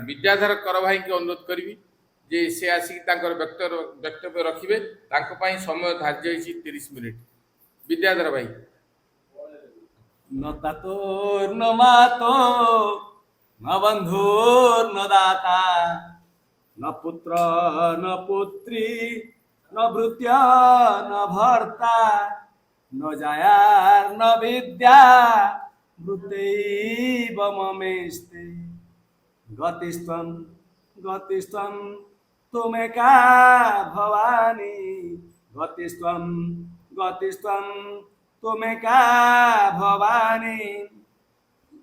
विद्याधर कर भाई के अनुरोध करी जे से आसिक वक्तव्य रखिए समय धार्य 30 मिनिट। विद्याधर भाई। न तातोर न मातो न बंधुर न दाता न पुत्र न पुत्री न भृत्य न भर्ता न जायार न विद्या मृत्यैव ममेस्ते गतिस्त्वं गतिस्त्वं त्वमेका भवानी गतिस्त्वं गतिस्त्वं त्वमेका भवानी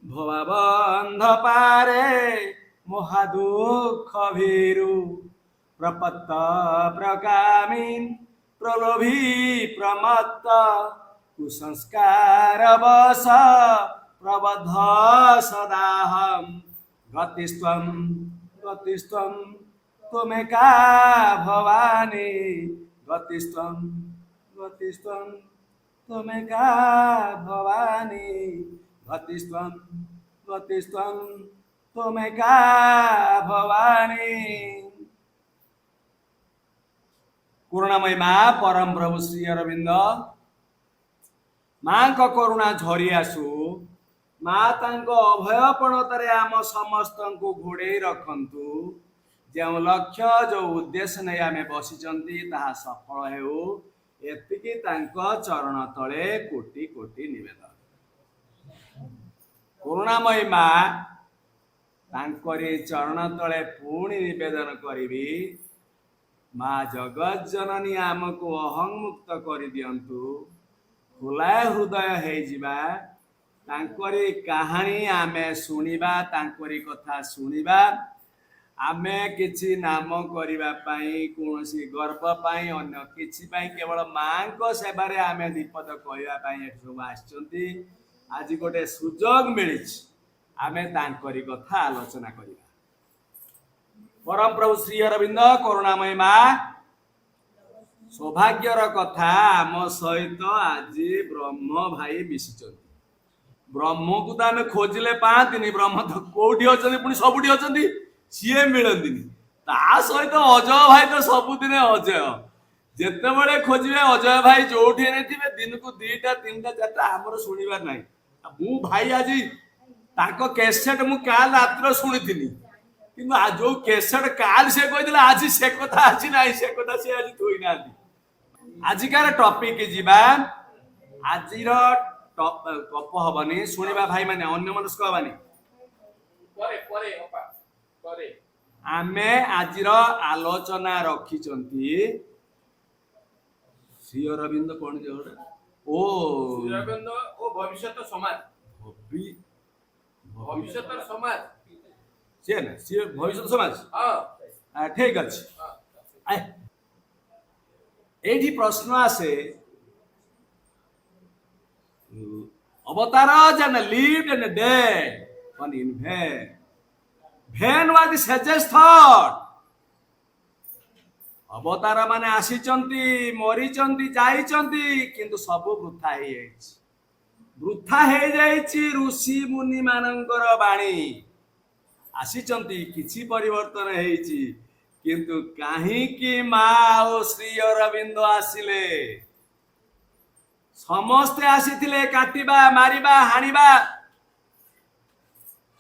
भवबन्ध पारे महादुःख भीरु प्रपत्त प्रकामीन प्रलोभी प्रमत्त कुसंस्कार वश प्रबद्ध सदाहम गतिस्त्वं गतिस्त्वं त्वमेका भवानी गतिस्त्वं गतिस्त्वं त्वमेका भवानी गतिस्त्वं गतिस्त्वं त्वमेका भवानी। करुणामयी माँ परम प्रभु श्री अरविंद माँ का करुणा झरी आसु माँ तांको अभयपणतारे आम समस्त को घोड़े रखंतु जो लक्ष्य जो उद्देश्य नहीं आमे बसिचंती ताहा सफल हेउ एतिकी तांको चरण तले कोटि कोटि निवेदन। करुणामयी माँ तांकरी चरण तले पुणी निवेदन करिबी माँ जगत जननी आमको अहं मुक्त कर दियंतु खुला हृदय है जिबा तांकरी कहानी आमे सुनिबा तांकरी कथा सुनिबा आमे किछि नाम करिबा पाई कोनोसी गर्व पाई अन्य किछि पाई केवल मां को सेवारे आमे दीपद कहवा पाई एठ सब आछंती आज गोटे सुजोग मिलिछ आमे तांकरी कथा आलोचना करिबा। परम प्रभु श्री अरविंद करुणामयी माँ सौभाग्यर कथा आम सहित आज ब्रह्म भाई मिशिचंती। ब्रह्म को तो आम खोजिले पाती ब्रह्म तो कौटी अच्छा पुणी सबुठी अच्छा सी मिलती ता सहित अजय भाई तो सबुदिन अजय जिते बड़े खोजे अजय भाई जो थे दिन को 2टा 3टा 4टा आमर शुणवार ना मु भाई आज कैसेट मु काल रात्र शुणी कि जो केसेट काल से कही आज से कथा आज ना से कथा से आज थोई ना आजिकार टॉपिक जीवा आज गप हबनी शुणा भाई माने अन्य मनस्क हबानी आमे आज आलोचना रखिचंती श्री अरविंद कौन जो ओ श्री अरविंद ओ भविष्य समाज भविष्य समाज सी ना सी भविष्य समाज हाँ ठीक अच्छे एठी प्रश्न आसे अवतार जन lived and dead on in vain was the suggest thought अवतार माने आसीचंती मरीचंती जाइचंती किंतु सब वृथा हे जाइछि ऋषि मुनि मानंकर बाणी आसीचंती किछि परिवर्तन हेछि किंतु काहे कि माँ और श्री अरविंद आसिले समस्ते आसीथिले काटिबा मारिबा हानिबा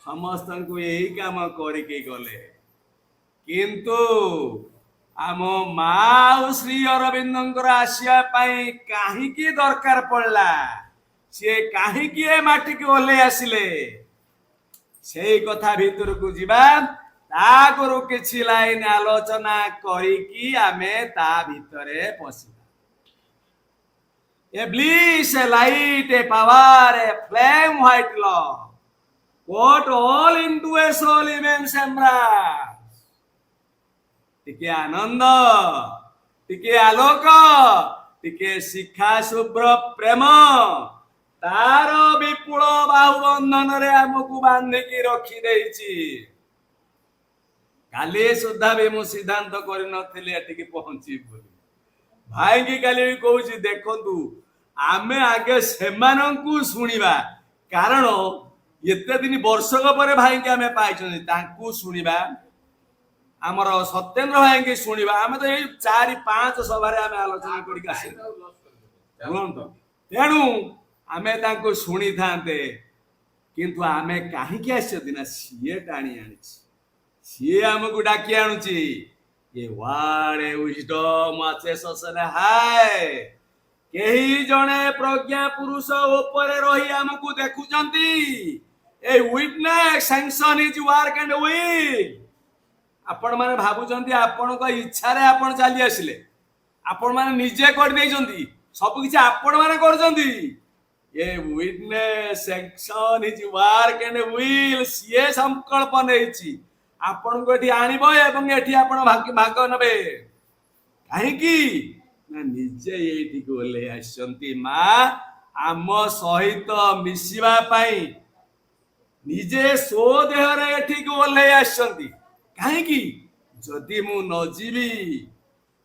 समस्त को यही काम करके गले किंतु आम माँ श्री अरविंद आसिया कहीं दरकार पड़ला सी कहीं माटी की ओल्ले आसिले से कथा भीतर को जीवा तागुरु किछि लाइन आलोचना करिकी आमे ता भितरे पसिबा। A bliss a light a power a flame white love Put all into a soul immense embrace. टिके आनंद टिके आलोक टिके शिखा शुभ्र प्रेम तार विपुल बाहुबंधन रे आमको बांधिकी रखी देइछि काली सुधा भी मु सिद्धांत कर नथिले एटिके पहुंची बोली भाई की काली कहूची देखंतु आमे आगे सेमानंकु सुनिबा कारण एते दिन वर्षक पर भाई के आमे पाइछन तांकू सुनिबा हमर सत्येंद्र भाई के सुनिबा आमे तो एई 4-5 सभा रे आमे आलोचना करि के आसे बुझंतो तेणु आमे तांकू सुनी थांते किंतु आमे काहे के आछथि ना सीए टाणी आनिछि सीए हमकु डाकी आनुछि ये वाड़े विजडम आछे ससने हाय केही जणे प्रज्ञा पुरुष ऊपर रही हमकु देखुचंती a witness sanction is work and will आपण माने भाबुचंती आपण को इच्छा रे आपण चली आसिले आपण माने निजे कर देइचंती सब किछ आपण माने करचंती a witness sanction is work and will सीए संकल्प नेछि आपण को एठी आनिबो एवं एठी आपण भाग नबे काहे की ना निजे एठी को ले आसंती मा आम सहित मिसिबा पाई निजे सो देह रे एठी को ले आसंती काहे की जदि मु न जीवी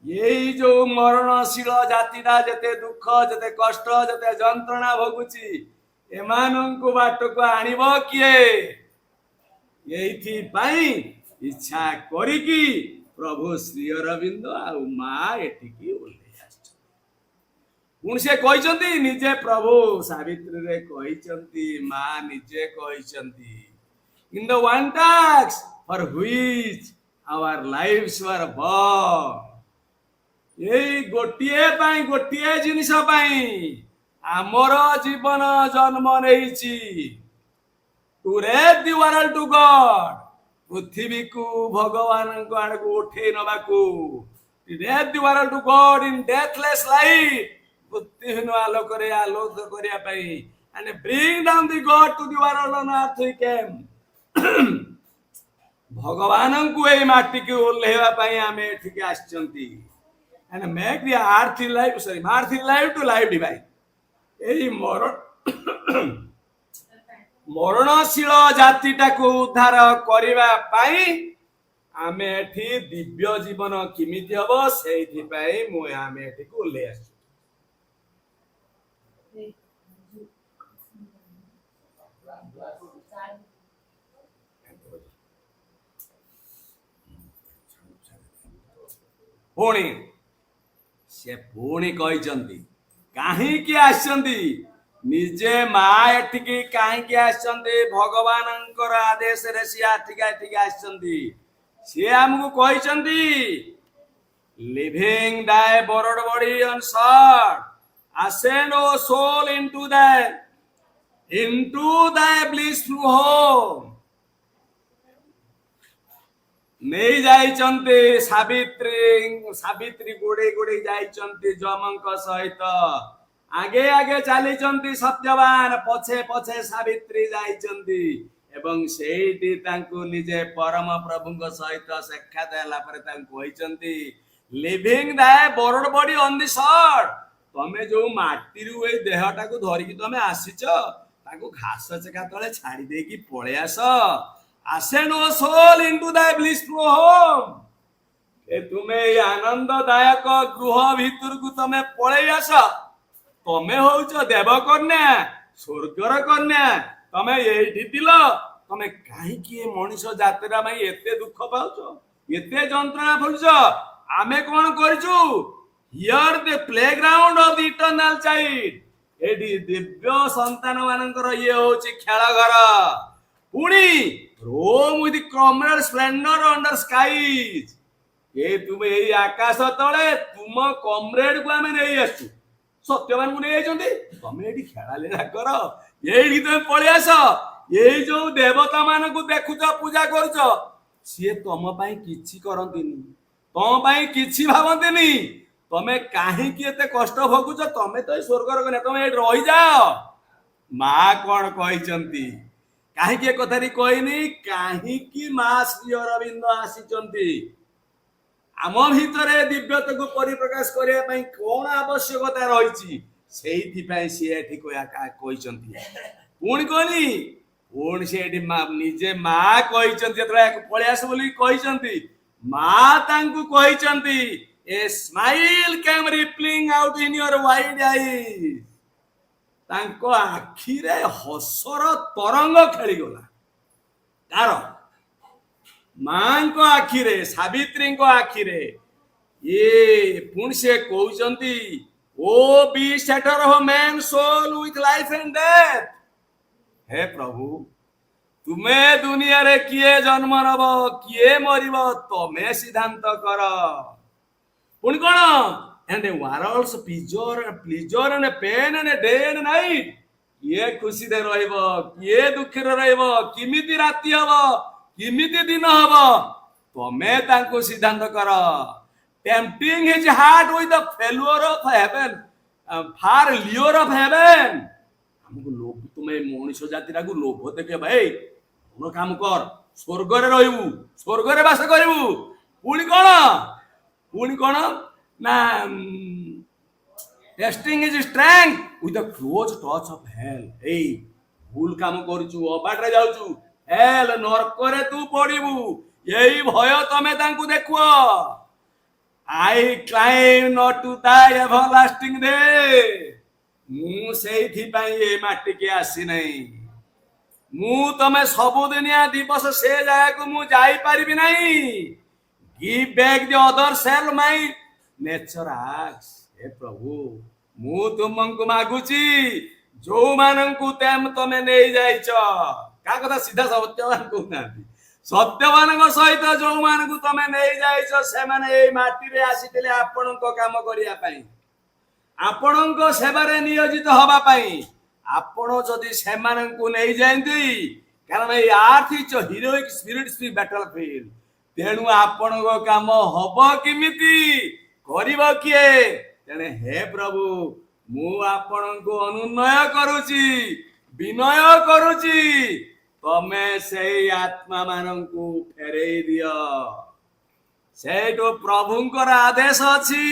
यही जो मरणशील जातिटा जते दुख जते कष्ट जते जंत्रणा भोगुची एमानंकु बाटको आनिबो किए यही पाई इच्छा करिकी प्रभु श्री अरविंद आ मा एठिकी ओले आछन पुण से कहिसंती निजे प्रभु सावित्री रे कहिसंती मा निजे कहिसंती in the one task for which our lives were born यही गोटिए पाई गोटिए जिनिस पाई आमर जीवन जन्म नेइछि to raise the world to god पृथ्वी को भगवान को आड़ को उठे नबाकू raise the world to god in deathless light पृथ्वी नो आलोक रे आलोक करिया पाई and bring down the god to the world on earth we came भगवान को ए माटी के ओल्हेवा पाई आमे ठीक आछंती and make the earth life sorry earth life to life divine एई मरणशील जातिटा को उद्धार करिवा पाई आमे एठी दिव्य जीवन किमिति हबो सेहि पाई मु आमे एठी को ले आछु पुणी से पुणी कहिचंती काहे की आछंती निजे मा एठिकी काहे की आछंती भगवानंकर आदेश रे से एठिकी आछंती से हमकु कहिचंती लिविंग दाय borrowed body on short ascend o soul into thy blissful home नहीं जाइचंते सावित्री गोड़े गोड़े जाइचंते जमंक सहित आगे आगे चलीचंती सत्यवान पछे पछे सावित्री जाइचंती एवं सेठी तांको निजे परम प्रभुଙ୍କ सहित साक्षात होला पर तांको कहिचंती लिविंग दाय borrowed body on the short तमे जो माटी रु ए देहटा को धरि कि तमे आसीच ताको घास चका तळे छाडी दे कि पळे आस ascend o soul into thy blissful home ए तुमे आनंददायक गृह भीतर को तमे पळे आस तमे होउछ देव कन्या स्वर्गर कन्या तमे एठी दिलो तमे काहे कि मनुष्य जातरा भाई एते दुख पाउछ एते जंत्रणा फुलछ आमे कोन करछु here the playground of the eternal child एडी दिव्य संतान मानकर ये होउछ खेल घर पुणी roam with the comrade splendor under skies ए तुम एई आकाश तळे तुम कॉमरेड को आमे नै आछू सत्यवान को नै आछंती तमे एडी खेला लेला कर एडी तुम पळे आस एई जो देवता मान को देखुछ पूजा करूछ से तम पई किछि करंतीनी तम पई किछि भाबंतीनी तमे काहे कि एते कष्ट भोगुछ तमे तो स्वर्गर कने तमे एडी रहि जाओ मा कोन कहिचंती काहे कि कथारी कहनी काहे कि मा श्री अरविंद आसीचंती आम भितरे दिव्यता को परिप्रकाश करिया पई कोन आवश्यकता रहिछि सेहिथि पई से एठी कहिचंती पुणी कहनी पुणी से एठी मा निजे मा कहिचंती जतरा पळे आस बोली कहिचंती मा तांकु कहिचंती a smile came rippling out in your wide eyes ତାଙ୍କ ଆଖିରେ ହସର ତରଙ୍ଗ ଖେଳିଗଲା। କାର? ମାଙ୍କ ଆଖିରେ, ସାବିତ୍ରୀଙ୍କ ଆଖିରେ। ପୁଣି ସେ କହୁଛନ୍ତି, ଓ ବି ସେଟର ଅଫ ମ୍ୟାନ ସୋଲ ୱିଥ ଲାଇଫ ଏଣ୍ଡ ଡେଥ। ହେ ପ୍ରଭୁ, ତୁମେ ଦୁନିଆରେ କିଏ ଜନ୍ମ ନବ କିଏ ମରିବ ତମେ ସିଦ୍ଧାନ୍ତ କର। ପୁଣି କଣ? and world's pleasure and pain and day and night। କିଏ ଖୁସିରେ ରହିବ କିଏ ଦୁଃଖରେ ରହିବ, କେମିତି ରାତି ହବ କେମିତି ଦିନ ହବ ତମେ ତାଙ୍କୁ ସିଦ୍ଧାନ୍ତ କର। tempting his heart with the failure of heaven, far lure of heaven। ଆମକୁ ଲୋଭ, ତୁମେ ମଣିଷ ଜାତିଟାକୁ ଲୋଭ ଦେଖେ ଭାଇ, କଣ କାମ କର, ସ୍ୱର୍ଗରେ ରହିବୁ, ସ୍ୱର୍ଗରେ ବାସ କରିବୁ। ପୁଣି କଣ? ପୁଣି କଣ ନା testing his strength with the close touch of hell। ଏଇ ଭୁଲ କାମ କରୁଛୁ, ଅବାଟରେ ଯାଉଛୁ, ହେଲ ନରକରେ ତୁ ପଡିବୁ, ଏଇ ଭୟ ତମେ ତାଙ୍କୁ ଦେଖୁଅ। I climb not to thy everlasting day। ମୁଁ ସେଇଥିପାଇଁ ଏ ମାଟିକି ଆସି ନାହିଁ। ମୁଁ ତମେ ସବୁଦିନିଆ ଦିବସ ସେ ଜାଗାକୁ ମୁଁ ଯାଇପାରିବି ନାହିଁ। Give back the other self my nature acts। हे प्रभु, ମୁଁ ତୁମକୁ ମାଗୁଛି ଯୋଉମାନଙ୍କୁ ତମେ ନେଇ ଯାଇଛ। କାହା କଥା? ସିଧା ସତ୍ୟବାନ କହୁନାହାନ୍ତି, ସତ୍ୟବାନଙ୍କ ସହିତ ଯୋଉମାନଙ୍କୁ ତମେ ନେଇ ଯାଇଛ ସେମାନେ ଏଇ ମାଟିରେ ଆସିଥିଲେ ଆପଣଙ୍କ କାମ କରିବା ପାଇଁ, ଆପଣଙ୍କ ସେବାରେ ନିୟୋଜିତ ହବା ପାଇଁ। ଆପଣ ଯଦି ସେମାନଙ୍କୁ ନେଇଯାଆନ୍ତି, କାରଣ ଏଇ earth is heroic spirit battlefield, ତେଣୁ ଆପଣଙ୍କ କାମ ହବ କେମିତି, କରିବ କିଏ? ତେଣୁ ହେ ପ୍ରଭୁ, ମୁଁ ଆପଣଙ୍କୁ ଅନୁନୟ କରୁଛି, ବିନୟ କରୁଛି, ତମେ ସେଇ ଆତ୍ମା ମାନଙ୍କୁ ଫେରେଇ ଦିଅ। ସେଇଠୁ ପ୍ରଭୁଙ୍କର ଆଦେଶ ଅଛି,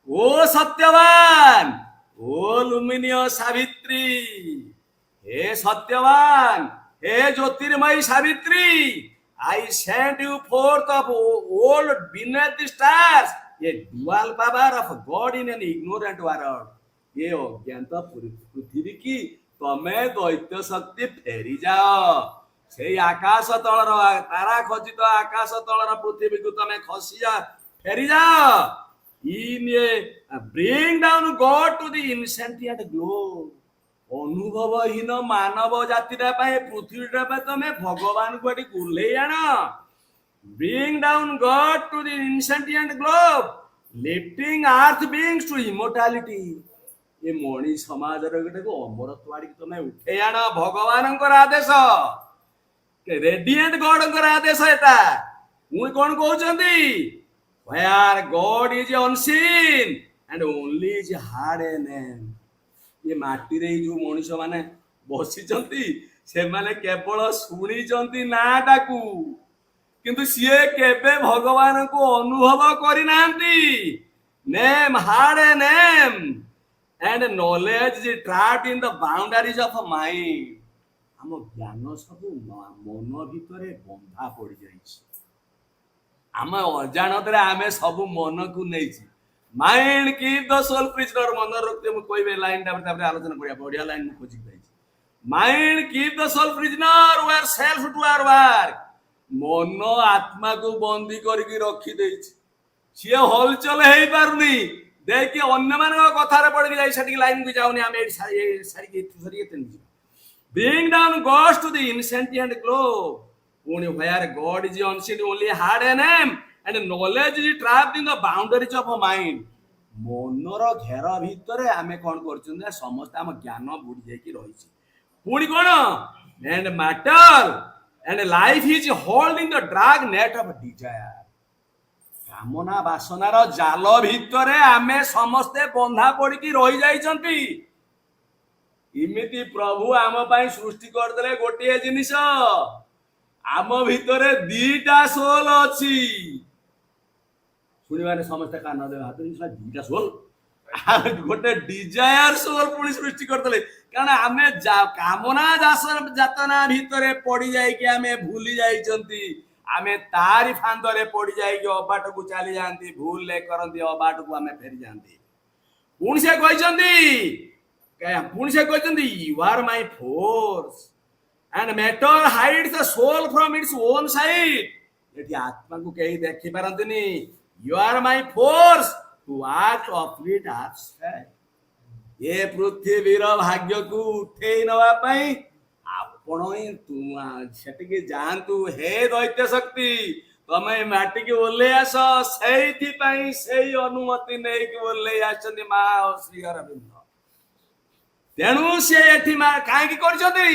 ଓ ସତ୍ୟବାନ, ଓ ଲୁମିନିୟ ସାବିତ୍ରୀ, हे सत्यवान, हे ज्योतिर्मयी Savitri, I send you forth of old beneath the stars, a dual power of God in an ignorant world। ये अज्ञात पृथ्वी की तमे दैत्य शक्ति फेरी जाओ, से आकाश तलर तारा खचित आकाश तलर पृथ्वी को तमे खसी जा, फेरी जाओ। In a bring down God to the insentient globe। ଅନୁଭବହୀନ ମାନବ ଜାତିଟା ପାଇଁ ପୃଥିବୀଟା ପାଇଁ ତମେ ଭଗବାନଙ୍କୁ ଏଠି ଗୁଲେଇ ଆଣ। Bring down God to the insentient globe, lifting earth beings to immortality। ଏ ମଣି ସମାଜର ଗୋଟେକୁ ଅମରତ୍ୱ ଆଡ଼ିକି ତମେ ଉଠେଇ ଆଣ। ଭଗବାନଙ୍କର ଆଦେଶ, ରେଡିଏଣ୍ଟ ଗଡଙ୍କର ଆଦେଶ ଏଟା। ପୁଣି କଣ କହୁଛନ୍ତି? where God is unseen and only is hard name। ये ମାଟିରେ ଏଇ ଯୋଉ ମଣିଷ ମାନେ ବସିଛନ୍ତି ସେମାନେ କେବଳ ଶୁଣିଛନ୍ତି ନାଟାକୁ, କିନ୍ତୁ ସିଏ କେବେ ଭଗବାନଙ୍କୁ ଅନୁଭବ କରିନାହାନ୍ତି। Name hard name and knowledge is trapped in the boundaries of mind। ଆମ ଜ୍ଞାନ ସବୁ ମନ ଭିତରେ ବନ୍ଧା ପଡିଯାଇଛି। ଆମେ ଅଜାଣତରେ ଆମେ ସବୁ ମନକୁ ନେଇଛି। Mind keep the soul ପ୍ରିଜନର। ମନ ରଖିତେ ମୁଁ କହିବେ ଲାଇନ୍ ତାପରେ ଆଲୋଚନା କରିବା, ବଢିଆ ଲାଇନ୍ ମୁଁ ଖୋଜିକି ପାଇଛି। Mind keep the soul prisoner we're self to our work. ମନ ଆତ୍ମାକୁ ବନ୍ଦୀ କରିକି ରଖିଦେଇଛି, ସିଏ ହଲଚଲ ହେଇପାରୁନି, ଦେଇକି ଅନ୍ୟମାନଙ୍କ କଥାରେ ପଡିକି ଯାଇ ସେଠିକି ଲାଇନକୁ ଯାଉନି। ଆମେ ଏଠି ସାରିକି ଏତେ ଯିବା। Bring down God to the insentient globe, ପୁଣି where God is unseen only hard name and knowledge is trapped in the boundaries of mind। ମନର ଘେର ଭିତରେ ଆମେ କଣ କରୁଛନ୍ତି? ସମସ୍ତେ ଆମ ଜ୍ଞାନ ବୁଡି ଯାଇକି ରହିଛି। ପୁଣି କଣ? and matter and life is held in the drag net of desire। କାମନା ବାସନାର ଜାଲ ଭିତରେ ଆମେ ସମସ୍ତେ ବନ୍ଧା ପଡିକି ରହିଯାଇଛନ୍ତି। ଏମିତି ପ୍ରଭୁ ଆମ ପାଇଁ ସୃଷ୍ଟି କରିଦେଲେ ଗୋଟିଏ ଜିନିଷ, ଆମ ଭିତରେ ଦିଟା ସୋଲ ଅଛି। ଶୁଣିବାରେ ସମସ୍ତେ କାନ ଦେବେ, ହାତ ଦିଟା ସୋଲ, ଗୋଟେ ଡିଜାୟାର ସୋଲ ପୁଣି ସୃଷ୍ଟି କରିଦେଲେ। କାରଣ ଆମେ କାମନା ଯାତନା ଭିତରେ ପଡି ଯାଇକି ଆମେ ଭୁଲି ଯାଇଛନ୍ତି। ଆମେ ତାରି ଫାନ୍ଦରେ ପଡି ଯାଇକି ଅବାଟକୁ ଚାଲି ଯାଆନ୍ତି, ଭୁଲରେ କରନ୍ତି, ଅବାଟକୁ ଆମେ ଫେରି ଯାଆନ୍ତି। ପୁଣି ସେ କହିଛନ୍ତି ପୁଣି ସେ କହିଛନ୍ତି you are my force and matter hides the soul from its own sight. ଏଠି ଆତ୍ମାକୁ କେହି ଦେଖିପାରନ୍ତିନି। You are my force to act of it abstract. ଏ ପୃଥିବୀର ଭାଗ୍ୟକୁ ଉଠେଇ ନବା ପାଇଁ ଆପଣ ହିଁ ସେଠିକି ଯାଆନ୍ତୁ। ହେ ଦୈତ୍ୟ ଶକ୍ତି, ତମେ ମାଟିକି ଓହ୍ଲେଇ ଆସ। ସେଇଥିପାଇଁ ସେଇ ଅନୁମତି ନେଇକି ଓହ୍ଲେଇ ଆସିଛନ୍ତି ମା ଶ୍ରୀ ଅରବିନ୍ଦ। ତେଣୁ ସେ ଏଠି କାହିଁକି କରିଛନ୍ତି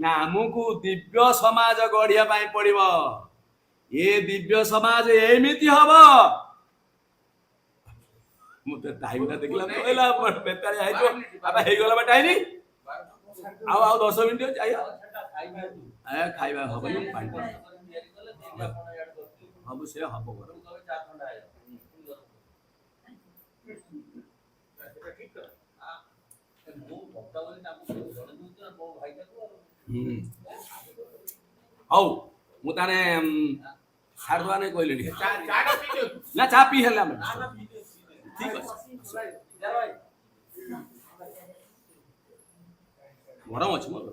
ନା ଆମକୁ ଦିବ୍ୟ ସମାଜ ଗଢିବା ପାଇଁ ପଡିବ। ଏ ଦିବ୍ୟ ସମାଜ ଏମିତି ହବ। ମୁଁ ତ ଟାଇମଟା ଦେଖିଲା କହିଲା ବେତାଳିଆ ହେଇଯିବ। ବାବା ହେଇଗଲା ବା ଟାଇମ। ଆଉ 10 ମିନିଟ୍ ଅଛି। ଖାଇବା ହବନି। ହବ ସେ ହବ ହଉ ମୁଁ ତାନେ ଛାଡୁଆନେ କହିଲେଣି ନା ଚା ପିଇ ହେଲେ ଆମେ ଠିକ ଅଛି। ଗରମ ଅଛି ମୋର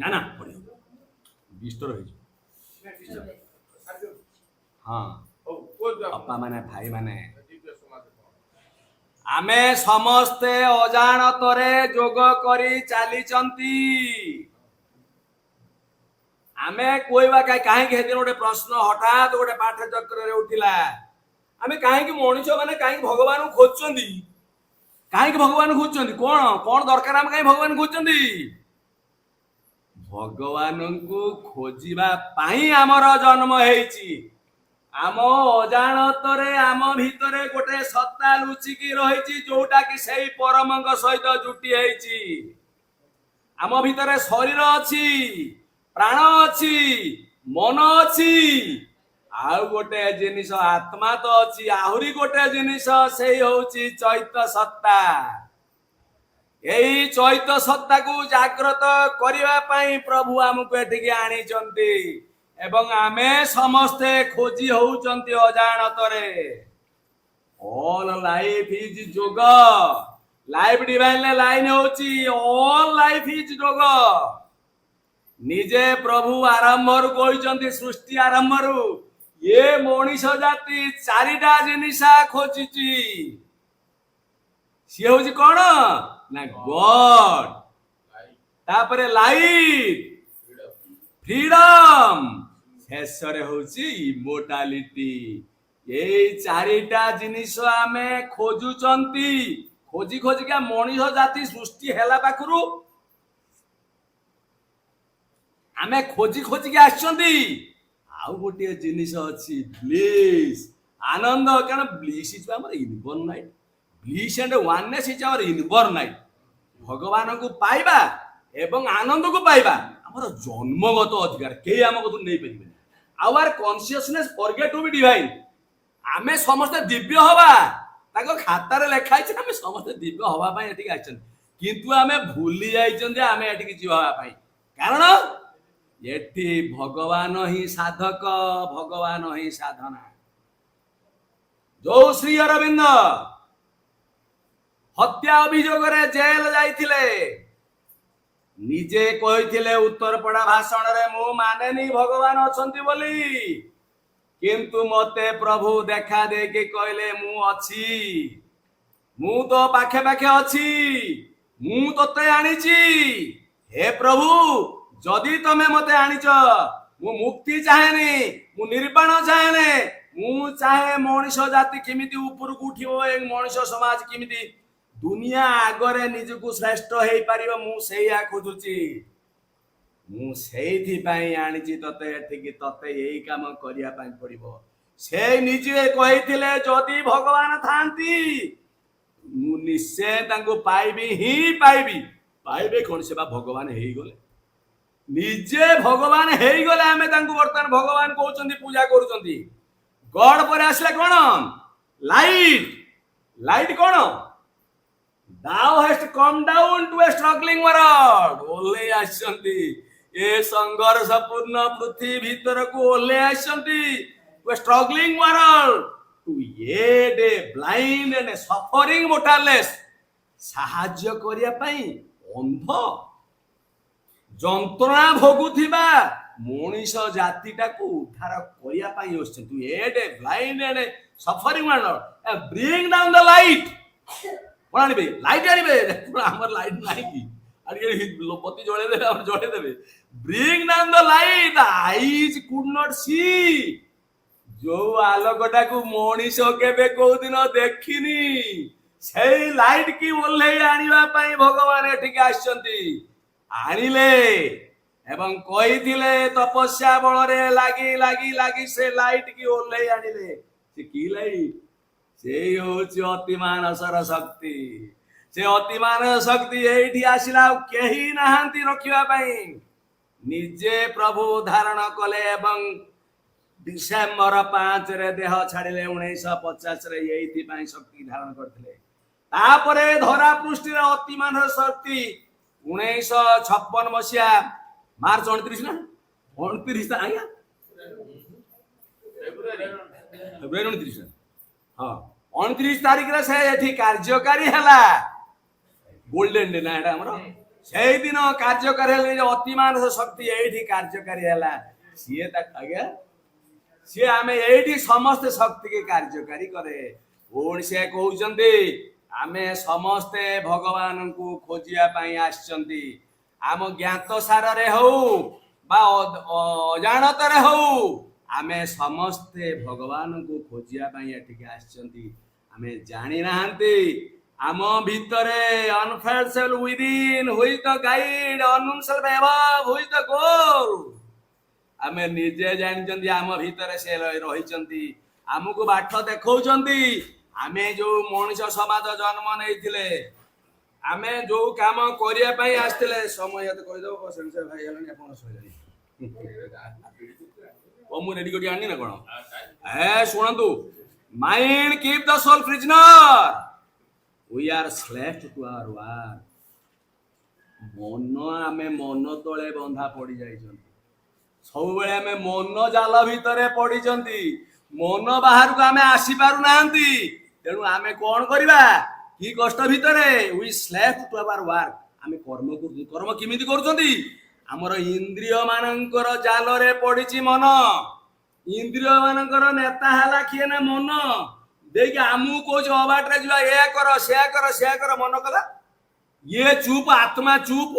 ନା ନା ବିଷ୍ଟର ହେଇଯିବ। ହଁ ବାପା ମାନେ ଭାଇ ମାନେ ଆମେ ସମସ୍ତେ ଅଜାଣତରେ ଯୋଗ କରି ଚାଲିଛନ୍ତି। ଆମେ କହିବା କାହିଁକି ସେଦିନ ଗୋଟେ ପ୍ରଶ୍ନ ହଠାତ୍ ଗୋଟେ ପାଠଚକ୍ରରେ ଉଠିଲା। ଆମେ କାହିଁକି ମଣିଷ ମାନେ କାହିଁକି ଭଗବାନଙ୍କୁ ଖୋଜୁଛନ୍ତି? କାହିଁକି ଭଗବାନ ଖୋଜୁଛନ୍ତି? କଣ କଣ ଦରକାର? ଆମେ କାହିଁକି ଭଗବାନ ଖୋଜୁଛନ୍ତି? ଭଗବାନଙ୍କୁ ଖୋଜିବା ପାଇଁ ଆମର ଜନ୍ମ ହେଇଛି। ଆମ ଅଜାଣତରେ ଆମ ଭିତରେ ଗୋଟେ ସତ୍ତା ଲୁଚିକି ରହିଛି, ଯୋଉଟା କି ସେଇ ପରମଙ୍କ ସହିତ ଜୁଟି ହେଇଛି। ଆମ ଭିତରେ ଶରୀର ଅଛି, ପ୍ରାଣ ଅଛି, ମନ ଅଛି, ଆଉ ଗୋଟେ ଜିନିଷ ଆତ୍ମା ତ ଅଛି। ଆହୁରି ଗୋଟେ ଜିନିଷ ସେଇ ହଉଛି ଚୈତ ସତ୍ତା। ଏଇ ଚୈତ ସତ୍ତାକୁ ଜାଗ୍ରତ କରିବା ପାଇଁ ପ୍ରଭୁ ଆମକୁ ଏଠିକି ଆଣିଛନ୍ତି ଏବଂ ଆମେ ସମସ୍ତେ ଖୋଜି ହଉଛନ୍ତି ଅଜାଣତରେ। All life is yoga. Life divine line ହଉଛି ଅଲ୍ ଲାଇଫ୍ ଇଜ ଯୋଗ। ନିଜେ ପ୍ରଭୁ ଆରମ୍ଭରୁ କହିଛନ୍ତି, ସୃଷ୍ଟି ଆରମ୍ଭରୁ ଏ ମଣିଷ ଜାତି 4ଟା ଜିନିଷ ଖୋଜିଛି। ସିଏ ହଉଛି କଣ ନା ଗଡ୍, ତାପରେ ଲାଇଫ୍, ଫ୍ରିଡମ, ଶେଷରେ ହଉଛି ଇମୋର୍ଟାଲିଟି। ଏଇ 4ଟା ଜିନିଷ ଆମେ ଖୋଜୁଛନ୍ତି। ଖୋଜି ଖୋଜିକା ମଣିଷ ଜାତି ସୃଷ୍ଟି ହେଲା ପାଖରୁ ଆମେ ଖୋଜି ଖୋଜିକି ଆସିଛନ୍ତି। ଆଉ ଗୋଟିଏ ଜିନିଷ ଅଛି ବ୍ଲିସ୍, ଆନନ୍ଦ। କାରଣ ବ୍ଲିସ୍ ଇଜ ଆମର ଇନବର୍ନ ନାଇଟ୍। ବ୍ଲିସ୍ ଆଣ୍ଡ ୱାନନେସ୍ ଇଜ ଆମର ଇନବର୍ନ ନାଇଟ୍। ଭଗବାନଙ୍କୁ ପାଇବା ଏବଂ ଆନନ୍ଦକୁ ପାଇବା ଆମର ଜନ୍ମଗତ ଅଧିକାର। କେହି ଆମ କତରୁ ନେଇପାରିବେନି। ଆୱାର କନସିୟସନେସ୍ ଫରଗେଟ୍ ଟୁ ବି ଡିଭାଇନ୍। ଆମେ ସମସ୍ତେ ଦିବ୍ୟ ହବା, ତାଙ୍କ ଖାତାରେ ଲେଖା ହେଇଛି ଆମେ ସମସ୍ତେ ଦିବ୍ୟ ହବା ପାଇଁ ଏଠିକି ଆସିଛନ୍ତି। କିନ୍ତୁ ଆମେ ଭୁଲି ଯାଇଛନ୍ତି ଆମେ ଏଠିକି ଯିବା ପାଇଁ। କାରଣ ଏଠି ଭଗବାନ ହିଁ ସାଧକ, ଭଗବାନ ହିଁ ସାଧନା। ଯୋଉ ଶ୍ରୀ ଅରବିନ୍ଦ ହତ୍ୟା ଅଭିଯୋଗରେ ଜେଲ ଯାଇଥିଲେ, ନିଜେ କହିଥିଲେ ଉତ୍ତରପଡ଼ା ଭାଷଣରେ, ମୁଁ ମାନେନି ଭଗବାନ ଅଛନ୍ତି ବୋଲି, କିନ୍ତୁ ମତେ ପ୍ରଭୁ ଦେଖା ଦେଇକି କହିଲେ ମୁଁ ଅଛି, ମୁଁ ତ ପାଖେ ପାଖେ ଅଛି, ମୁଁ ତତେ ଆଣିଛି। ହେ ପ୍ରଭୁ, ଯଦି ତମେ ମତେ ଆଣିଛ, ମୁଁ ମୁକ୍ତି ଚାହେଁନି, ମୁଁ ନିର୍ବାଣ ଚାହେଁନି। ମୁଁ ଚାହେଁ ମଣିଷ ଜାତି କେମିତି ଉପରକୁ ଉଠିବ, ଏ ମଣିଷ ସମାଜ କେମିତି ଦୁନିଆ ଆଗରେ ନିଜକୁ ଶ୍ରେଷ୍ଠ ହେଇପାରିବ, ମୁଁ ସେଇଆ ଖୋଜୁଛି। ମୁଁ ସେଇଥିପାଇଁ ଆଣିଛି ତତେ ଏଠିକି। ତତେ ଏଇ କାମ କରିବା ପାଇଁ ପଡିବ। ସେ ନିଜେ କହିଥିଲେ ଯଦି ଭଗବାନ ଥାନ୍ତି ମୁଁ ନିଶ୍ଚୟ ତାଙ୍କୁ ପାଇବି ହିଁ ପାଇବି। ପାଇବେ କଣ? ସେ ବା ଭଗବାନ ହେଇଗଲେ। ନିଜେ ଭଗବାନ ହେଇଗଲେ। ଆମେ ତାଙ୍କୁ ବର୍ତ୍ତମାନ ଭଗବାନ କହୁଛନ୍ତି, ପୂଜା କରୁଛନ୍ତି। ଗଡ ପରେ ଆସିଲା କଣ? ଲାଇଟ୍। ଲାଇଟ୍ କଣ? Thou hast come down to a struggling world. ଓହ୍ଲେଇ ଆସିଛନ୍ତି ଏ ସଂଘର୍ଷପୂର୍ଣ୍ଣ ପୃଥିବୀ ଭିତରକୁ। ଓହ୍ଲେଇ ଆସିଛନ୍ତି struggling world। to aid a blind and a suffering mortals, ସାହାଯ୍ୟ କରିବା ପାଇଁ ଅନ୍ଧ ଯନ୍ତ୍ରଣା ଭୋଗୁଥିବା ମଣିଷ ଜାତିଟାକୁ ଉଦ୍ଧାର କରିବା ପାଇଁ ଆସିଛନ୍ତି। To aid a blind and a suffering mortal and bring down the light। କଣ ଆଣିବେ? ଲାଇଟ୍ ଆଣିବେ। ଆମର ଲାଇଟ୍ ନାହିଁ କି? ବତୀ ଜଳେଇ ଦେବେ, ଆମର ଜଳେଇ ଦେବେ। Bring down the light, the eyes could not see। ଯୋଉ ଆଲୋକଟାକୁ ମଣିଷ କେବେ କୋଉ ଦିନ ଦେଖିନି, ସେଇ ଲାଇଟ୍ କି ଓହ୍ଲେଇ ଆଣିବା ପାଇଁ ଭଗବାନ ଏଠିକି ଆସିଛନ୍ତି। ଆଣିଲେ ଏବଂ କହିଥିଲେ ତପସ୍ୟା ବଳରେ ଲାଗି ଲାଗି ଲାଗି ସେ ଲାଇଟ୍ କି ଓହ୍ଲେଇ ଆଣିଲେ। ସେ କି ଲାଇଟ୍? ସେଇ ହଉଛି ଅତିମାନସର ଶକ୍ତି। ସେ ଅତିମାନସ ଶକ୍ତି ଏଇଠି ଆସିଲା, ଆଉ କେହି ନାହାନ୍ତି ରଖିବା ପାଇଁ। ନିଜେ ପ୍ରଭୁ ଧାରଣ କଲେ ଏବଂ ଡିସେମ୍ବର 5 ଦେହ ଛାଡ଼ିଲେ 1950 ଏଇଥିପାଇଁ ଶକ୍ତି ଧାରଣ କରିଥିଲେ। ତାପରେ ଧରା ପୃଷ୍ଠିରେ ଅତିମାନସ ଶକ୍ତି 1956 ମସିହା ମାର୍ଚ୍ଚ 29 ନା 29 ଆଜ୍ଞା ଫେବୃଆରୀ 29 ହଁ 29 ତାରିଖରେ ସେ ଏଠି କାର୍ଯ୍ୟକାରୀ ହେଲା। ଗୋଲ୍ଡେନ ଡେ ନା ଏଟା ଆମର। ସେଇଦିନ କାର୍ଯ୍ୟକାରୀ ହେଲେ ଅତିମାନସ ଶକ୍ତି ଏଇଠି କାର୍ଯ୍ୟକାରୀ ହେଲା। ସିଏ ଆଜ୍ଞା ସିଏ ଆମେ ଏଇଠି ସମସ୍ତେ ଶକ୍ତିକି କାର୍ଯ୍ୟକାରୀ କରେ। ପୁଣି ସେ କହୁଛନ୍ତି ଆମେ ସମସ୍ତେ ଭଗବାନଙ୍କୁ ଖୋଜିବା ପାଇଁ ଆସିଛନ୍ତି। ଆମ ଜ୍ଞାତ ସାରରେ ହଉ ବା ଅଜାଣତରେ ହଉ, ଆମେ ସମସ୍ତେ ଭଗବାନଙ୍କୁ ଖୋଜିବା ପାଇଁ ଏଠିକି ଆସିଛନ୍ତି। ଆମେ ଜାଣିନାହାନ୍ତି ଆମ ଭିତରେ unfelt within, who is the guide, unknown self above, who is the goal। ଆମେ ନିଜେ ଜାଣିଛନ୍ତି ଆମ ଭିତରେ ସେ ରହିଛନ୍ତି, ଆମକୁ ବାଟ ଦେଖାଉଛନ୍ତି। ଆମେ ଯୋଉ ମଣିଷ ସମାଜ ଜନ୍ମ ନେଇଥିଲେ, ଆମେ ଯୋଉ କାମ କରିବା ପାଇଁ ଆସିଥିଲେ, ସମୟ ତ କହିଦବ ଭାଇ ହେଲାଣି ଆପଣ ଶୋଇଲେଣି। ମୁଁ ରେଡି କରି ଆଣିନି ନା କଣ? ଶୁଣନ୍ତୁ, mind keep the soul prisoner, we are slaves to our work। ମନ, ଆମେ ମନ ତଳେ ବନ୍ଧା ପଡି ଯାଇଛନ୍ତି। ସବୁବେଳେ ଆମେ ମନ ଜାଲ ଭିତରେ ପଡିଛନ୍ତି। ମନ ବାହାରକୁ ଆମେ ଆସି ପାରୁନାହାନ୍ତି। ତେଣୁ ଆମେ କଣ କରିବା? କି କଷ୍ଟ ଭିତରେ? we slaves to our work। ଆମେ କର୍ମ କରୁଛୁ। କର୍ମ କେମିତି କରୁଛନ୍ତି? ଆମର ଇନ୍ଦ୍ରିୟ ମାନଙ୍କର ଜାଲରେ ପଡିଛି ମନ। ଇନ୍ଦ୍ରିୟ ମାନଙ୍କର ନେତା ହେଲା କିଏ ନା ମନ। ଦେଇକି ଆମକୁ କହୁଛି ଅବାଟରେ ଯିବା, ଏହା କର ସେୟା କର ସେୟା କର, ମନ କଲା। ଇଏ ଚୁପ, ଆତ୍ମା ଚୁପ।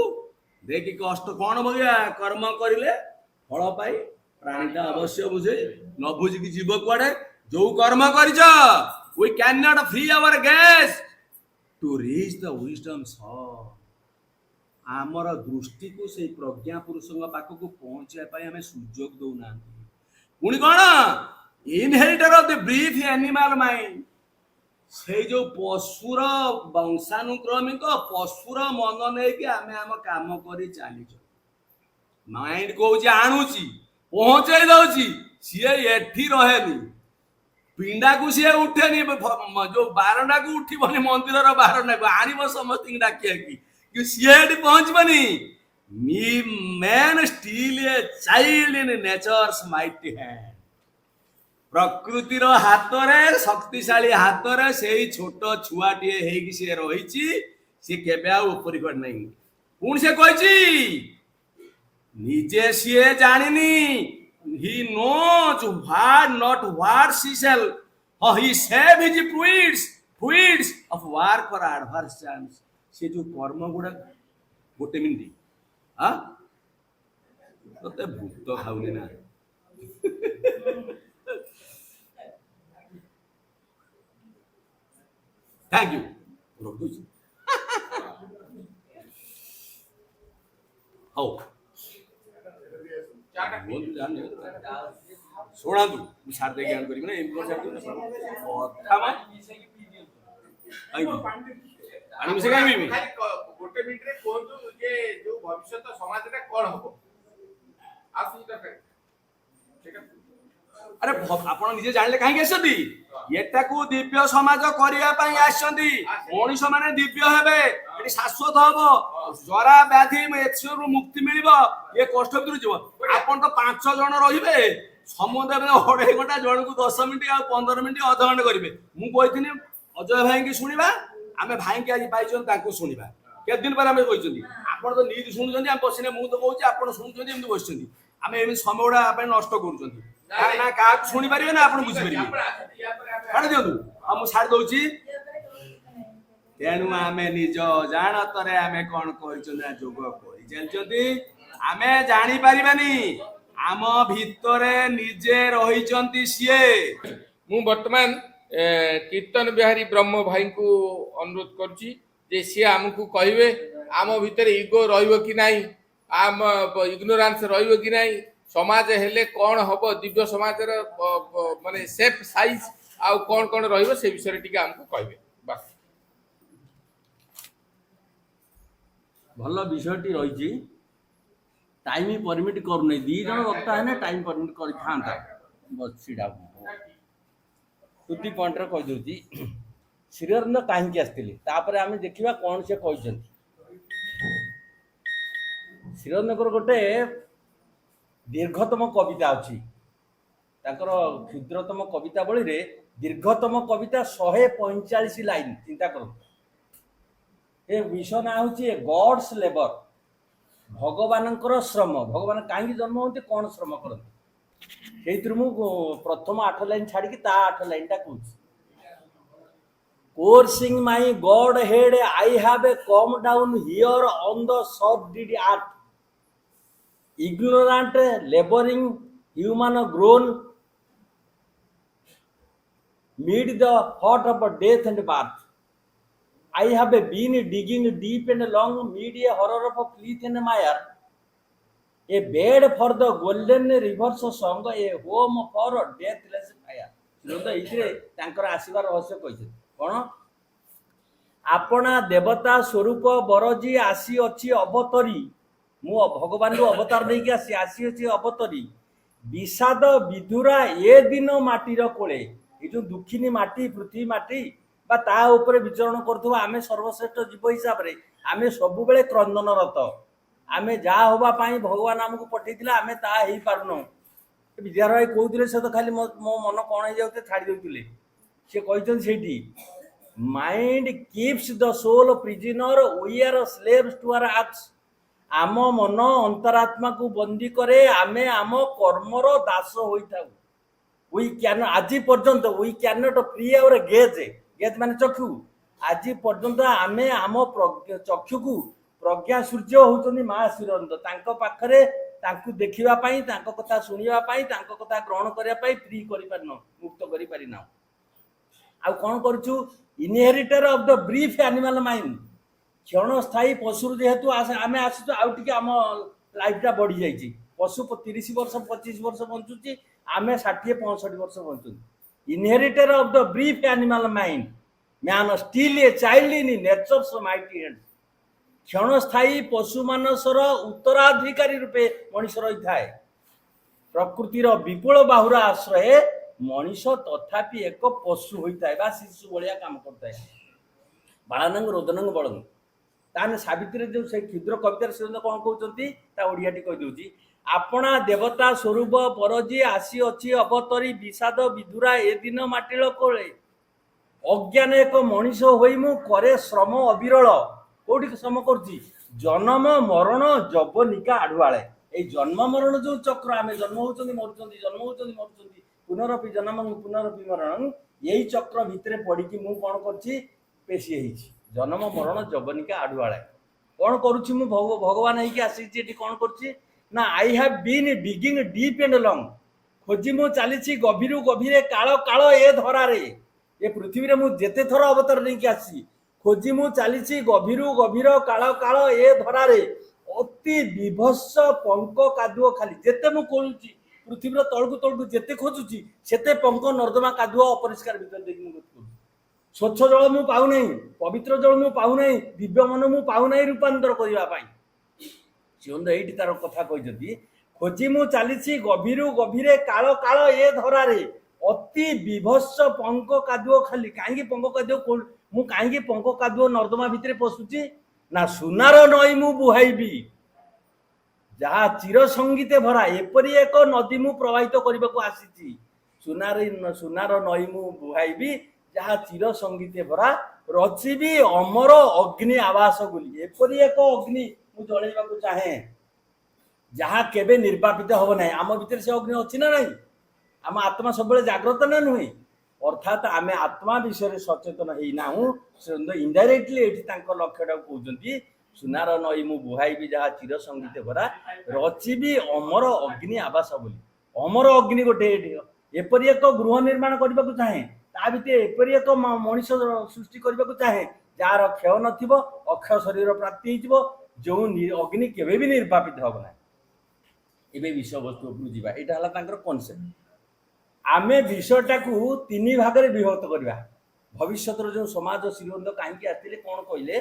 ଦେଇକି କଷ୍ଟ କଣ ଭୋଗିବା? କର୍ମ କରିଲେ ଫଳ ପାଇ ପ୍ରାଣୀଟା ଅବଶ୍ୟ ବୁଝେ, ନ ବୁଝିକି ଯିବ କୁଆଡେ? ଯୋଉ କର୍ମ କରିଛ, we cannot free our gaze to reach the wisdom soul। ଆମର ଦୃଷ୍ଟିକୁ ସେଇ ପ୍ରଜ୍ଞା ପୁରୁଷଙ୍କ ପାଖକୁ ପହଞ୍ଚିବା ପାଇଁ ଆମେ ସୁଯୋଗ ଦଉନାହାନ୍ତି। ପୁଣି କଣ? Inheritor of the brief animal mind. ସେଇ ଯୋଉ ପଶୁର ବଂଶାନୁକ୍ରମିକ ପଶୁର ମନ ନେଇକି ଆମେ ଆମ କାମ କରି ଚାଲିଛୁ। ମାଇଣ୍ଡ କହୁଛି ଆଣୁଛି, ପହଞ୍ଚେଇ ଦଉଛି, ସିଏ ଏଠି ରହେନି। ପିଣ୍ଡାକୁ ସିଏ ଉଠେନି, ଯୋଉ ବାରଣ୍ଡାକୁ ଉଠିବନି, ମନ୍ଦିରର ବାରଣ୍ଡାକୁ ଆଣିବ ସମସ୍ତଙ୍କୁ ଡାକିଆକି, ସିଏ ଏଠି ପହଞ୍ଚିବନି। Man still a child in nature's mighty hand। ପ୍ରକୃତିର ହାତରେ, ଶକ୍ତିଶାଳୀ ହାତରେ ସେଇ ଛୋଟ ଛୁଆଟିଏ ହେଇକି ସିଏ ରହିଛି। ସିଏ କେବେ ଆଉ ଉପରି କରି ନାହିଁ। ପୁଣି ସେ କହିଛି ନିଜେ ସିଏ ଜାଣିନି। he knows what not what she shall, he save his fruits of work for adverse chance। ସେ ଯୋଉ କର୍ମ ଗୁଡା, ଗୋଟେ ମିନିଟ୍ ତତେ ଭୂତ ଖାଉନି ନା? Thank you। ହଉ ଶୁଣନ୍ତୁ, ମୁଁ ସାର୍ ଦେଇକି ଆଣ କରିବି ନା, ଏମିତି କଥା ପାଣି ମିଶେଇ ଖାଇବି। ଗୋଟେ ମିନିଟରେ କୁହନ୍ତୁ ଯେ ଯୋଉ ଭବିଷ୍ୟତ ସମାଜଟା କଣ ହବ? ଆରେ ଆପଣ ନିଜେ ଜାଣିଲେ କାହିଁକି ଆସିଛନ୍ତି? ଏଟାକୁ ଦିବ୍ୟ ସମାଜ କରିବା ପାଇଁ ଆସିଛନ୍ତି। ମଣିଷ ମାନେ ଦିବ୍ୟ ହେବେ, ଏଠି ଶାଶ୍ୱତ ହବ, ଜରା ବ୍ୟାଧି ଏଥିରୁ ମୁକ୍ତି ମିଳିବ, ଏ କଷ୍ଟ ଭିତରୁ ଯିବ। ଆପଣ ତ 5 ଜଣ ରହିବେ, ସମୁଦାୟ 2.5 ଘଣ୍ଟା ଜଣକୁ 10 ମିନିଟ୍ ଆଉ 15 ମିନିଟ୍ ଅଧଘଣ୍ଟେ କରିବେ। ମୁଁ କହିଥିଲି ଅଜୟ ଭାଇକି ଶୁଣିବା, ଆମେ ଭାଇକି ଆଜି ପାଇଛନ୍ତି ତାଙ୍କୁ ଶୁଣିବା। କେତେ ଦିନ ପରେ ଆମେ କହିଛନ୍ତି, ଆପଣ ତ ନିଜ ଶୁଣୁଛନ୍ତି, ଆମେ ବସିଲେ ମୁଁ ତ କହୁଛି ଆପଣ ଶୁଣୁଛନ୍ତି, ଏମିତି ବସିଛନ୍ତି। ଆମେ ଏମିତି ସମୟ ଗୁଡା ପାଇଁ ନଷ୍ଟ କରୁଛନ୍ତି। ନା କାହାକୁ ଶୁଣି ପାରିବେ ନା ଆପଣ ବୁଝିପାରିବେ। ଛାଡ଼ି ଦିଅନ୍ତୁ, ଆଉ ମୁଁ ଛାଡ଼ି ଦଉଛି। ତେଣୁ ଆମେ ନିଜ ଜାଣତରେ ଆମେ କଣ କରିଛନ୍ତି ନା ଯୋଗ କରି ଚାଲିଛନ୍ତି। ଆମେ ଜାଣିପାରିବାନି, ଆମ ଭିତରେ ନିଜେ ରହିଛନ୍ତି ସିଏ। ମୁଁ ବର୍ତ୍ତମାନ କୀର୍ତ୍ତନ ବିହାରୀ ବ୍ରହ୍ମ ଭାଇଙ୍କୁ ଅନୁରୋଧ କରୁଛି ଯେ ସିଏ ଆମକୁ କହିବେ ଆମ ଭିତରେ ଇଗୋ ରହିବ କି ନାହିଁ, ଆମ ଇଗ୍ନୋରାନ୍ସ ରହିବ କି ନାହିଁ, ସମାଜ ହେଲେ କଣ ହବ, ଦିବ୍ୟ ସମାଜର ମାନେ ସେଫ୍ ସାଇଜ ଆଉ କଣ କଣ ରହିବ ସେ ବିଷୟରେ ଟିକେ ଆମକୁ କହିବେ। ବାସ୍ ଭଲ ବିଷୟଟି ରହିଛି। ଟାଇମ ପରମିଟ୍ କରୁନି, 2 ଜଣ ବକ୍ତା ହେଲେ ଟାଇମ ପରମିଟ୍ କରିଥାନ୍ତା। ବସିଟା ତୁତି ପଏଣ୍ଟରେ କହିଦେଉଛି। ଶ୍ରୀଅରବିନ୍ଦ କାହିଁକି ଆସିଥିଲେ, ତାପରେ ଆମେ ଦେଖିବା କ'ଣ ସେ କହିଛନ୍ତି। ଶ୍ରୀଅରବିନ୍ଦଙ୍କର ଗୋଟେ ଦୀର୍ଘତମ କବିତା ଅଛି, ତାଙ୍କର କ୍ଷୁଦ୍ରତମ କବିତା ବଳିରେ ଦୀର୍ଘତମ କବିତା 145 ଲାଇନ୍। ଚିନ୍ତା କରନ୍ତୁ, ଏ ବିଷୟ ନାଁ ହେଉଛି ଏ ଗଡ୍ସ ଲେବର, ଭଗବାନଙ୍କର ଶ୍ରମ। ଭଗବାନ କାହିଁକି ଜନ୍ମ ହୁଅନ୍ତି, କ'ଣ ଶ୍ରମ କରନ୍ତି, ସେଇଥିରୁ ମୁଁ ପ୍ରଥମ 8 ଲାଇନ୍ ଛାଡ଼ିକି ତା 8 ଲାଇନ୍ଟା କହୁଛି। Coursing my Godhead, I have come down here on the soft-deed earth, ignorant, laboring, human grown, mid the heart of death and birth. I have been digging deep and long, mid a horror of filth and mire, a bed for the golden rivers song, a home for deathless fire. ଏଇଥିରେ ତାଙ୍କର ଆସିବାର ରହସ୍ୟ କହିଛନ୍ତି କ'ଣ, ଆପଣା ଦେବତା ସ୍ୱରୂପ ବରଜି ଆସିଅଛି ଅବତରୀ। ମୁଁ ଭଗବାନଙ୍କୁ ଅବତାର ନେଇକି ଆସିଅଛି ଅବତରୀ। ବିଷାଦ ବିଧୁରା ଏ ଦିନ ମାଟିର କୋଳେ, ଏ ଯୋଉ ଦୁଃଖିନୀ ମାଟି, ପୃଥିବୀ ମାଟି ବା ତା ଉପରେ ବିଚରଣ କରୁଥିବା ଆମେ ସର୍ବଶ୍ରେଷ୍ଠ ଜୀବ ହିସାବରେ ଆମେ ସବୁବେଳେ କ୍ରନ୍ଦନରତ। ଆମେ ଯାହା ହବା ପାଇଁ ଭଗବାନ ଆମକୁ ପଠେଇଥିଲେ ଆମେ ତାହା ହେଇପାରୁନୁ। ବିଦ୍ୟାଧର ଭାଇ କହୁଥିଲେ, ସେ ତ ଖାଲି ମୋ ମନ କ'ଣ ହେଇଯାଉଥିଲେ ଛାଡ଼ି ଦେଉଥିଲେ। ସେ କହିଛନ୍ତି ସେଇଠି, mind keeps the soul prisoner, we are slaves to our acts. ଆମ ମନ ଅନ୍ତରାତ୍ମାକୁ ବନ୍ଦୀ କରେ, ଆମେ ଆମ କର୍ମର ଦାସ ହୋଇଥାଉ। ୱି କ୍ୟାନ, ଆଜି ପର୍ଯ୍ୟନ୍ତ we can not free our gaze, gaze ମାନେ ଚକ୍ଷୁ। ଆଜି ପର୍ଯ୍ୟନ୍ତ ଆମେ ଆମ ଚକ୍ଷୁକୁ, ପ୍ରଜ୍ଞା ସୂର୍ଯ୍ୟ ହେଉଛନ୍ତି ମା ଶ୍ରୀଅରବିନ୍ଦ, ତାଙ୍କ ପାଖରେ ତାଙ୍କୁ ଦେଖିବା ପାଇଁ, ତାଙ୍କ କଥା ଶୁଣିବା ପାଇଁ, ତାଙ୍କ କଥା ଗ୍ରହଣ କରିବା ପାଇଁ ଫ୍ରି କରିପାରିନାହୁଁ, ମୁକ୍ତ କରିପାରିନାହୁଁ। ଆଉ କ'ଣ କରୁଛୁ, inheritor of the brief animal mind, କ୍ଷଣସ୍ଥାୟୀ ପଶୁରୁ ଯେହେତୁ ଆମେ ଆସିଛୁ, ଆଉ ଟିକେ ଆମ ଲାଇଫଟା ବଢ଼ିଯାଇଛି। ପଶୁ 30 ବର୍ଷ 25 ବର୍ଷ ବଞ୍ଚୁଛି, ଆମେ 60-65 ବର୍ଷ ବଞ୍ଚୁଛୁ। Inheritor of the brief animal mind, man still a child in nature's mighty hand. କ୍ଷଣସ୍ଥାୟୀ ପଶୁ ମାନସର ଉତ୍ତରାଧିକାରୀ ରୂପେ ମଣିଷ ରହିଥାଏ। ପ୍ରକୃତିର ବିପୁଳ ବାହୁର ଆଶ୍ରୟେ ମଣିଷ ତଥାପି ଏକ ପଶୁ ହୋଇଥାଏ ବା ଶିଶୁ ଭଳିଆ କାମ କରୁଥାଏ। ବାଳନଙ୍ଗ ରୋଦନଙ୍ଗ ବଳଙ୍ଗ। ତାହେଲେ ସାବିତ୍ରୀରେ ଯୋଉ ସେ କ୍ଷୁଦ୍ର କବିତାରେ ସେ କ'ଣ କହୁଛନ୍ତି, ତା ଓଡ଼ିଆଟି କହିଦେଉଛି। ଆପଣା ଦେବତା ସ୍ୱରୂପ ପରଜି ଆସିଅଛି ଅବତରୀ, ବିଷାଦ ବିଧୁରା ଏ ଦିନ ମାଟିଳ କୋଳେ। ଅଜ୍ଞାନ ଏକ ମଣିଷ ହୋଇ ମୁଁ କରେ ଶ୍ରମ ଅବିରଳ। କୋଉଠି ଶ୍ରମ କରୁଛି, ଜନ୍ମ ମରଣ ଯବନିକା ଆଢୁଆଳେ। ଏଇ ଜନ୍ମ ମରଣ ଯୋଉ ଚକ୍ର, ଆମେ ଜନ୍ମ ହଉଛନ୍ତି ମରୁଛନ୍ତି, ଜନ୍ମ ହଉଛନ୍ତି ମରୁଛନ୍ତି, ପୁନରପି ଜନ୍ମ ପୁନରପି ମରଣ, ଏଇ ଚକ୍ର ଭିତରେ ପଡ଼ିକି ମୁଁ କ'ଣ କରୁଛି, ପେଶି ହେଇଛି। ଜନ୍ମ ମରଣ ଯବନିକା ଆଢୁଆଳେ। କ'ଣ କରୁଛି ମୁଁ, ଭଗବାନ ହେଇକି ଆସିଛି ଏଠି କ'ଣ କରୁଛି ନା, I have been digging deep and long, ଖୋଜି ମୁଁ ଚାଲିଛି ଗଭୀରୁ ଗଭୀରେ, କାଳ କାଳ ଏ ଧରାରେ। ଏ ପୃଥିବୀରେ ମୁଁ ଯେତେ ଥର ଅବତାର ନେଇକି ଆସିଛି, ଖୋଜି ମୁଁ ଚାଲିଛି ଗଭୀରୁ ଗଭୀର, କାଳ କାଳ ଏ ଧରାରେ। ଅତି ବିଭତ୍ସ ପଙ୍କ କାଦୁଅ ଖାଲି, ଯେତେ ମୁଁ ଖୋଜୁଛି ପୃଥିବୀର ତଳକୁ ତଳକୁ ଯେତେ ଖୋଜୁଛି, ସେତେ ପଙ୍କ ନର୍ଦ୍ଦମା କାଦୁଅ ଅପରିଷ୍କାର ଭିତରେ ଦେଇକି ମୁଁ ଗତି କରୁଛି। ସ୍ୱଚ୍ଛ ଜଳ ମୁଁ ପାଉନାହିଁ, ପବିତ୍ର ଜଳ ମୁଁ ପାଉନାହିଁ, ଦିବ୍ୟ ମନ ମୁଁ ପାଉନାହିଁ ରୂପାନ୍ତର କରିବା ପାଇଁ। ଶ୍ରୀଅରବିନ୍ଦ ଏଇଠି ତାର କଥା କହିଛନ୍ତି, ଖୋଜି ମୁଁ ଚାଲିଛି ଗଭୀରୁ ଗଭୀରେ, କାଳ କାଳ ଏ ଧରାରେ। ଅତି ବିଭତ୍ସ ପଙ୍କ କାଦୁଅ ଖାଲି। କାହିଁକି ପଙ୍କ କାଦୁଅ, ମୁଁ କାହିଁକି ପଙ୍କ କାଦୁଅ ନର୍ଦ୍ଦମା ଭିତରେ ପଶୁଛି ନା, ସୁନାର ନଈ ମୁଁ ବୁହାଇବି, ଯାହା ଚିର ସଙ୍ଗୀତେ ଭରା ଏପରି ଏକ ନଦୀ ମୁଁ ପ୍ରବାହିତ କରିବାକୁ ଆସିଛି, ସୁନାର ନଈ ମୁଁ ବୁହାଇବି, ଯାହା ଚିର ସଙ୍ଗୀତେ ଭରା, ରଚିବି ଅମର ଅଗ୍ନି ଆବାସ ବୋଲି। ଏପରି ଏକ ଅଗ୍ନି ମୁଁ ଜଳେଇବାକୁ ଚାହେଁ ଯାହା କେବେ ନିର୍ବାପିତ ହବ ନାହିଁ। ଆମ ଭିତରେ ସେ ଅଗ୍ନି ଅଛି ନା ନାହିଁ? ଆମ ଆତ୍ମା ସବୁବେଳେ ଜାଗ୍ରତ ନା ନୁହେଁ? ଅର୍ଥାତ୍ ଆମେ ଆତ୍ମା ବିଷୟରେ ସଚେତନ ହେଇନାହୁଁ। ଇନଡାଇରେକ୍ଟଲି ଏଠି ତାଙ୍କ ଲକ୍ଷ୍ୟଟାକୁ କହୁଛନ୍ତି, ସୁନାର ନଈ ମୁଁ ବୁହାଇବି ଯାହା ଚିର ସଙ୍ଗୀତେ ଭରା, ରଚିବି ଅମର ଅଗ୍ନି ଆବାସ ବୋଲି। ଅମର ଅଗ୍ନି ଗୋଟେ ଏଠି ଏପରି ଏକ ଗୃହ ନିର୍ମାଣ କରିବାକୁ ଚାହେଁ, ତା ଭିତରେ ଏପରି ଏକ ମଣିଷ ସୃଷ୍ଟି କରିବାକୁ ଚାହେଁ ଯାହାର କ୍ଷୟ ନଥିବ, ଅକ୍ଷୟ ଶରୀର ପ୍ରାପ୍ତି ହେଇଯିବ, ଯେଉଁ ଅଗ୍ନି କେବେ ବି ନିର୍ବାପିତ ହବ ନାହିଁ। ଏବେ ବିଷୟବସ୍ତୁ ଉପରକୁ ଯିବା। ଏଇଟା ହେଲା ତାଙ୍କର କନସେପ୍ଟ। ଆମେ ବିଷୟଟାକୁ 3 ଭାଗରେ ବିଭକ୍ତ କରିବା। ଭବିଷ୍ୟତର ଯେଉଁ ସମାଜ ଶ୍ରୀଅରବିନ୍ଦ କାହିଁକି ଆସିଥିଲେ କ'ଣ କହିଲେ,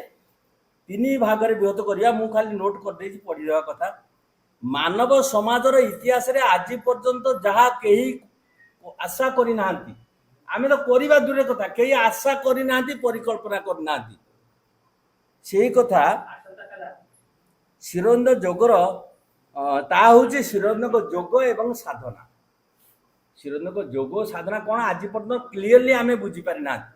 3 ଭାଗରେ ବିଭକ୍ତ କରିବା। ମୁଁ ଖାଲି ନୋଟ୍ କରିଦେଇଛି, ପଢ଼ିଦେବା କଥା। ମାନବ ସମାଜର ଇତିହାସରେ ଆଜି ପର୍ଯ୍ୟନ୍ତ ଯାହା କେହି ଆଶା କରିନାହାନ୍ତି, ଆମେ ତ କରିବା ଦୂରେ କଥା, କେହି ଆଶା କରିନାହାନ୍ତି, ପରିକଳ୍ପନା କରିନାହାନ୍ତି, ସେଇ କଥା ଶ୍ରୀଅରବିନ୍ଦ ଯୋଗର ତାହା ହେଉଛି ଶ୍ରୀଅରବିନ୍ଦଙ୍କ ଯୋଗ ଏବଂ ସାଧନା। ଶ୍ରୀଅରବିନ୍ଦଙ୍କ ଯୋଗ ସାଧନା କ'ଣ ଆଜି ପର୍ଯ୍ୟନ୍ତ କ୍ଲିଅରଲି ଆମେ ବୁଝିପାରିନାହାନ୍ତି।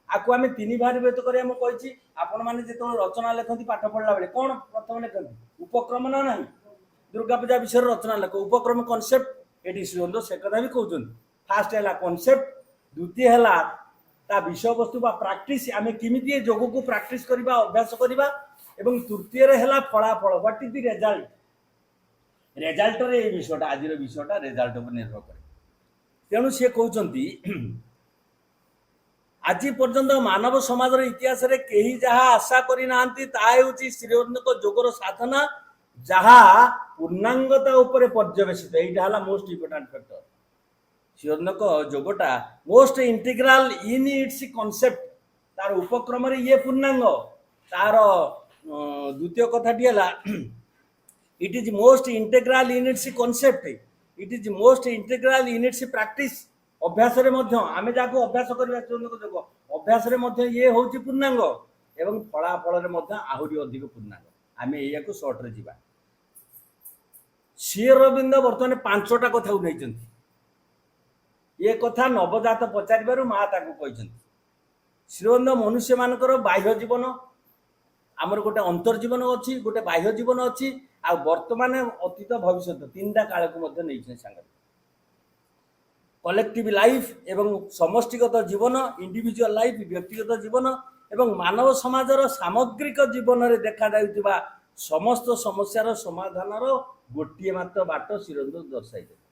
ଆକୁ ଆମେ 3 ଭାଗରେ ବିଭକ୍ତ କରିବା। ମୁଁ କହିଛି, ଆପଣମାନେ ଯେତେବେଳେ ରଚନା ଲେଖନ୍ତି ପାଠ ପଢ଼ିଲା ବେଳେ କ'ଣ ପ୍ରଥମେ ଲେଖନ୍ତି? ଉପକ୍ରମ ନା ନାହିଁ? ଦୁର୍ଗା ପୂଜା ବିଷୟରେ ରଚନା ଲେଖ, ଉପକ୍ରମ କନସେପ୍ଟ। ଏଠି ଶ୍ରୀଅରବିନ୍ଦ ସେ କଥା ବି କହୁଛନ୍ତି। ଫାଷ୍ଟ ହେଲା କନସେପ୍ଟ, ଦ୍ୱିତୀୟ ହେଲା ତା ବିଷୟବସ୍ତୁ ବା ପ୍ରାକ୍ଟିସ, ଆମେ କେମିତି ଏ ଯୋଗକୁ ପ୍ରାକ୍ଟିସ କରିବା, ଅଭ୍ୟାସ କରିବା, ଏବଂ ତୃତୀୟରେ ହେଲା ଫଳାଫଳ, ହ୍ୱାଟ ଇଜ ଦି ରେଜଲ୍ଟ। ରେଜଲ୍ଟରେ ଏଇ ବିଷୟଟା, ଆଜିର ବିଷୟଟା ରେଜଲ୍ଟ ଉପରେ ନିର୍ଭର କରେ। ତେଣୁ ସିଏ କହୁଛନ୍ତି, ଆଜି ପର୍ଯ୍ୟନ୍ତ ମାନବ ସମାଜର ଇତିହାସରେ କେହି ଯାହା ଆଶା କରିନାହାନ୍ତି ତାହା ହେଉଛି ଶ୍ରୀଅରବିନ୍ଦଙ୍କ ଯୋଗର ସାଧନା, ଯାହା ପୂର୍ଣ୍ଣାଙ୍ଗତା ଉପରେ ପର୍ଯ୍ୟବେସିତ। ଏଇଟା ହେଲା ମୋଷ୍ଟ ଇମ୍ପୋର୍ଟାଣ୍ଟ ଫ୍ୟାକ୍ଟର। ଶ୍ରୀଅରବିନ୍ଦଙ୍କ ଯୋଗଟା most integral in its concept. ତାର ଉପକ୍ରମରେ ଇଏ ପୂର୍ଣ୍ଣାଙ୍ଗ। ତାର ଦ୍ୱିତୀୟ କଥାଟି ହେଲା, it is most integral in its concept, it is most integral in its practice. ଅଭ୍ୟାସରେ ମଧ୍ୟ ଆମେ ଯାହାକୁ ଅଭ୍ୟାସ କରିବା, ଶ୍ରୀଅରବିନ୍ଦଙ୍କ ଯୋଗ ଅଭ୍ୟାସରେ ମଧ୍ୟ ଇଏ ହେଉଛି ପୂର୍ଣ୍ଣାଙ୍ଗ, ଏବଂ ଫଳାଫଳରେ ମଧ୍ୟ ଆହୁରି ଅଧିକ ପୂର୍ଣ୍ଣାଙ୍ଗ। ଆମେ ଏଇଆକୁ ସର୍ଟରେ ଯିବା। ଶ୍ରୀଅରବିନ୍ଦ ବର୍ତ୍ତମାନ 5ଟା କଥାକୁ ନେଇଛନ୍ତି। ଏ କଥା ନବଜାତ ପଚାରିବାରୁ ମା ତାକୁ କହିଛନ୍ତି। ଶ୍ରୀଅରବିନ୍ଦ ମନୁଷ୍ୟମାନଙ୍କର ବାହ୍ୟ ଜୀବନ, ଆମର ଗୋଟେ ଅନ୍ତର୍ଜୀବନ ଅଛି, ଗୋଟେ ବାହ୍ୟ ଜୀବନ ଅଛି, ଆଉ ବର୍ତ୍ତମାନ, ଅତୀତ, ଭବିଷ୍ୟତ 3ଟା କାଳକୁ ମଧ୍ୟ ନେଇଛନ୍ତି ସାଙ୍ଗରେ। କଲେକ୍ଟିଭ ଲାଇଫ ଏବଂ ସମଷ୍ଟିଗତ ଜୀବନ, ଇଣ୍ଡିଭିଜୁଆଲ ଲାଇଫ ବ୍ୟକ୍ତିଗତ ଜୀବନ, ଏବଂ ମାନବ ସମାଜର ସାମଗ୍ରିକ ଜୀବନରେ ଦେଖାଯାଉଥିବା ସମସ୍ତ ସମସ୍ୟାର ସମାଧାନର ଗୋଟିଏ ମାତ୍ର ବାଟ ଶ୍ରୀଅରବିନ୍ଦ ଦର୍ଶାଇଛନ୍ତି।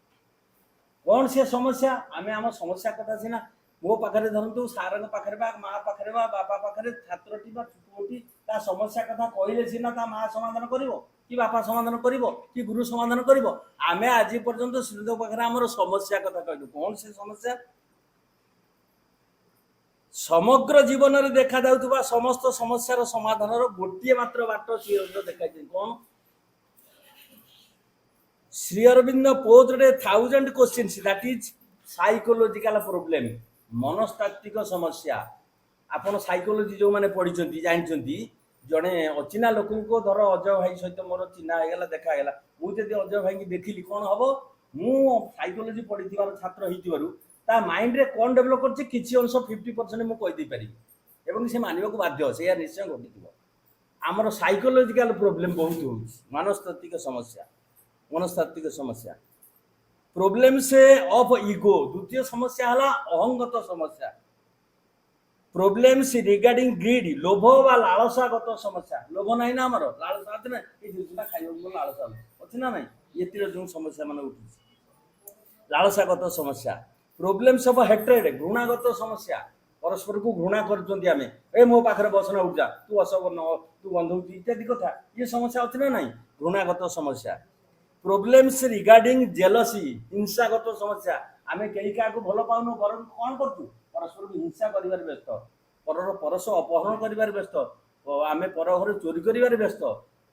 କ'ଣ ସେ ସମସ୍ୟା? ଆମେ ଆମ ସମସ୍ୟା କଥା ସିନା ମୋ ପାଖରେ ଧରନ୍ତୁ, ସାରଙ୍କ ପାଖରେ ବା ମା ପାଖରେ ବା ବାପା ପାଖରେ ଛାତ୍ରଟି ବା ପୁଅଟି ତା ସମସ୍ୟା କଥା କହିଲେ ସିନା ତା ମା ସମାଧାନ କରିବ, କି ବାପା ସମାଧାନ କରିବ, କି ଗୁରୁ ସମାଧାନ କରିବ। ଆମେ ଆଜି ପର୍ଯ୍ୟନ୍ତ ଶ୍ରୀଅରବିନ୍ଦଙ୍କ ପାଖରେ ଆମର ସମସ୍ୟା କଥା କହିଲୁ। କ'ଣ ସେ ସମସ୍ୟା? ସମଗ୍ର ଜୀବନରେ ଦେଖାଯାଉଥିବା ସମସ୍ତ ସମସ୍ୟାର ସମାଧାନର ଗୋଟିଏ ମାତ୍ର ବାଟ ଶ୍ରୀଅରବିନ୍ଦ ଦେଖାଇଛନ୍ତି। କ'ଣ? Sri Aurobindo posed a 1000 questions, that is psychological problem, ମନସ୍ତାତ୍ତ୍ୱିକ ସମସ୍ୟା। ଆପଣ ସାଇକୋଲୋଜି ଯେଉଁମାନେ ପଢ଼ିଛନ୍ତି ଜାଣିଛନ୍ତି, ଜଣେ ଅଚିହ୍ନା ଲୋକଙ୍କୁ ଧର ଅଜୟ ଭାଇ ସହିତ ମୋର ଚିହ୍ନା ହେଇଗଲା, ଦେଖା ହେଇଗଲା, ମୁଁ ଯଦି ଅଜୟ ଭାଇକି ଦେଖିଲି କ'ଣ ହବ? ମୁଁ ସାଇକୋଲୋଜି ପଢ଼ିଥିବାର ଛାତ୍ର ହେଇଥିବାରୁ ତା ମାଇଣ୍ଡରେ କ'ଣ ଡେଭଲପ୍ କରୁଛି, କିଛି ଅଂଶ 50% ମୁଁ କହିଦେଇପାରିବି, ଏବଂ ସେ ମାନିବାକୁ ବାଧ୍ୟ, ସେଇଆ ନିଶ୍ଚୟ ଘଟିଥିବ। ଆମର ସାଇକୋଲୋଜିକାଲ ପ୍ରୋବ୍ଲେମ୍ ବହୁତ ହେଉଛି, ମନସ୍ତାତ୍ତ୍ୱିକ ସମସ୍ୟା, ମନସ୍ତାତ୍ତ୍ୱିକ ସମସ୍ୟା। ପ୍ରୋବ୍ଲେମସ୍ ଅଫ୍ ଇଗୋ, ଦ୍ୱିତୀୟ ସମସ୍ୟା ହେଲା ଅହଙ୍ଗତ ସମସ୍ୟା। ପ୍ରୋବ୍ଲେମସ୍ ରିଗାର୍ଡିଂ ଗ୍ରିଡ୍, ଲୋଭ ବା ଲାଳସାଗତ ସମସ୍ୟା। ଲୋଭ ନାହିଁ ନା ଆମର, ଲାଳସା ଅଛି ନା, ଏଇ ଜିନିଷଟା ଖାଇବାକୁ ଲାଳସା ଅଛି ନା ନାହିଁ, ଏଥିରେ ଯେଉଁ ସମସ୍ୟା ମାନେ ଉଠୁଛି, ଲାଳସାଗତ ସମସ୍ୟା। ପ୍ରୋବ୍ଲେମସ୍ ଅଫ୍ ହେଟ୍ରେଡ୍, ଘୃଣାଗତ ସମସ୍ୟା, ପରସ୍ପରକୁ ଘୃଣା କରୁଛନ୍ତି ଆମେ, ଏ ମୋ ପାଖରେ ବସନା ଉଠା, ତୁ ଅସବର୍ଣ୍ଣ, ତୁ ଗନ୍ଧଉଛୁ, ଇତ୍ୟାଦି କଥା, ଇଏ ସମସ୍ୟା ଅଛି ନା ନାହିଁ, ଘୃଣାଗତ ସମସ୍ୟା। ପ୍ରୋବ୍ଲେମସ୍ ରିଗାର୍ଡିଂ ଜେଲସି, ହିଂସାଗତ ସମସ୍ୟା, ଆମେ କେହି କାହାକୁ ଭଲ ପାଉନୁ, ବରଂ କ'ଣ କରୁଛୁ, ପରସ୍ପରକୁ ହିଂସା କରିବାରେ ବ୍ୟସ୍ତ, ପରର ପରଶ ଅପହରଣ କରିବାରେ ବ୍ୟସ୍ତ, ଆମେ ପର ଘରେ ଚୋରି କରିବାରେ ବ୍ୟସ୍ତ।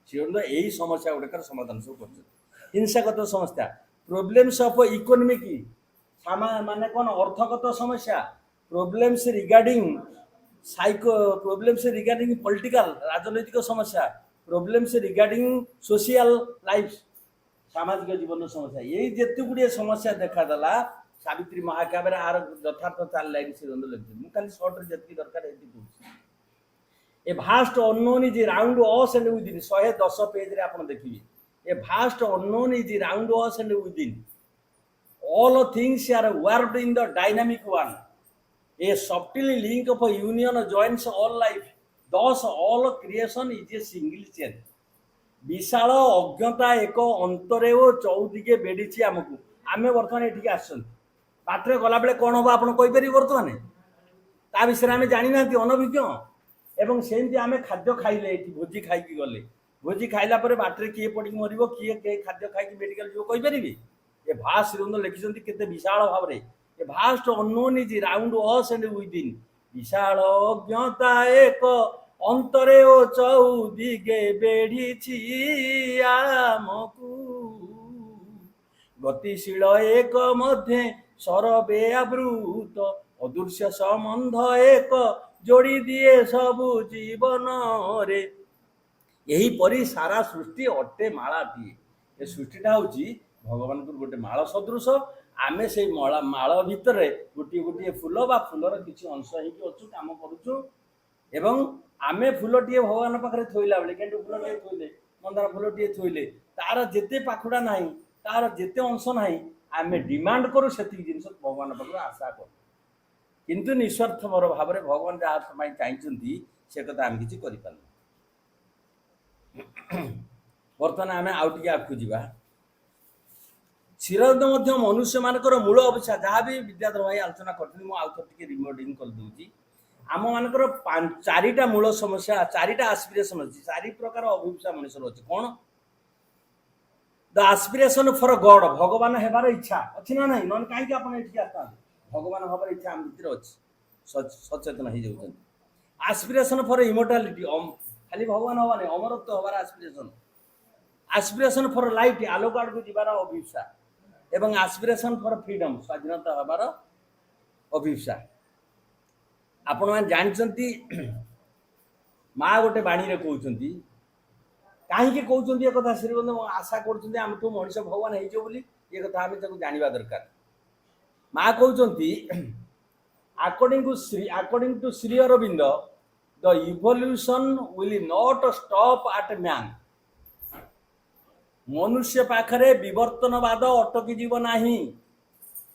ଶ୍ରୀଅରବିନ୍ଦ ଏଇ ସମସ୍ୟା ଗୁଡ଼ିକର ସମାଧାନ ସବୁ କରୁଛନ୍ତି। ହିଂସାଗତ ସମସ୍ୟା। ପ୍ରୋବ୍ଲେମସ୍ ଅଫ୍ ଇକୋନୋମିକ୍, ମାନେ କ'ଣ, ଅର୍ଥଗତ ସମସ୍ୟା। Problems regarding problems regarding political, ରାଜନୈତିକ ସମସ୍ୟା। ପ୍ରୋବ୍ଲେମସ୍ ରିଗାର୍ଡିଂ ସୋସିଆଲ ଲାଇଫ୍, सामाजिक जीवन समस्या यही जेते गुड़िए समस्या देखादेला सावित्री महाकाव्य आर यथार्थ चाल लाइन श्रीरंद लिखित खाली सर्ट जी दरकार a vast unknown is round us and within 110 page रे आपण देखिए a vast unknown is round us and within all things are warped in the dynamic one a subtle link of a union joins all life thus all creation is a single chain विशाल अज्ञता एक अंतरे ओ चौदिके बेड़ी आमको आम बर्तमान ये आसछन बाटरे गला बेले कौन हम आप बर्तमान ता विषय आम जानी ना अनभिज्ञ एवं सेमती आम खाद्य खाइले भोजी खाई गले भोजी खाइला पर बाटरे किए पड़ी मर किए खाद्य खाई मेडिकल जो कहीपर ये भास्ट श्रीरंद लिखिं केते विशाल भाव में a vast unknown is round us and within विशाल अज्ञता एक अंतरे ओ चौदिगे बेढ़ी आमकू गतिशील एक मध्य सरबे आवृत अदृश्य संबंध एक जोड़ी दिए सबु जीवन रे यही परी सारा सृष्टि अटे मालाटी ए सृष्टिटा हूँ भगवान गोटे माल सदृश आमे से माल भितर गोटे गोटे फूल बा फूलर किसी अंश होचु काम करुचु एवं आमे फूलटे भगवान पाखे थोइला बेले केंटु फूलटे थोइले मंदार फूलटे थोइले तार जेते पाखुड़ा नाही तार जेते अंश नाही आमे डिमांड करू सेति जिनिस भगवान पाखे आशा करू किंतु निस्वार्थपर भाव में भगवान जहाँ चाहिए से कथा आम कि बर्तमान आम आउ टे आगे जावा श्रीरंद मनुष्य मानकर मूल अभिशा जहाँ भी विद्याधर भाई आलोचना करते आउ थे रिमोडिंग करदे आम मानकर चारिटा मूल समस्या चारिटा आस्पिरेसन अच्छी चारि प्रकार अभिशा मनुष्य अच्छे कौन द आस्पिरेसन फॉर गॉड भगवान हेबार इच्छा अच्छी ना नहीं नन कहीं आप आसता भगवान हबार इच्छा आम भर अच्छी सचेतन हो जाऊँ आस्पिरेसन फॉर इमोर्टालिटी खाली भगवान हवा नहीं अमरत्व हबार आस्पिरेसन आस्पिरेसन फॉर लाइट आलोक आड़ को जीवार अभिप्सा एवं आस्पिरेसन फॉर फ्रीडम स्वाधीनता हबार अभिप्सा आपण मैंने जानते माँ गोटे बाणी रे कहते कहीं कहते कथा श्रीरंद आशा करूँ मनीष भगवान हो ये कथा आम जानवा दरकार माँ कहते according to Shri Aurobindo the evolution will not stop at man मनुष्य पाखरे विवर्तनवाद अटकी जीव नाही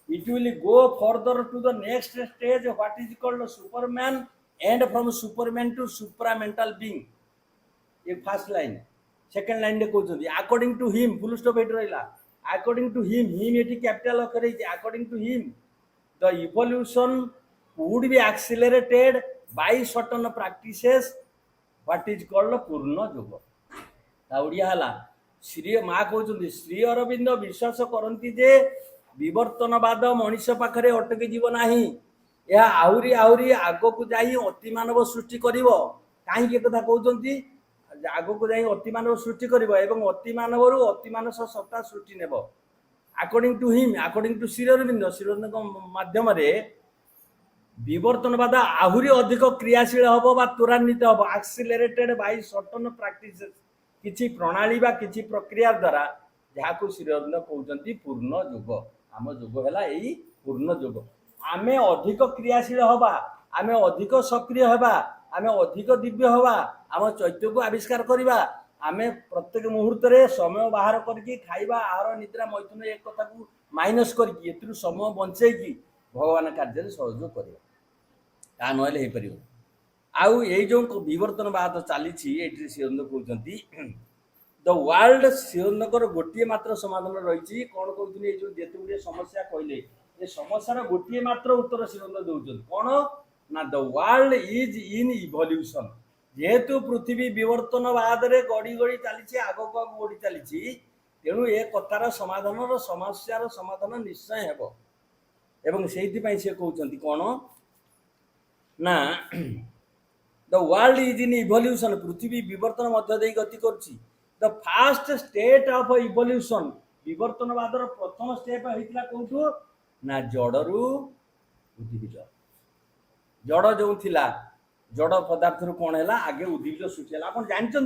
it will go further to the next stage what is called superman and from superman to supramental being ये फर्स्ट लाइन सेकंड लाइन रे कहते according to him full stop एट रहिला according to him ये कैपिटल अखरे according to him the evolution would be accelerated by certain practices what is called पूर्ण योग ओडिया हला श्री माँ कहते श्री अरविंद विश्वास करती जे विवर्तनवाद मनुष्य पाखरे अटकी जीव नाही यह आहुरी आहुरी आगो को जाई अति मानव सृष्टि करिवो काहे के कथा कहउचंती आगो को जाई अति मानव सृष्टि करिवो एवं अति मानव रु अति मानस सत्ता सृष्टि नेबो according to him according to Shri Aurobindo माध्यम रे विवर्तनवाद आहुरी अधिक क्रियाशील हबो बा त्वरान्वित हबो एक्सिलरेटेड बाय सर्टन प्रैक्टिसेस किछि प्रणाली बा किछि प्रक्रिया द्वारा जाहाको श्री अरविंद कहउचंती पूर्ण योग आम योग हैला एई पूर्ण योग आमे अधिक क्रियाशील हबा आमे अधिक सक्रिय हबा आमे अधिक दिव्य हबा आम चैत्य को आविष्कार करिबा आमे प्रत्येक मुहूर्त रे समय बाहर करके खाइबा आहार निद्रा मैथुन एक कथा को माइनस करके एतरु समय बंचै की भगवान कार्य रे सहयोग करिबा ता नहले हे परिबो आउ ए जो विवर्तनवाद चली ये श्रीरंद कहते द वर्ल्ड श्रीरंदकर गोटे मात्र समाधान रही कौन कहते जो जिते गुड़े समस्या कहले ये समस्यार गोटे मात्र उत्तर श्रीरंद दौरान कौन ना the world is in evolution जेहेतु पृथ्वी विवर्तनवाद रे गड़ी गड़ी चली आग को आग गड़ी चली तेणु ए कथार समाधान समस्यार समाधान निश्चय हेब एवं से कहते कौन ना the world is in evolution पृथ्वी विवर्तन मध्य दे गति करुच्ची the first state of evolution विवर्तनवादर प्रथम स्टेप होता कौटू ना जड़रू उद्भिज जड़ जो थिला जड़ पदार्थ कौन है आगे उद्भिज सृष्टि है आप जानते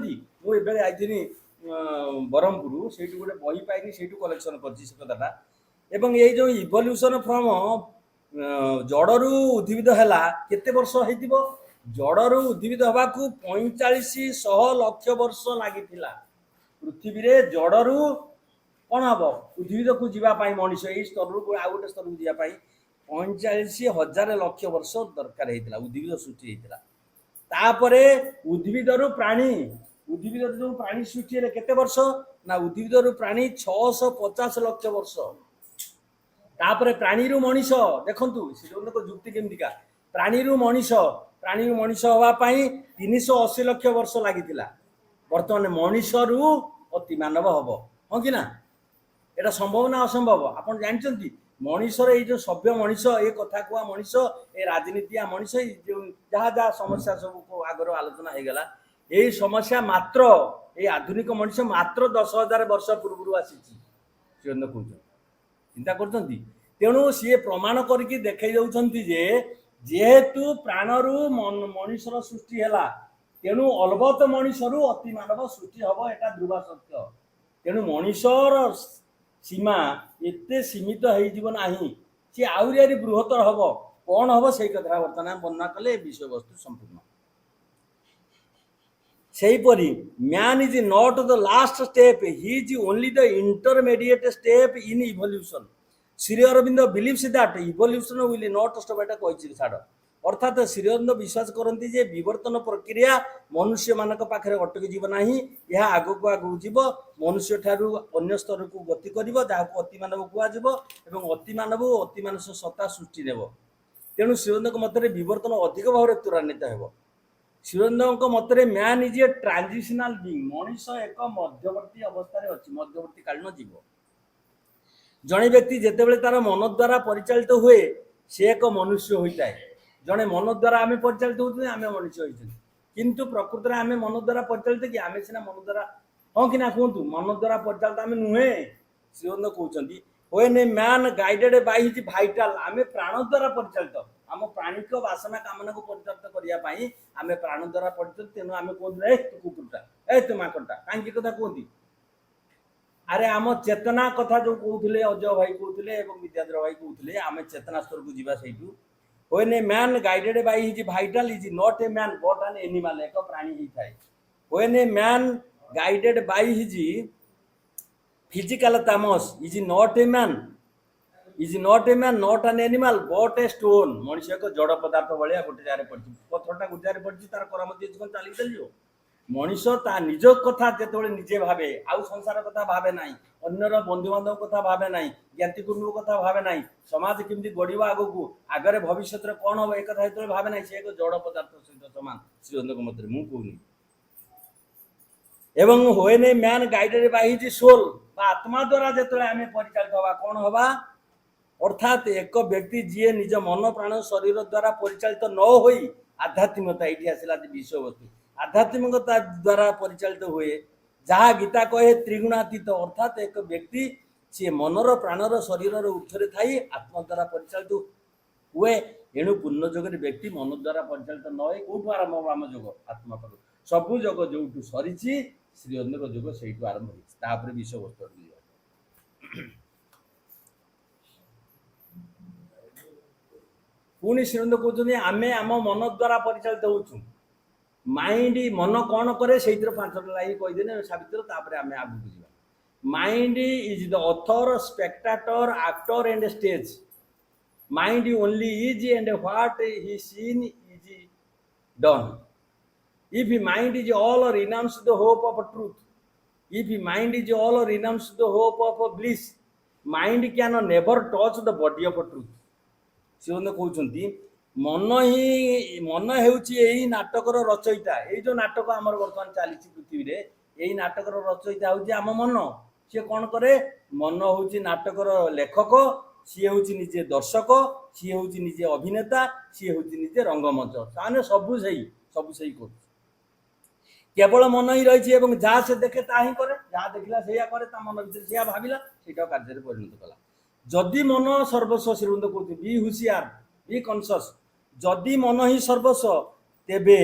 मुझे आई ବ୍ରହ୍ମପୁର ସେଇଠୁ ଗୋଟେ ବହି ପାଇନି ସେଇଠୁ କଲେକ୍ସନ କରିଛି ସେ କଥାଟା। ଏବଂ ଏଇ ଯେଉଁ ଇଭଲ୍ୟୁସନ ଫ୍ରମ ଜଡ଼ରୁ ଉଦ୍ଭିଦ ହେଲା କେତେ ବର୍ଷ ହେଇଥିବ? ଜଡ଼ରୁ ଉଦ୍ଭିଦ ହେବାକୁ 4500 ଲକ୍ଷ ବର୍ଷ ଲାଗିଥିଲା। ପୃଥିବୀରେ ଜଡ଼ରୁ କ'ଣ ହବ ଉଦ୍ଭିଦକୁ ଯିବା ପାଇଁ ମଣିଷ ଏଇ ସ୍ତରରୁ ଆଉ ଗୋଟେ ସ୍ତରକୁ ଯିବା ପାଇଁ 45,000 ଲକ୍ଷ ବର୍ଷ ଦରକାର ହେଇଥିଲା, ଉଦ୍ଭିଦ ସୃଷ୍ଟି ହେଇଥିଲା। ତାପରେ ଉଦ୍ଭିଦରୁ ପ୍ରାଣୀ, ଉଦ୍ଭିଦରୁ ଯେଉଁ ପ୍ରାଣୀ ସୃଷ୍ଟି ହେଲେ କେତେ ବର୍ଷ ନା ଉଦ୍ଭିଦରୁ ପ୍ରାଣୀ 650 ଲକ୍ଷ ବର୍ଷ। ତାପରେ ପ୍ରାଣୀରୁ ମଣିଷ, ଦେଖନ୍ତୁ ଶ୍ରୀରନ୍ଧକ ଯୁକ୍ତି କେମିତିକା, ପ୍ରାଣୀରୁ ମଣିଷ ହବା ପାଇଁ 380 ଲକ୍ଷ ବର୍ଷ ଲାଗିଥିଲା। ବର୍ତ୍ତମାନ ମଣିଷରୁ ଅତି ମାନବ ହବ, ହଁ କି ନା? এটা সম্ভব না অসম্ভব? ଆପଣ ଜାଣିଛନ୍ତି ମଣିଷର ଏଇ ଯୋଉ ସଭ୍ୟ ମଣିଷ, ଏ କଥା କୁହା ମଣିଷ, ଏ ରାଜନୀତିଆ ମଣିଷ, ଏଇ ଯୋଉ ଯାହା ଯାହା ସମସ୍ୟା ସବୁ ଆଗରୁ ଆଲୋଚନା ହେଇଗଲା, ଏଇ ସମସ୍ୟା ମାତ୍ର ଏଇ ଆଧୁନିକ ମଣିଷ ମାତ୍ର 10,000 ବର୍ଷ ପୂର୍ବରୁ ଆସିଛି ଶ୍ରୀରନ୍ଧ କହୁଛନ୍ତି। ଚିନ୍ତା କରୁଛନ୍ତି? ତେଣୁ ସିଏ ପ୍ରମାଣ କରିକି ଦେଖେଇ ଦଉଛନ୍ତି ଯେ ଯେହେତୁ ପ୍ରାଣରୁ ମଣିଷର ସୃଷ୍ଟି ହେଲା, ତେଣୁ ଅଲବତ ମଣିଷରୁ ଅତି ମାନବ ସୃଷ୍ଟି ହବ, ଏଟା ଧ୍ରୁବ ସତ୍ୟ। ତେଣୁ ମଣିଷର ସୀମା ଏତେ ସୀମିତ ହେଇଯିବ ନାହିଁ, ସିଏ ଆହୁରି ବୃହତ୍ତର ହବ। କ'ଣ ହବ ସେଇ କଥା ବର୍ତ୍ତମାନ ବର୍ଣ୍ଣନା କଲେ ବିଷୟବସ୍ତୁ ସମ୍ପୂର୍ଣ୍ଣ। ସେହିପରି man is not the last step, he is only the intermediate step in evolution. Sri Aurobindo believes that evolution will not stop, ଏଟା କହିଛି ଛାଡ଼। ଅର୍ଥାତ୍ ଶ୍ରୀଅରବିନ୍ଦ ବିଶ୍ୱାସ କରନ୍ତି ଯେ ବିବର୍ତ୍ତନ ପ୍ରକ୍ରିୟା ମନୁଷ୍ୟମାନଙ୍କ ପାଖରେ ଅଟକି ଯିବ ନାହିଁ, ଏହା ଆଗକୁ ଆଗକୁ ଯିବ, ମନୁଷ୍ୟ ଠାରୁ ଅନ୍ୟ ସ୍ତରକୁ ଗତି କରିବ, ଯାହାକୁ ଅତିମାନବ କୁହାଯିବ, ଏବଂ ଅତିମାନବ ଓ ଅତିମାନସ ସତ୍ତା ସୃଷ୍ଟି ନେବ। ତେଣୁ ଶ୍ରୀଅରବିନ୍ଦଙ୍କ ମତରେ ବିବର୍ତ୍ତନ ଅଧିକ ଭାବରେ ତ୍ୱରାନ୍ୱିତ ହେବ। ଶ୍ରୀଅରବିନ୍ଦଙ୍କ ମତରେ ମ୍ୟାନ୍ ଇଜ୍ ଏ ଟ୍ରାଞ୍ଜିସନାଲ ବିଇଂ, ମଣିଷ ଏକ ମଧ୍ୟବର୍ତ୍ତୀ ଅବସ୍ଥାରେ ଅଛି, ମଧ୍ୟବର୍ତ୍ତୀ କାଳୀନ ଜୀବ। ଜଣେ ବ୍ୟକ୍ତି ଯେତେବେଳେ ତାର ମନ ଦ୍ୱାରା ପରିଚାଳିତ ହୁଏ ସେ ଏକ ମନୁଷ୍ୟ ହୋଇଥାଏ। ଜଣେ ମନ ଦ୍ୱାରା ଆମେ ପରିଚାଳିତ ହେଉଛନ୍ତି, ଆମେ ମଣିଷ ହୋଇଛନ୍ତି। କିନ୍ତୁ ପ୍ରକୃତରେ ଆମେ ମନ ଦ୍ୱାରା ପରିଚାଳିତ କି? ଆମେ ସିନା ମନ ଦ୍ୱାରା, ହଁ କି ନା କୁହନ୍ତୁ, ମନ ଦ୍ୱାରା ପରିଚାଳିତ ଆମେ ନୁହେଁ। ଶ୍ରୀଅରବିନ୍ଦ କହୁଛନ୍ତି when a man guided by his vital, ଆମେ ପ୍ରାଣ ଦ୍ୱାରା ପରିଚାଳିତ, ଆମ ପ୍ରାଣିକ ବାସନା କାମନାକୁ ପରିଚାଳିତ କରିବା ପାଇଁ ଆମେ ପ୍ରାଣ ଦ୍ୱାରା ପରିଚାଳିତ। ତେଣୁ ଆମେ କୁହନ୍ତୁ ଏ ତୁ କୁକୁରଟା, ଏ ତୁ ମାଙ୍କଡ଼ଟା, କାହିଁକି କଥା କୁହନ୍ତି? ଆରେ ଆମ ଚେତନା କଥା ଯୋଉ କହୁଥିଲେ ଅଜୟ ଭାଇ କହୁଥିଲେ ଏବଂ ବିଦ୍ୟାଧର ଭାଇ କହୁଥିଲେ, ଆମେ ଚେତନା ସ୍ତରକୁ ଯିବା ସେଇଠୁ। when a man guided by his vital is not a man but an animal, ଏକ ପ୍ରାଣୀ ହେଇଥାଏ। when a man guided by his physical tamas is not a man, not an animal but a stone, ମଣିଷ ଏକ ଜଡ଼ ପଦାର୍ଥ ଭଳିଆ ଗୋଟେ ଜାଗାରେ ପଡ଼ିଛି, ପଥରଟା ଗୋଟେ ଜାଗାରେ ପଡ଼ିଛି, ତାର କରାମତି ଅଛି, କ'ଣ ଚାଲିକି ଚାଲିଯିବ? ମଣିଷ ତା ନିଜ କଥା ଯେତେବେଳେ ନିଜେ ଭାବେ, ଆଉ ସଂସାର କଥା ଭାବେ ନାହିଁ, ଅନ୍ୟର ବନ୍ଧୁବାନ୍ଧବ କଥା ଭାବେ ନାହିଁ, ଜ୍ଞାତି କୁଟୁମ୍ବ କଥା ଭାବେ ନାହିଁ, ସମାଜ କେମିତି ଗଢ଼ିବ ଆଗକୁ, ଆଗରେ ଭବିଷ୍ୟତରେ କ'ଣ ହବ ଏ କଥା ଯେତେବେଳେ ଭାବେ ନାହିଁ, ସେ ଏକ ଜଡ଼ ପଦାର୍ଥ ସହିତ ସମାନ ଶ୍ରୀଅରବିନ୍ଦଙ୍କ ମତରେ, ମୁଁ କହୁନି। ଏବଂ when a man guided by his soul, ବା ଆତ୍ମା ଦ୍ୱାରା ଯେତେବେଳେ ଆମେ ପରିଚାଳିତ ହବା, କ'ଣ ହବା? ଅର୍ଥାତ୍ ଏକ ବ୍ୟକ୍ତି ଯିଏ ନିଜ ମନ ପ୍ରାଣ ଶରୀର ଦ୍ୱାରା ପରିଚାଳିତ ନ ହୋଇ ଆଧ୍ୟାତ୍ମିକତା, ଏଇଠି ଆସିଲା ବିଷୟବସ୍ତୁ, ଆଧ୍ୟାତ୍ମିକତା ଦ୍ୱାରା ପରିଚାଳିତ ହୁଏ, ଯାହା ଗୀତା କହେ ତ୍ରିଗୁଣାତୀତ, ଅର୍ଥାତ୍ ଏକ ବ୍ୟକ୍ତି ସିଏ ମନର ପ୍ରାଣର ଶରୀରର ଉର୍ଦ୍ଧ୍ୱରେ ଥାଇ ଆତ୍ମ ଦ୍ୱାରା ପରିଚାଳିତ ହୁଏ। ଏଣୁ ପୂର୍ଣ୍ଣ ଯୋଗରେ ବ୍ୟକ୍ତି ମନ ଦ୍ୱାରା ପରିଚାଳିତ ନ ହୋଇ କୋଉଠୁ ଆରମ୍ଭ ହବ? ଆମ ଯୋଗ ଆତ୍ମା ପାଖରୁ। ସବୁ ଯୋଗ ଯୋଉଠୁ ସରିଛି ଶ୍ରୀଅରବିନ୍ଦଙ୍କ ଯୋଗ ସେଇଠୁ ଆରମ୍ଭ ହେଇଛି, ତାପରେ ବିଷୟବସ୍ତୁ ଯିବା। ପୁଣି ଶ୍ରୀଅରବିନ୍ଦ କହୁଛନ୍ତି ଆମେ ଆମ ମନ ଦ୍ୱାରା ପରିଚାଳିତ ହଉଛୁ। ମାଇଣ୍ଡ, ମନ କ'ଣ କରେ ସେଇଥିରେ 5ଟା ଲାଇନ୍ କହିଦେଲେ ସାବିତ୍ର, ତାପରେ ଆମେ ଆଗକୁ ଯିବା। Mind is the author, spectator, actor and stage. Mind only is and what he seen is done. If mind is all or renounce the hope of truth, if mind is all or renounce the hope of bliss, mind can never touch the body of truth. Sri Aurobindo କହୁଛନ୍ତି ମନ ହେଉଛି ଏଇ ନାଟକର ରଚୟିତା। ଏଇ ଯୋଉ ନାଟକ ଆମର ବର୍ତ୍ତମାନ ଚାଲିଛି ପୃଥିବୀରେ, ଏଇ ନାଟକର ରଚୟିତା ହେଉଛି ଆମ ମନ। ସିଏ କ'ଣ କରେ? ମନ ହେଉଛି ନାଟକର ଲେଖକ, ସିଏ ହେଉଛି ନିଜେ ଦର୍ଶକ, ସିଏ ହେଉଛି ନିଜେ ଅଭିନେତା, ସିଏ ହେଉଛି ନିଜେ ରଙ୍ଗମଞ୍ଚ, ତାମାନେ ସବୁ ସେଇ କରୁଛି। କେବଳ ମନ ହିଁ ରହିଛି ଏବଂ ଯାହା ସେ ଦେଖେ ତାହା ହିଁ କରେ, ଯାହା ଦେଖିଲା ସେଇଆ କରେ, ତା ମନ ଭିତରେ ସେଇଆ ଭାବିଲା, ସେଇଟା କାର୍ଯ୍ୟରେ ପରିଣତ କଲା। ଯଦି ମନ ସର୍ବସ୍ୱ, ଶ୍ରୀଅରବିନ୍ଦ କହୁଛି ବି ହୁସିଆର, ବି କନସସ୍, ଯଦି ମନ ହିଁ ସର୍ବସ୍ୱ ତେବେ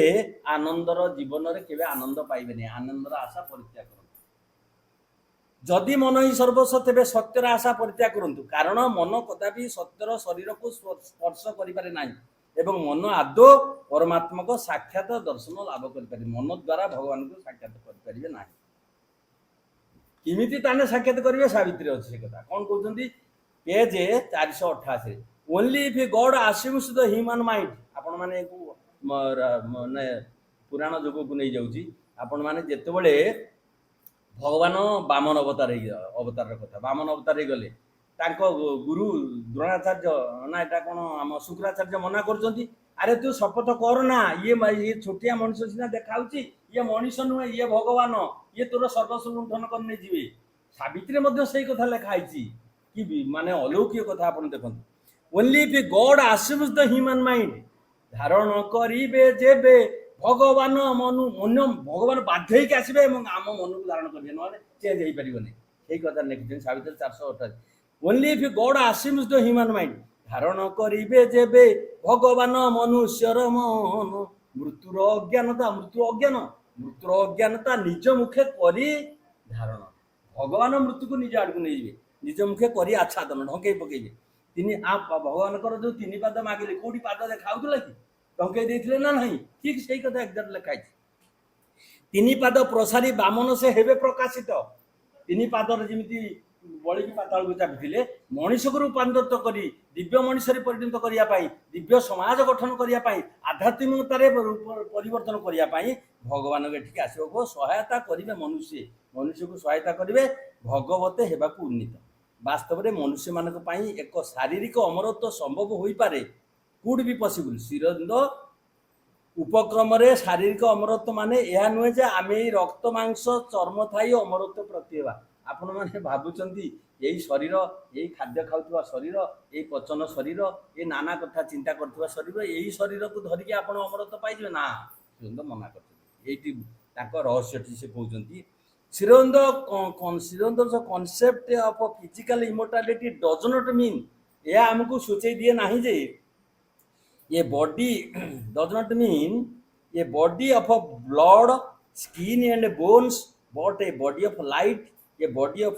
ଆନନ୍ଦର ଜୀବନରେ କେବେ ଆନନ୍ଦ ପାଇବେନି, ଆନନ୍ଦର ଆଶା ପରିତ୍ୟାଗ କରନ୍ତୁ। ଯଦି ମନ ହିଁ ସର୍ବସ୍ୱ ତେବେ ସତ୍ୟର ଆଶା ପରିତ୍ୟାଗ କରନ୍ତୁ, କାରଣ ମନ କଦାପି ସତ୍ୟର ଶରୀରକୁ ସ୍ପର୍ଶ କରିପାରେ ନାହିଁ ଏବଂ ମନ ଆଦୌ ପରମାତ୍ମାଙ୍କ ସାକ୍ଷାତ ଦର୍ଶନ ଲାଭ କରିପାରେ, ମନ ଦ୍ୱାରା ଭଗବାନଙ୍କୁ ସାକ୍ଷାତ କରିପାରିବେ ନାହିଁ। କେମିତି ତାହେଲେ ସାକ୍ଷାତ କରିବେ? ସାବିତ୍ରୀ ଅଛି ସେ କଥା। କଣ କହୁଛନ୍ତି? Page 488, only if God assumes the human mind. ଆପଣ ମାନେ ମାନେ ପୁରାଣ ଯୁଗକୁ ନେଇଯାଉଛି। ଆପଣ ମାନେ ଯେତେବେଳେ ଭଗବାନ ବାମନ ଅବତାରର କଥା, ବାମନ ଅବତାର ହେଇଗଲେ, ତାଙ୍କ ଗୁରୁ ଦ୍ରୋଣାଚାର୍ଯ୍ୟ ନା ଏଟା କଣ ଆମ ଶୁକ୍ରାଚାର୍ଯ୍ୟ ମନା କରୁଛନ୍ତି, ଆରେ ତୁ ଶପଥ କର ନା, ଇଏ ଛୋଟିଆ ମଣିଷ ସିନା ଦେଖାଉଛି, ଇଏ ମଣିଷ ନୁହେଁ, ଇଏ ଭଗବାନ, ଇଏ ତୋର ସର୍ବସ୍ୱ ଲୁଣ୍ଠନ କରି ନେଇଯିବେ। ସାବିତ୍ରୀ ମଧ୍ୟ ସେଇ କଥା ଲେଖା ହେଇଛି। କି ମାନେ ଅଲୌକିକ କଥା ଆପଣ ଦେଖନ୍ତୁ। Only if God assumes the human mind, ଧାରଣ କରିବେ ଯେବେ ଭଗବାନ ଭଗବାନ ବାଧ୍ୟ ହେଇକି ଆସିବେ ଏବଂ ଆମ ମନକୁ ଧାରଣ କରିବେ, ନହେଲେ ଚେଞ୍ଜ ହେଇପାରିବନି। ସେଇ କଥା ଲେଖିଛନ୍ତି Savitri 488। Only if God assumes the human mind, ଧାରଣ କରିବେ ଯେବେ ଭଗବାନ ମନୁଷ୍ୟର ମନ, ମୃତ୍ୟୁର ଅଜ୍ଞାନତା ନିଜ ମୁଖେ କରି ଧାରଣ। ଭଗବାନ ମୃତ୍ୟୁକୁ ନିଜ ଆଡକୁ ନେଇଯିବେ, ନିଜ ମୁଖେ କରି ଆଚ୍ଛାଦନ ଢଙ୍କେଇ ପକେଇବେ। ଭଗବାନଙ୍କର ଯୋଉ 3 ପାଦ ମାଗିଲେ, କୋଉଠି ପାଦ ଦେଖାଉଥିଲା କି? ଢଙ୍କେଇ ଦେଇଥିଲେ ନା ନାହିଁ? ଠିକ ସେଇ କଥା ଏକ୍ସାକ୍ଟ ଲେଖା ହେଇଛି। 3 ପାଦ ପ୍ରସାରୀ ବାମନ ସେ ହେବେ ପ୍ରକାଶିତ। 3 ପାଦରେ ଯେମିତି ବଳିକି ପାତାଳକୁ ଚାପିଥିଲେ, ମଣିଷକୁ ରୂପାନ୍ତରିତ କରି ଦିବ୍ୟ ମଣିଷରେ ପରିଣତ କରିବା ପାଇଁ, ଦିବ୍ୟ ସମାଜ ଗଠନ କରିବା ପାଇଁ, ଆଧ୍ୟାତ୍ମିକତାରେ ପରିବର୍ତ୍ତନ କରିବା ପାଇଁ ଭଗବାନ ଏଠିକି ଆସିବାକୁ ସହାୟତା କରିବେ। ମନୁଷ୍ୟକୁ ସହାୟତା କରିବେ ଭଗବତ ହେବାକୁ ଉନ୍ନୀତ। ବାସ୍ତବରେ ମନୁଷ୍ୟମାନଙ୍କ ପାଇଁ ଏକ ଶାରୀରିକ ଅମରତ୍ୱ ସମ୍ଭବ ହୋଇପାରେ। Could be possible. ଶ୍ରୀଅରବିନ୍ଦ ଉପକ୍ରମରେ ଶାରୀରିକ ଅମରତ୍ୱ ମାନେ ଏହା ନୁହେଁ ଯେ ଆମେ ଏଇ ରକ୍ତ ମାଂସ ଚର୍ମ ଥାଇ ଅମରତ୍ୱ ପ୍ରତି ହେବା। ଆପଣ ମାନେ ଭାବୁଛନ୍ତି ଏଇ ଶରୀର, ଏଇ ଖାଦ୍ୟ ଖାଉଥିବା ଶରୀର, ଏଇ ପଚନ ଶରୀର, ଏଇ ନାନା କଥା ଚିନ୍ତା କରୁଥିବା ଶରୀର, ଏଇ ଶରୀରକୁ ଧରିକି ଆପଣ ଅମରତ୍ୱ ପାଇଯିବେ ନା? ଶ୍ରୀଅରବିନ୍ଦ ମନା କରିଛନ୍ତି। ଏଇଠି ତାଙ୍କ ରହସ୍ୟଟି ସେ କହୁଛନ୍ତି। ଶ୍ରୀଅରବିନ୍ଦର concept of physical immortality does not mean, ଏହା ଆମକୁ ସୂଚେଇ ଦିଏ ନାହିଁ ଯେ a body does not mean a body of blood, skin and bones, but a body of light, a body of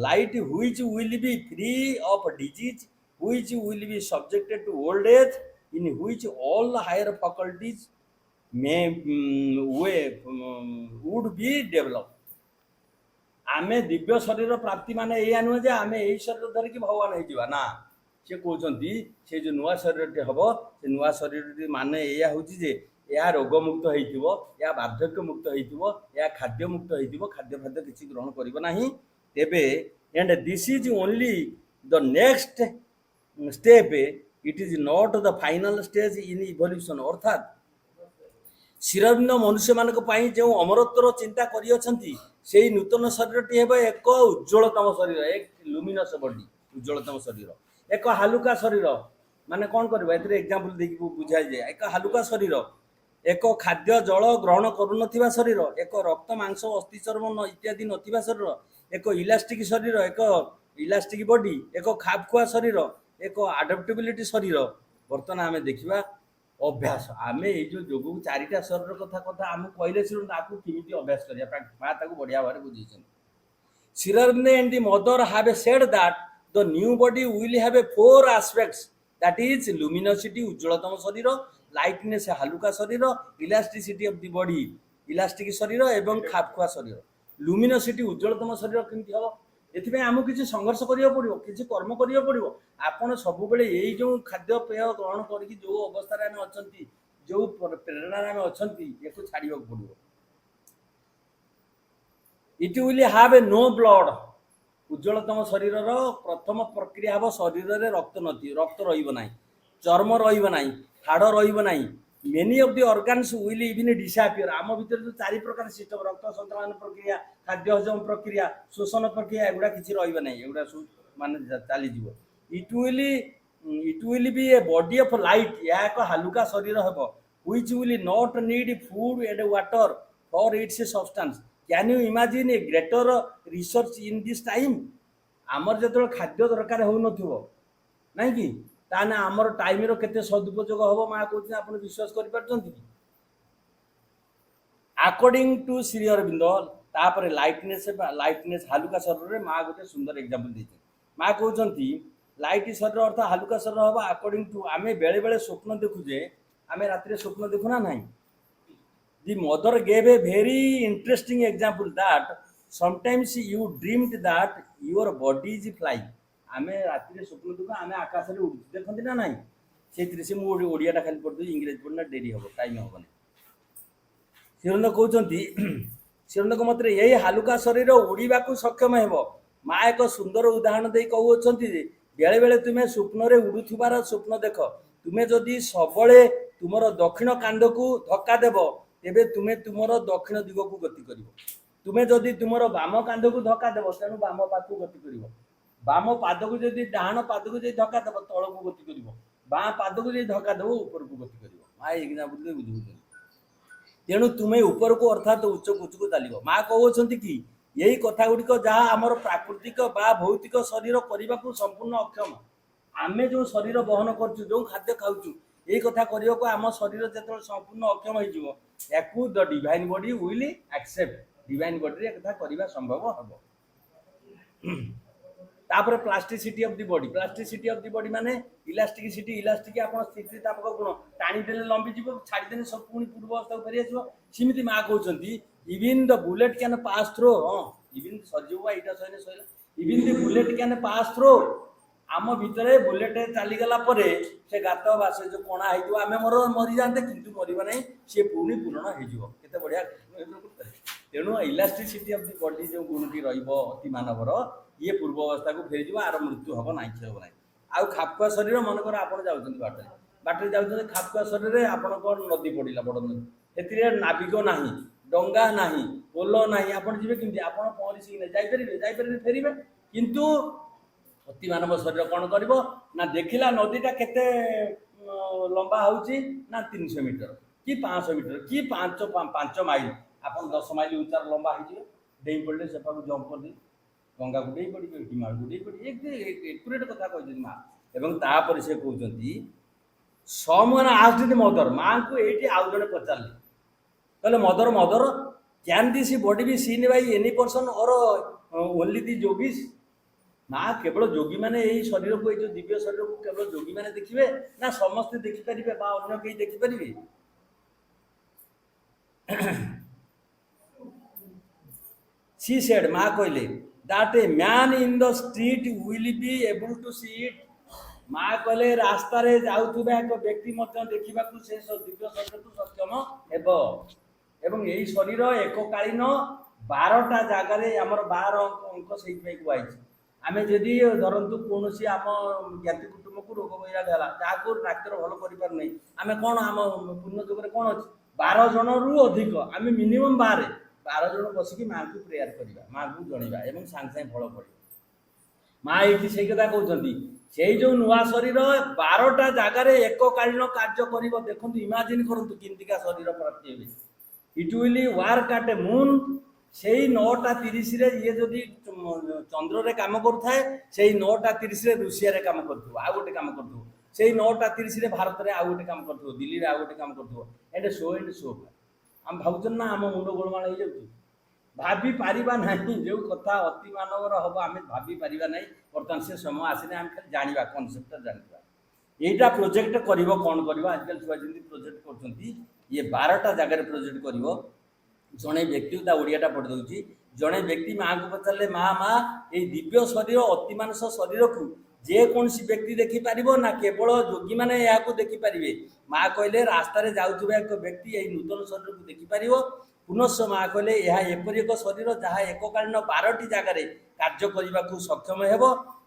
light which will be free of disease, which will be subjected to old age, in which all higher faculties would be developed. ଆମେ ଦିବ୍ୟ ଶରୀର ପ୍ରାପ୍ତି ମାନେ ଏଇଆ ନୁହେଁ ଯେ ଆମେ ଏଇ ଶରୀର ଧରିକି ଭଗବାନ ହେଇଯିବା ନା। ସେ କହୁଛନ୍ତି ସେ ଯୋଉ ନୂଆ ଶରୀରଟି ହବ, ସେ ନୂଆ ଶରୀରଟି ମାନେ ଏଇଆ ହଉଛି ଯେ ଏହା ରୋଗମୁକ୍ତ ହେଇଥିବ, ଏହା ବାର୍ଦ୍ଧକ୍ୟ ମୁକ୍ତ ହେଇଥିବ, ଏହା ଖାଦ୍ୟ ମୁକ୍ତ ହେଇଥିବ, ଖାଦ୍ୟ କିଛି ଗ୍ରହଣ କରିବ ନାହିଁ। ତେବେ and this is only the next step, it is not the final stage in evolution। ଅର୍ଥାତ୍ ଶ୍ରୀଅରବିନ୍ଦ ମନୁଷ୍ୟମାନଙ୍କ ପାଇଁ ଯେଉଁ ଅମରତ୍ୱର ଚିନ୍ତା କରିଅଛନ୍ତି, ସେଇ ନୂତନ ଶରୀରଟି ହେବ ଏକ ଉଜ୍ଜ୍ୱଳତମ ଶରୀର, ଏକ ଲୁମିନସ୍ ବଡି, ଉଜ୍ଜ୍ୱଳତମ ଶରୀର, ଏକ ହାଲୁକା ଶରୀର। ମାନେ କଣ କରିବ? ଏଥିରେ ଏକ୍ସାମ୍ପଲ ଦେଇକି ବୁଝାଯାଏ। ଏକ ହାଲୁକା ଶରୀର, ଏକ ଖାଦ୍ୟ ଜଳ ଗ୍ରହଣ କରୁନଥିବା ଶରୀର, ଏକ ରକ୍ତ ମାଂସ ଅସ୍ଥି ଚର୍ମ ଇତ୍ୟାଦି ନଥିବା ଶରୀର, ଏକ ଇଲାଷ୍ଟିକ ଶରୀର, ଏକ ଇଲାଷ୍ଟିକ ବଡି, ଏକ ଖାପଖୁଆ ଶରୀର, ଏକ ଆଡପ୍ଟେବିଲିଟି ଶରୀର। ବର୍ତ୍ତମାନ ଆମେ ଦେଖିବା ଅଭ୍ୟାସ। ଆମେ ଏଇ ଯୋଉ ଯୋଗକୁ 4ଟା ଶରୀର କଥା ଆମକୁ କହିଲେ ସିନା ତାକୁ କେମିତି ଅଭ୍ୟାସ କରିବା, ମା ତାକୁ ବଢିଆ ଭାବରେ ବୁଝେଇଛନ୍ତି। Sri Aurobindo and the mother have said that the new body will have 4 aspects, that is luminosity ଉଜ୍ଜ୍ୱଳତମ ଶରୀର, lightness ହାଲୁକା ଶରୀର, elasticity of the body elastic ଶରୀର ଏବଂ ଖାପଖୁଆ ଶରୀର। ଲୁମିନସିଟି ଉଜ୍ଜ୍ୱଳତମ ଶରୀର କେମିତି ହବ? ଏଥିପାଇଁ ଆମକୁ କିଛି ସଂଘର୍ଷ କରିବାକୁ ପଡିବ, କିଛି କର୍ମ କରିବାକୁ ପଡିବ। ଆପଣ ସବୁବେଳେ ଏଇ ଯୋଉ ଖାଦ୍ୟ ପେୟ ଗ୍ରହଣ କରିକି ଯୋଉ ଅବସ୍ଥାରେ ଆମେ ଅଛନ୍ତି, ଯୋଉ ପ୍ରେରଣାରେ ଆମେ ଅଛନ୍ତି, ଏକୁ ଛାଡିବାକୁ ପଡିବ। It will have no blood, ଉଜ୍ଜ୍ୱଳତମ ଶରୀରର ପ୍ରଥମ ପ୍ରକ୍ରିୟା ହେବ ଶରୀରରେ ରକ୍ତ ରହିବ ନାହିଁ, ଚର୍ମ ରହିବ ନାହିଁ, ହାଡ଼ ରହିବ ନାହିଁ। Many of the organs will even disappear। ଆମ ଭିତରେ ଯୋଉ 4 ପ୍ରକାର ସିଷ୍ଟମ, ରକ୍ତ ସଞ୍ଚାଳନ ପ୍ରକ୍ରିୟା, ଖାଦ୍ୟ ହଜମ ପ୍ରକ୍ରିୟା, ଶୋଷଣ ପ୍ରକ୍ରିୟା, ଏଗୁଡା କିଛି ରହିବ ନାହିଁ, ଏଗୁଡା ସବୁ ମାନେ ଚାଲିଯିବ। It will be a body of light, ଏହା ଏକ ହାଲୁକା ଶରୀର ହେବ। Which will not need food and water for its substance। Can you imagine a greater research in this time? ଆମର ଯେତେବେଳେ ଖାଦ୍ୟ ଦରକାର ହଉନଥିବ ନାଇଁ କି, ତାହେଲେ ଆମର ଟାଇମର କେତେ ସଦୁପଯୋଗ ହବ ମା କହୁଛନ୍ତି, ଆପଣ ବିଶ୍ୱାସ କରିପାରୁଛନ୍ତି କି? ଆକର୍ଡିଂ ଟୁ ଶ୍ରୀଅରବିନ୍ଦ, तापर लाइटनेस हालुका शरीर माँ गोटे सुंदर एग्जांपल देती माँ कहते लाइट शरीर अर्थ हालुका शरीर हम अकॉर्डिंग टू आम बेले बेले स्वप्न देखुजे आम राति स्वप्न देखुना ना The mother gave a very interesting example that sometimes you dreamed that your body is flying. आमे राति स्वप्न देखु आमे आकाश रे उड़ी देखंती ना नाही से से मु ओडियाटा खाली पढ़दु इंग्लिश पढ़ना डेरी हबो टाइम हबो नै सिरंद कहउचंती सिरंद को मते यही हालुका शरीर उड़ीबा को सक्षम हेबो मा एक सुंदर उदाहरण देई कहउचंती जे बेले बेले तुमे स्वप्न रे उडुथिबार स्वप्न देख तुमे जदी सबले तुमर दक्षिण कांध को धक्का देबो तेबे तुमे तुमर दक्षिण दिग को गति करिवो तुमे जदि तुमर बाम कांध को धक्का देबो तेनु बाम पाद को गति करिवो बाम पाद को जदि डाहाण पाद को जदि धक्का देबो तळ को गति करिवो बाम पाद को जदि धक्का देबो ऊपर को गति करिवो मा एग्जांपल दे बुझु तेनु तुमे ऊपर को अर्थात उच्च को चलिवो मा कहउछंती कि यही कथा गुडिक जहा हमर प्राकृतिक बा भौतिक शरीर करबा को संपूर्ण अक्षम आमे जो शरीर बहन करछु जो खाद्य खाउछु यही कथा करियो को आम शरीर जेतल संपूर्ण अक्षम होई जिवो याकू the divine body will accept divine body रे कथा करिबा संभव हबो तापर प्लास्टिसिटी ऑफ द बॉडी माने इलास्टिक आपण स्थिति तापक गुण टाणी देले लंबी जीव छाडी देने सब पुनी पूर्व अवस्था फेरि आछो सिमिति मा कहउचंती even the bullet can pass through even सजीवा इटा सैने सैला even the bullet can pass through आम भितरे बुलेट चली गला परे से गात बा से जो कोणा हेजो आमे मरी जाते किंतु मरिबा नै से पुनी पूर्ण हेजिवो केते बढ़िया तेणु इलास्टिसिटी ऑफ द बॉडी जो गुणटी रहिबो अति मानवर ये पूर्व अवस्था को फेरि जिवो आर मृत्यु हबो नै खे हबो नै आ खापकुआ शरीर मन कर आपण जाउछन बाटरे जाउछन खापकुआ शरीर रे आपण को नदी पडिला बड नदी हेतिरे नाविक नाही डंगा नाही पोलो नाही आपण जिवे किंति आपण पहरी सिने जाई परिबे फेरिबे किंतु अति मानव शरीर कौन कर ना देखला नदीटा केते लंबा होउची ना 300 मीटर कि 500 मीटर कि 5 माइल आपन 10 माइल ऊंचा लंबा हो डेई पड़े से जंप कर दे गंगा को डेई पड़ी हिमाल को डेई पड़ी एक एक्यूरेट कथा कहते माँ एवं तापर से कहते समन आस्ट मदर माँ को ये आउ जड़े पचारे कहले mother can this body be seen by any person और ओनली दी जोगीज ना केवल जोगी माने यही शरीर को जो दिव्य शरीर को केवल जोगी माने देखिबे ना समस्त देखि परिबे बा अन्य केही देखि परिबे शी सेड मा कहले that a man in the street will be able to see it मा कहले रास्ता रे जाउथुबा एक व्यक्ति मत देखिबा को से दिव्य शरीर को सक्षम हेबो एवं यही शरीर एककालीन 12टा जगह रे हमर 12 अंक सही पे को आइछ आमे जदि धरंतु कोनोसी आम ज्ञाति कुटुंब को रोग वैराग है जहाँ डाक्तर भल कर नहीं आमे कौन आम पूर्ण जुग कौन अच्छे 12 जन रु अधिक आम मिनिमम 12 जन बसिकी माँ को प्रेयर करवा माँ को जनवा एवं सांगे सांगे फल पड़ माँ ये से कथा कहते से जो नुआ शरीर 12टा जगार एककालीन कार्य कर देखो इमाजिन करूँ किंतिका शरीर प्राप्ति it will work at A moon से 9:30 ये जदि चंद्र रे काम करुए से 9:30 रूसिया रे काम कर आ गोटे काम कर से 9:30 भारत रे आ गोटे काम कर दिल्ली रे आ गोटे काम कर एंड सो आम भावुन ना आम मुंड गोलमाल हो जाऊँ भाभी पारिबा नहीं जो कथा अति मानवर हम आम भाभी पारिबा नहीं बर्तमान से समय आसने आम खाली जाना कनसेप्ट जाना यहीटा प्रोजेक्ट कर कौन कर आजकल छुआ जमी प्रोजेक्ट कर ये 12टा जगार प्रोजेक्ट कर जड़े व्यक्ति ओडियाटा पढ़ी दूसरी जड़े व्यक्ति माँ को पचारे माँ ये दिव्य शरीर अति मानस शरीर को जेकोसी व्यक्ति देखिपार ना केवल जोगी मैंने यहाँ देखिपारे माँ कहले रास्तार जाऊे एक व्यक्ति यही नूतन शरीर को देखिपार पुनश्च माँ कहले यह एपरी एक शरीर जहाँ एककालीन 12टी जगार कार्य करने को सक्षम हेब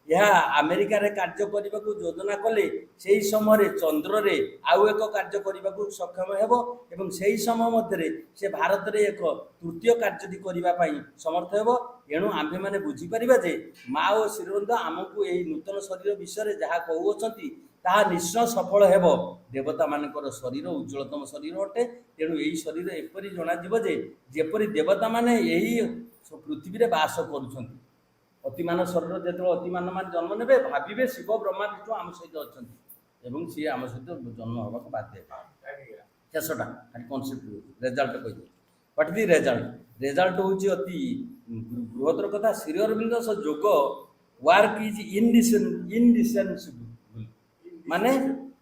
यह अमेरिका रे कार्य करने को योजना कले से समय चंद्र रे आउ एक कार्य करने को सक्षम हेब एवं से समय मध्य से भारत रे एक तृतीय कार्य करने समर्थ हेब एणु आम्भे मैंने बुझीपर जे माँ और श्रीरंद आमको यही नूतन शरीर विषय जहाँ कहते ताहा निश्चय सफल हेब देवता मानकर शरीर उज्ज्वलतम शरीर अटे तेणु यही शरीर एपरी जनाजिव जेपरी देवता माने यही पृथ्वी रे बास करुछंती अतिमान शरीर जो अतिमान मान जन्म ने भावे शिव ब्रह्मा विष्णु आम सहित अच्छा सी आम सहित जन्म होगा बाध्य शेषटा खाली कनसेप्ट रेजल्ट कही What the result? Result ହେଉଛି ଅତି ବୃହତ୍ତର କଥା। Shri Aurobindo yoga work is indispensable, ମାନେ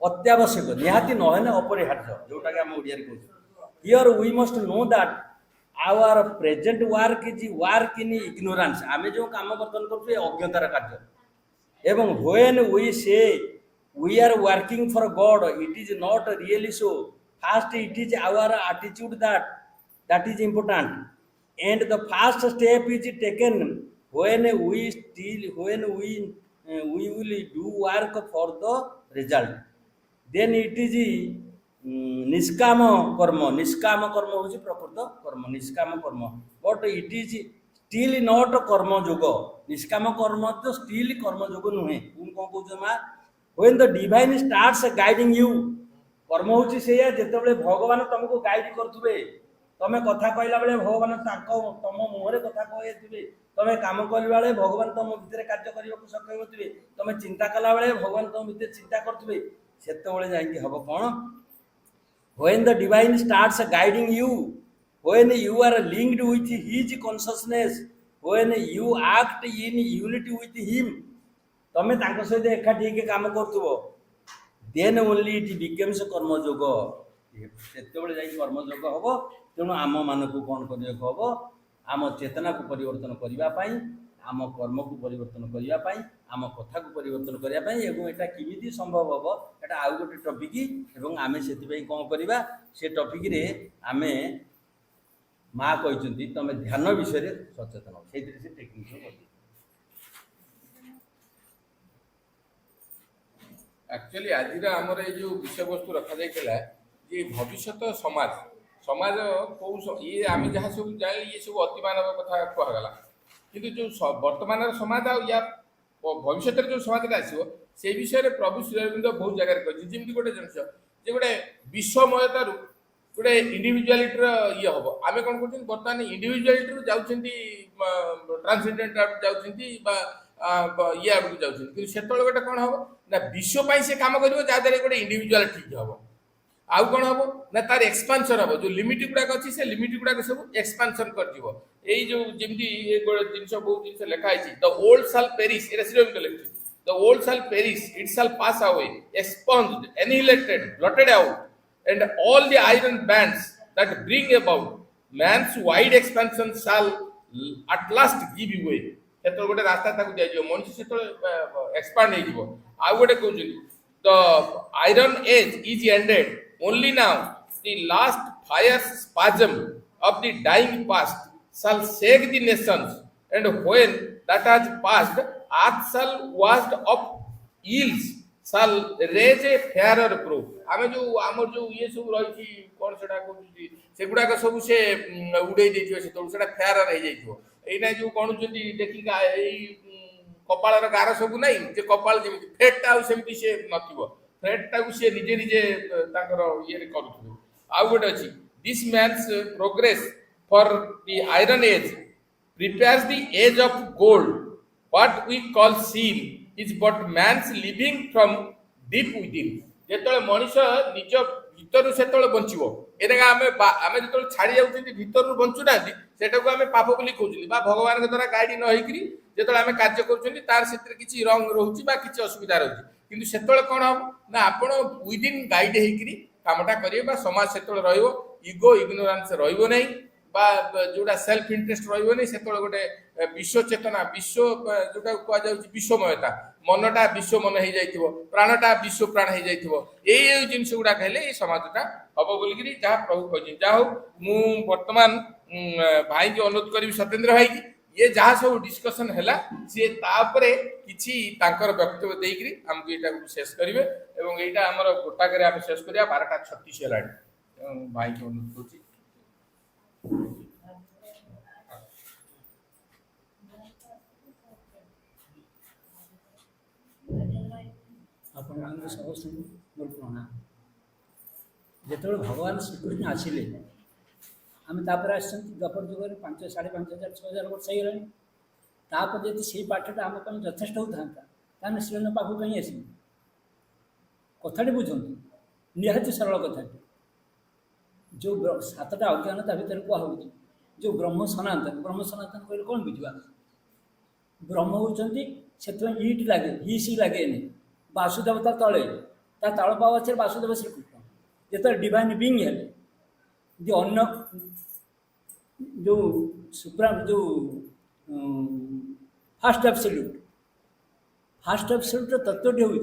ଅତ୍ୟାବଶ୍ୟକ, ନିହାତି ନହେଲେ ଅପରିହାର୍ଯ୍ୟ, ଯୋଉଟାକି ଆମେ ଓଡ଼ିଆରେ କହୁଛୁ। Here we must know that our present work is work in ignorance, ଆମେ ଯେଉଁ କାମ ବର୍ତ୍ତମାନ କରୁଛୁ ଏ ଅଜ୍ଞତାର କାର୍ଯ୍ୟ। ଏବଂ when we say we are working for God, it is not really so. First it is our attitude that is important, and the first step is taken when we will do work for the result, then it is নিষ্কাম কর্ম। নিষ্কাম কর্ম হচ্ছে প্রকৃত কর্ম, নিষ্কাম কর্ম, বট it is still not কর্মযোগ। নিষ্কাম কর্ম তো স্টিল কর্মযোগ নুহে। পুଣି କ'ଣ କହୁଛ ମା? when the divine starts guiding you, କର୍ମ ହଉଛି ସେଇଆ ଯେତେବେଳେ ଭଗବାନ ତମକୁ ଗାଇଡ କରୁଥିବେ। ତମେ କଥା କହିଲା ବେଳେ ଭଗବାନ ତମ ମୁହଁରେ କଥା କହିଥିବେ, ତମେ କାମ କରିବା ବେଳେ ଭଗବାନ ତମ ଭିତରେ କାର୍ଯ୍ୟ କରିବାକୁ ସକ୍ଷମ ଥିବେ, ତମେ ଚିନ୍ତା କଲା ବେଳେ ଭଗବାନ ତମ ଭିତରେ ଚିନ୍ତା କରୁଥିବେ। ସେତେବେଳେ ଯାଇକି ହବ କ'ଣ? when the divine starts guiding you, when you are linked with his consciousness, when you act in unity with him, ତମେ ତାଙ୍କ ସହିତ ଏକାଠି ହେଇକି କାମ କରୁଥିବ, then only it becomes କର୍ମଯୋଗ। ସେତେବେଳେ ଯାଇକି କର୍ମଯୋଗ ହବ। ତେଣୁ ଆମମାନଙ୍କୁ କ'ଣ କରିବାକୁ ହବ? ଆମ ଚେତନାକୁ ପରିବର୍ତ୍ତନ କରିବା ପାଇଁ, ଆମ କର୍ମକୁ ପରିବର୍ତ୍ତନ କରିବା ପାଇଁ, ଆମ କଥାକୁ ପରିବର୍ତ୍ତନ କରିବା ପାଇଁ। ଏବଂ ଏଟା କେମିତି ସମ୍ଭବ ହବ, ଏଟା ଆଉ ଗୋଟେ ଟପିକ୍। ଏବଂ ଆମେ ସେଥିପାଇଁ କ'ଣ କରିବା? ସେ ଟପିକ୍ରେ ଆମେ ମା କହିଛନ୍ତି ତମେ ଧ୍ୟାନ ବିଷୟରେ ସଚେତନ ହବ, ସେଇଥିରେ ସେ ଟେକ୍ନିକ୍ କରିବେ। ଆକ୍ଚୁଆଲି ଆଜିର ଆମର ଏଇ ଯେଉଁ ବିଷୟବସ୍ତୁ ରଖାଯାଇଥିଲା ଯେ ଭବିଷ୍ୟତ ସମାଜ, ସମାଜ କୋଉ ଇଏ ଆମେ ଯାହା ସବୁ ଜାଣିଲେ ଇଏ ସବୁ ଅତିମାନବ କଥା କୁହାଗଲା, କିନ୍ତୁ ଯେଉଁ ବର୍ତ୍ତମାନର ସମାଜ ଆଉ ୟା ଭବିଷ୍ୟତରେ ଯେଉଁ ସମାଜଟା ଆସିବ ସେଇ ବିଷୟରେ ପ୍ରଭୁ ଶ୍ରୀ ଅରବିନ୍ଦ ବହୁତ ଜାଗାରେ କହିଛନ୍ତି। ଯେମିତି ଗୋଟେ ଜିନିଷ ଯେ ଗୋଟେ ବିଶ୍ୱମୟତାରୁ ଗୋଟେ ଇଣ୍ଡିଭିଜୁଆଲିଟିର ଇଏ ହବ। ଆମେ କ'ଣ କରୁଛନ୍ତି ବର୍ତ୍ତମାନ ଇଣ୍ଡିଭିଜୁଆଲିଟିରୁ ଯାଉଛନ୍ତି ଟ୍ରାନ୍ସଜେଣ୍ଡେଣ୍ଟ ଆଡ଼କୁ ଯାଉଛନ୍ତି ବା ଇଏ ଆଡ଼କୁ ଯାଉଛନ୍ତି, କିନ୍ତୁ ସେତେବେଳେ ଗୋଟେ କ'ଣ ହବ ନା ବିଶ୍ୱ ପାଇଁ ସେ କାମ କରିବ ଯାହାଦ୍ୱାରା ଗୋଟେ ଇଣ୍ଡିଭିଜୁଆଲ ଠିକ୍ ହବ। ଆଉ କ'ଣ ହବ ନା ତାର ଏକ୍ସପାନ୍ସନ୍ ହବ, ଯେଉଁ ଲିମିଟ୍ ଗୁଡ଼ାକ ଅଛି ସେ ଲିମିଟ୍ ଗୁଡ଼ାକ ସବୁ ଏକ୍ସପାନ୍ସନ୍ କରିଯିବ। ଏଇ ଯେଉଁ ଯେମିତି ଏ ଗୋଟେ ଜିନିଷ ବହୁତ ଜିନିଷ ଲେଖା ହେଇଛି, ଦ ଓଲ୍ଡ ସାଲ୍ ପେରିସ୍, ଏଇଟା ଶ୍ରୀଅରବିନ୍ଦ ଲେଖିଛି, the old shall perish, it shall pass away, expunged, annihilated, blotted out, and all the iron bands that bring about man's wide expansion shall at last give way। ସେତେବେଳେ ଗୋଟେ ରାସ୍ତା ତାକୁ ଦିଆଯିବ, ମଣିଷ ସେତେବେଳେ expand ହେଇଯିବ। ଆଉ ଗୋଟେ କହୁଛନ୍ତି the iron age is ended, only now the last fire spasm of the dying past shall shake the nations, and when that has passed, earth shall washed up ills shall raise a fairer proof। ଆମେ ଯେଉଁ ଆମର ଯେଉଁ ଇଏ ସବୁ ରହିଛି କ'ଣ ସେଟା କହୁଛନ୍ତି ସେଗୁଡ଼ାକ ସବୁ ସେ ଉଡ଼େଇ ଦେଇଥିବ, ସେତେବେଳକୁ ସେଟା ଫେୟାର ହେଇଯାଇଥିବ। ଏଇନା ଯେଉଁ ଗଣୁଛନ୍ତି ଦେଖିକି ଏଇ କପାଳର ଗାର ସବୁ ନାହିଁ ଯେ କପାଳ ଯେମିତି ଫେଟ୍ଟା ଆଉ ସେମିତି ସେ ନଥିବ, ଫେଟ୍ଟାକୁ ସିଏ ନିଜେ ନିଜେ ତାଙ୍କର ଇଏରେ କରୁଥିବେ। ଆଉ ଗୋଟେ ଅଛି this man's progress for the iron age prepares the age of gold, what we call sin is but man's living from deep within. ଯେତେବେଳେ ମଣିଷ ନିଜ ଭିତରୁ ସେତେବେଳେ ବଞ୍ଚିବ, ଏଇଟା ଆମେ ଯେତେବେଳେ ଛାଡ଼ି ଯାଉଛନ୍ତି ଭିତରରୁ ବଞ୍ଚୁନାହାନ୍ତି, ସେଟାକୁ ଆମେ ପାପ ବୋଲି କହୁଛନ୍ତି ବା ଭଗବାନଙ୍କ ଦ୍ୱାରା ଗାଇଡ୍ ନ ହେଇକିରି ଯେତେବେଳେ ଆମେ କାର୍ଯ୍ୟ କରୁଛନ୍ତି ତାର ସେଥିରେ କିଛି ରଙ୍ଗ ରହୁଛି ବା କିଛି ଅସୁବିଧା ରହୁଛି। କିନ୍ତୁ ସେତେବେଳେ କ'ଣ ହବ ନା ଆପଣ ୱିଦିନ୍ ଗାଇଡ୍ ହେଇକିରି କାମଟା କରିବେ ବା ସମାଜ ସେତେବେଳେ ରହିବ, ଇଗୋ ଇଗ୍ନୋରାନ୍ସ ରହିବ ନାହିଁ ବା ଯୋଉଟା ସେଲ୍ଫ ଇଣ୍ଟରେଷ୍ଟ ରହିବନି। ସେତେବେଳେ ଗୋଟେ ବିଶ୍ୱ ଚେତନା, ବିଶ୍ୱ ଯୋଉଟାକୁ କୁହାଯାଉଛି ବିଶ୍ୱମୟତା, ମନଟା ବିଶ୍ୱ ମନ ହେଇଯାଇଥିବ, ପ୍ରାଣଟା ବିଶ୍ୱ ପ୍ରାଣ ହେଇଯାଇଥିବ। ଏଇ ଜିନିଷ ଗୁଡାକ ହେଲେ ଏଇ ସମାଜଟା ହବ ବୋଲିକିରି ଯାହା ପ୍ରଭୁ କହିଛନ୍ତି। ଯାହା ହଉ ମୁଁ ବର୍ତ୍ତମାନ ଭାଇକି ଅନୁରୋଧ କରିବି, ସତ୍ୟେନ୍ଦ୍ର ଭାଇକି, ଇଏ ଯାହା ସବୁ ଡିସ୍କସନ୍ ହେଲା ସିଏ ତାପରେ କିଛି ତାଙ୍କର ବକ୍ତବ୍ୟ ଦେଇକିରି ଆମକୁ ଏଇଟାକୁ ଶେଷ କରିବେ ଏବଂ ଏଇଟା ଆମର ଗୋଟାକରେ ଆମେ ଶେଷ କରିବା। 12:36 ହେଲାଣି, ଭାଇକି ଅନୁରୋଧ କରୁଛି। ଆପଣମାନଙ୍କୁ ସମସ୍ତଙ୍କୁ ମୋର ପ୍ରଣାମ। ଯେତେବେଳେ ଭଗବାନ ଶ୍ରୀକୃଷ୍ଣ ଆସିଲେ, ଆମେ ତାପରେ ଆସିଛନ୍ତି ଦ୍ୱାପର ଯୁଗରେ 5,000, 5,500, 6,000 ବର୍ଷ ହେଇଗଲାଣି। ତାପରେ ଯଦି ସେଇ ପାଠଟା ଆମ ପାଇଁ ଯଥେଷ୍ଟ ହେଉଥାନ୍ତା, ତାହେଲେ ଶ୍ରୀଅନ୍ନ ପାଖକୁ କାହିଁ ଆସିବୁ? କଥାଟି ବୁଝନ୍ତୁ, ନିହାତି ସରଳ କଥାଟି। जो सातटा अज्ञानता भितर कहुच्छी जो ब्रह्म सनातन कहले कौन बुझा ब्रह्म होती से इट लगे हि सी लगे वासुदेव ता तले ता तल पावे वासुदेव श्रीकृष्ण जो डिवाइन बीइंग है अन्न जो सुप्राम जो फास्ट एब्सोल्यूट तत्वटी हूँ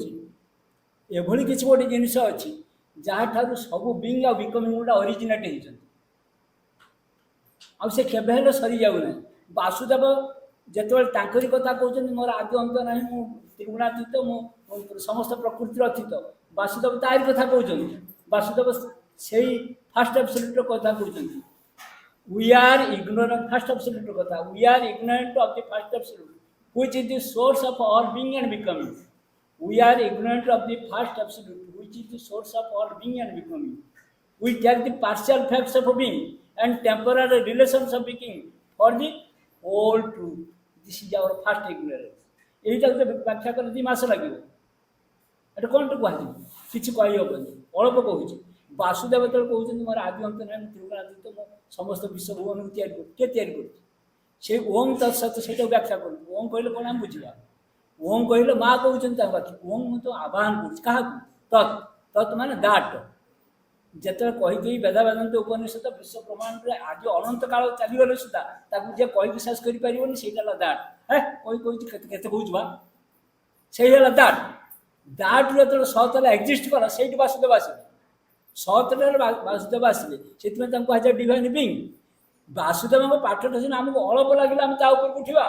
एभली किसी गोटे जिनस अच्छी जहाँ सब बीइंग आ बिकमिंग गुड़ा अरिजिनेट होते केवे सरी जाऊना वासुदेव जितेबाला तांकरी कथा कहते मोर आदि अंत ना मु त्रिगुणातीत मु समस्त प्रकृतिर अतीत वासुदेव तारी कथा कहते वासुदेव से फास्ट एब्सोल्यूट कथा कहते we are ignorant vast absolute कथा we are ignorant of the vast absolute which is the source of all being and becoming we are ignorant of the vast absolute which is the source of all being and becoming we take the partial facts of being and temporary relations of being for the whole truth this is our first ignorance यहीटा व्याख्या कर 2 मास लगे एटा कौन तो कहते किसी कही हेनी अल्प कहूँ वासुदेव जो कहते मोर आदि अंत ना त्रिगुणातीत मो समस्त विश्व भुवन किए से ओम तत्सत से व्याख्या कर ओम कहले कौन आम बुझा ओम कहले माँ कहते ओम मुझे तो आह्वान कर तत् तत् मान दाट जिते कहीकि वेदा वेदांत उपनिषद विश्व ब्रह्मांड आज अनंत काल चलीगले सुधा जे कही विश्वास करें से दाट है कही कही कौच बा से दाट दाट जो सतला एक्जिस्ट कला से वासुदेव आसवे सतल वासुदेव आसवे से कहुए डिवाइन बीइंग वासुदेव पाठटा सीना आमको अल्प लगे आम ऊपर उठा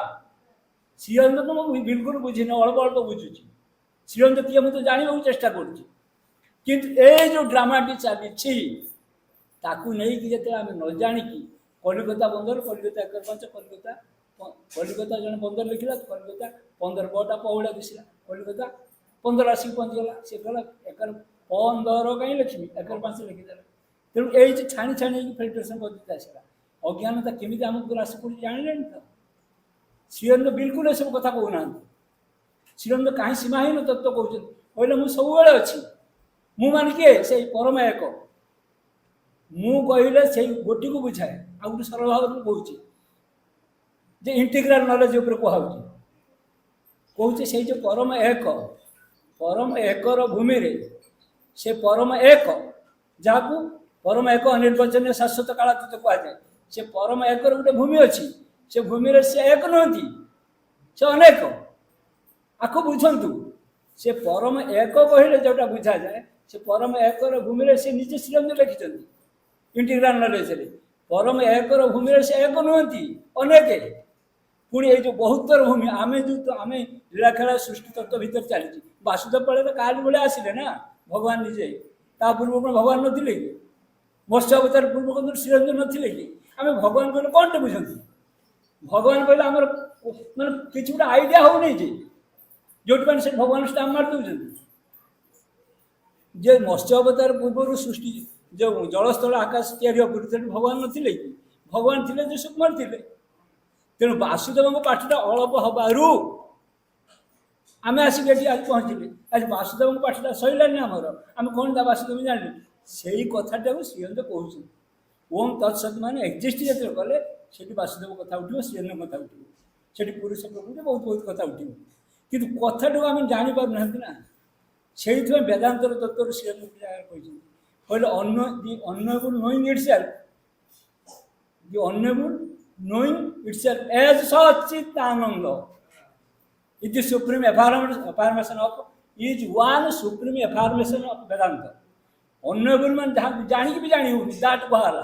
श्रीअरविंद तो मुझे बिल्कुल बुझीनी अल्प अल्प बुझुची श्रीअरविंद किए मुझे जानवा चेष्टा करुँच किंतु ए जो ड्रामाटी चली जो आम न जाणिकी कलिकता बंदर कलिकता 1.5 कलिकता जन बंदर लिखला कलिकता 15 बटा पहुड़ा दिशा कलिकता 15 आसिक पहुँचगला सी कहला 1.15 कहीं लिखी 1.5 लिखिदेला तेणु ये छाणी छाणी फिल्ट्रेसन पद्धति आसला अज्ञानता केमी आमको राशि पड़ी जाने तो श्रीअरविंद बिल्कुल ये सब कथा कहूना श्रीअरविंद कहीं सीमाहीन तत्व कहते कहले मुझे सब अच्छी मु मान किए से परम एक मु कहले से गोटी को बुझाए आ गोटे सरल भाव में कहूँ जे इंटीग्राल नॉलेज उपर कहूँ से जो परम एकर भूमि रे से परम एक जहाँ परम एक अनिर्वचनीय शाश्वत कालातीत कहुए से परम एकर गोटे भूमि अच्छी से भूमि रे से एक नुहति से अनेक आपको बुझंतु से परम एक कहले जोटा बुझा जाए से परम एकर भूमि रे से निजे श्रीअरविंद लिखिं इंटीग्राल नॉलेज रे परम एकर भूमि रे से एक नुहति अनेक पुणी ये जो बहुतर भूमि आम जो तो आम लीलाखेला सृष्टि तत्व भीतर चली वासुदेव पड़े काली भाई आसिले ना भगवान निजे ता पूर्व भगवान नथिले कि मत्स्य अवतार पूर्व श्रीअरविंद नथिले कि आम भगवान कहले कौन टे बुझे भगवान कहले आम मैं किसी गोटे आइडिया हो नहीं जो से भगवान स्टाम्प मार दौरान जे मत्स्य अवतार पूर्व सृष्टि जो जलस्थल आकाश तैयारी पूर्व भगवान नथिले कि भगवान थे जो सुकुमार थे तेणु वासुदेव पाठटा अल्प हबारू आम आसिक आज पहुँचले आज वासुदेव पाठटा सैलानी आमर आम कौन था वासुदेव जानी से कथाटा को श्रीअरविंद कहते ओम तत्सत मान एक्जिस्ट जो कले से वासुदेव कथा उठो श्रीअरविंद कथा उठो से पुरुष प्रकृति बहुत बहुत कथा उठो कि कथाटा आम जापार ना से वेदांतर तत्व श्रीअरविंद कहले unable knowing itself the unable knowing itself as Satchitananda is the supreme affirmation of is one supreme affirmation of Vedanta. Honorable man जानी भी जानी होगी दाट बहाला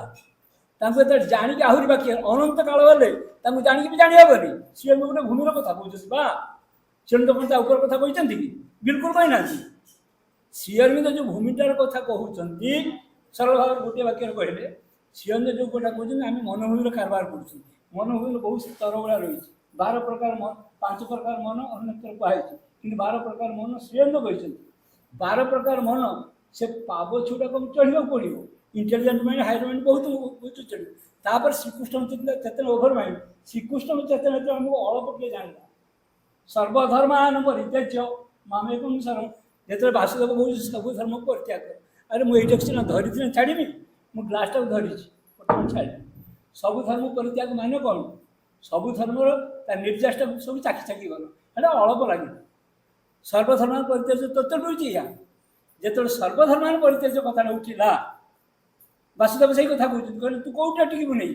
तांको तो जानी के आहुरी बाकी अनंत काल वाले तांको जानी भी जानी हेबनी सिए गोटे भूमिर कथा कहछस बा सेन तो कोनता ऊपर कथा कहछंती कि बिल्कुल कहि नांती श्रीअरविंद जो भूमिटार कथा कहउछंती सरल भाव गोटे वाक्य कहले श्रीअरविंद जो गोटा कहते आम मनोभूमि कारबार कर मनोभूमि बहुत स्तर गुड़ा रही 12 प्रकार मन 5 प्रकार मन अन्यत्र कहुई कि 12 प्रकार मन श्रीअरविंद कहते 12 प्रकार मन से पाव छुटा कम चढ़ा पड़ो इंटेलिजेंट माइंड हायर माइंड बहुत उच्च चढ़ तापर श्रीकृष्ण चेतन ओभर माइंड श्रीकृष्ण चेतन आमको अल्प किए जानला सर्वधर्मान परित्याज्य मामेकं शरणं जो वासुदेव कहूँ सब धर्म परित्याग अरे मुझे सीना धरी छाड़ी ମୁଁ ଗ୍ଲାସଟାକୁ ଧରିଛି ବର୍ତ୍ତମାନ ଛାଡ଼ିଲି। ସବୁ ଧର୍ମ ପରିତ୍ୟାଗ ମାନେ କ'ଣ? ସବୁ ଧର୍ମର ତା ନିର୍ଯାସଟାକୁ ସବୁ ଚାଖି ଚାଖି ଗଲ, ସେଇଟା ଅଳପ ଲାଗିଲା। ସର୍ବଧର୍ମ ପରିତ୍ୟାଜ ତତ୍ତ୍ୱ ମିଳୁଛି ଏହା। ଯେତେବେଳେ ସର୍ବଧର୍ମ ପରିତ୍ୟାଜ କଥାଟା ଉଠିଲା, ବାସୁଦେବ ସେଇ କଥା କହୁଛନ୍ତି, କହିଲେ ତୁ କୋଉଟା ଟିକିବୁ ନେଇ,